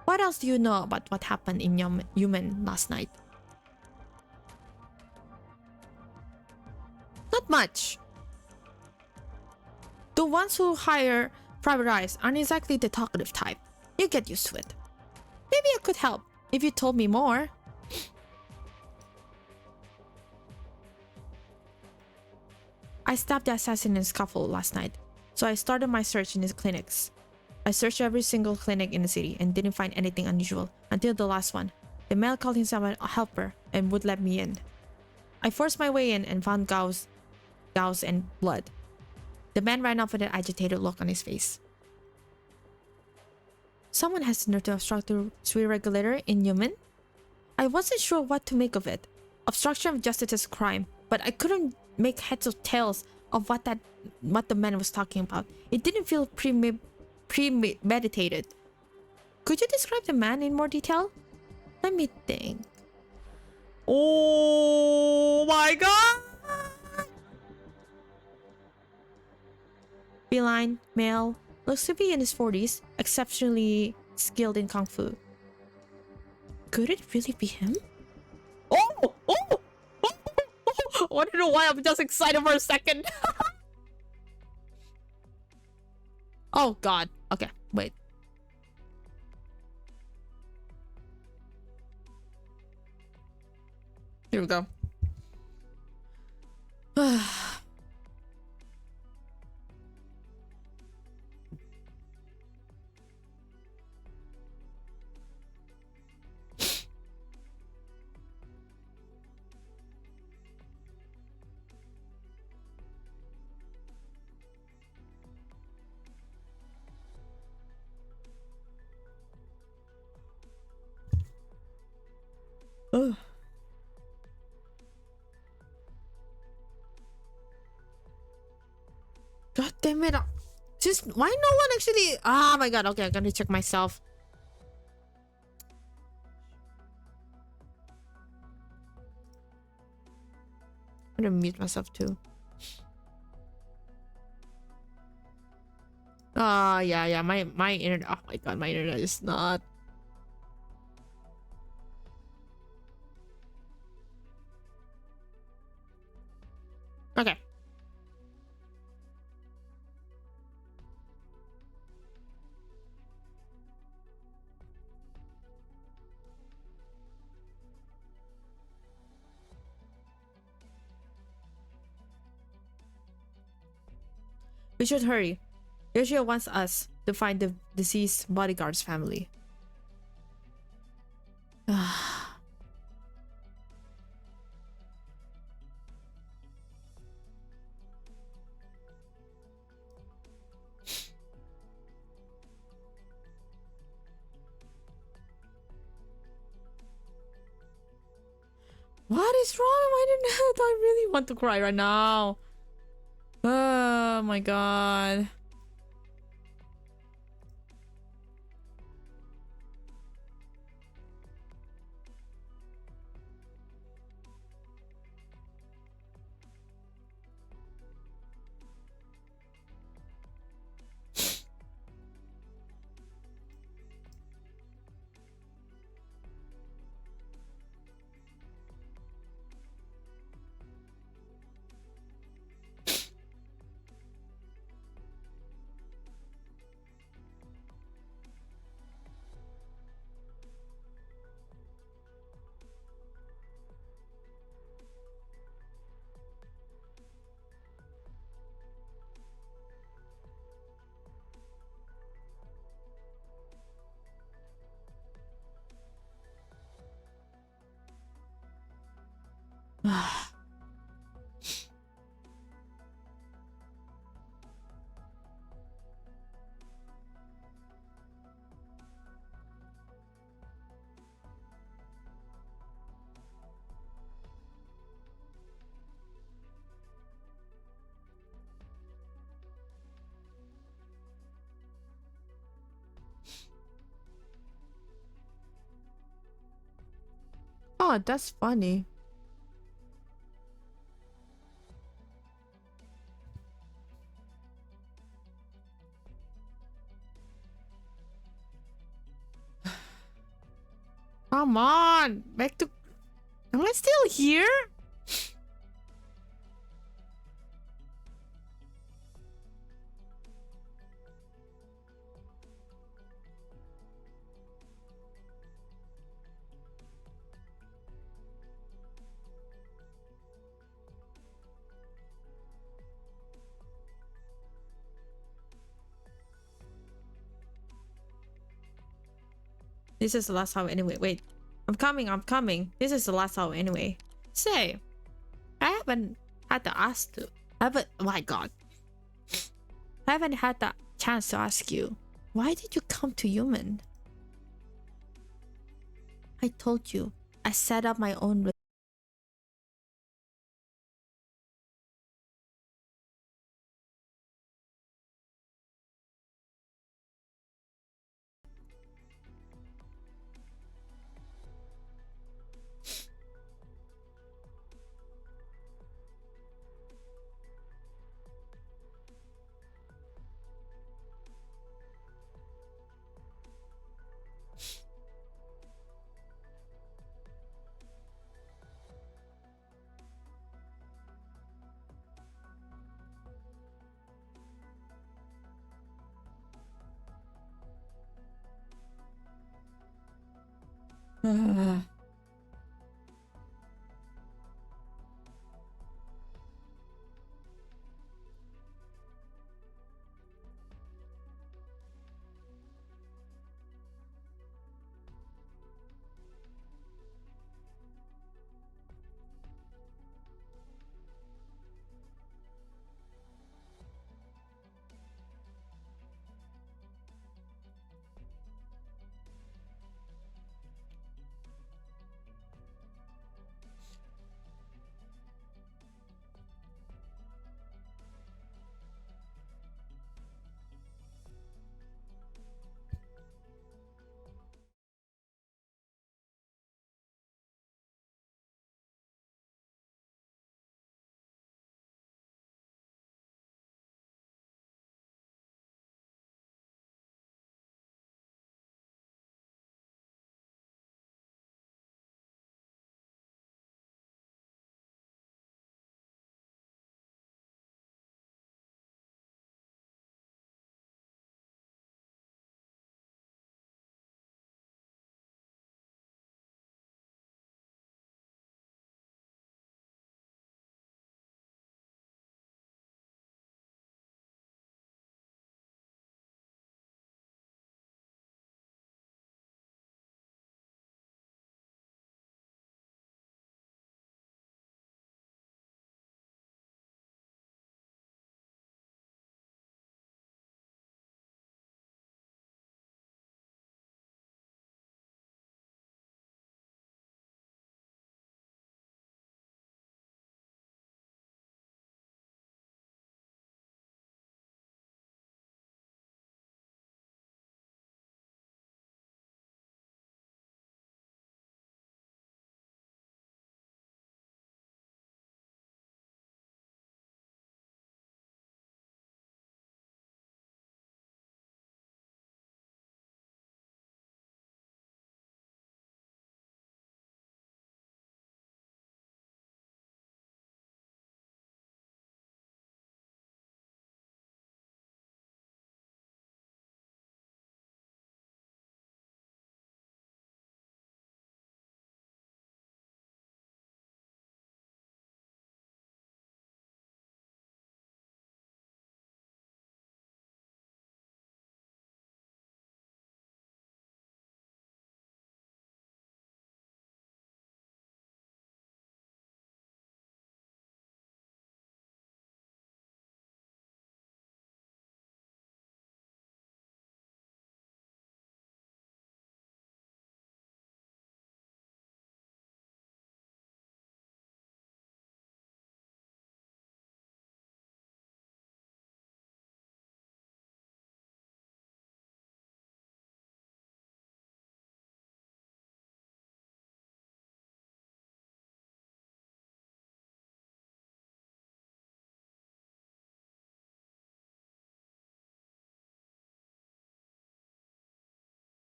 What else do you know about what happened in Yumen last night? Not much. The ones who hire private eyes aren't exactly the talkative type. You get used to it. Maybe I could help if you told me more. I stabbed the assassin in a scuffle last night, so I started my search in his clinics. I searched every single clinic in the city and didn't find anything unusual until the last one. The male called himself a helper and would let me in. I forced my way in and found gauze and blood. The man ran off with an agitated look on his face. Someone has the nerve to obstruct the sweet regulator in Yumen? I wasn't sure what to make of it. Obstruction of justice is a crime, but I couldn't make heads or tails of what the man was talking about. It didn't feel premeditated. Could you describe the man in more detail? Let me think. Oh my god! Feline, male, looks to be in his 40s, exceptionally skilled in kung fu. Could it really be him? Oh! Oh! I don't know why I'm just excited for a second. Oh god. Okay, wait. Here we go. Damn it. Just why no one actually. Oh my god. Okay, I'm gonna check myself. I'm gonna mute myself too. Yeah. My internet. Oh my god, my internet is not. Okay. We should hurry. Yoshio wants us to find the deceased bodyguard's family. What is wrong with my internet? I really want to cry right now. Oh my god. Oh, that's funny. Come on, back to. Am I still here? This is the last hour anyway. Wait, I'm coming. This is the last hour anyway. Say, I haven't had to ask to. Oh my god. I haven't had the chance to ask you. Why did you come to human? I told you. I set up my own.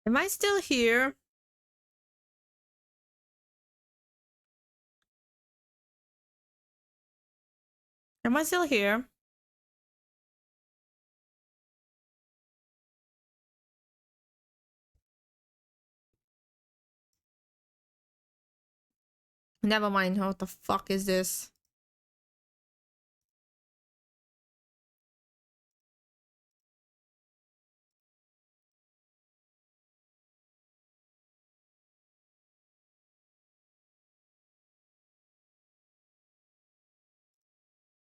Am I still here? Am I still here? Never mind. What the fuck is this?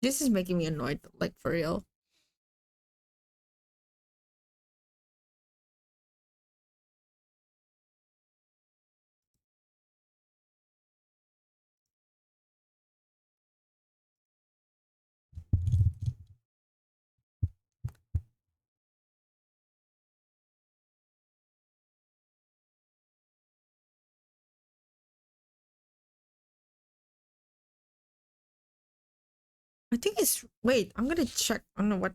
This is making me annoyed, like for real. I think it's wait, I'm gonna check. I don't know what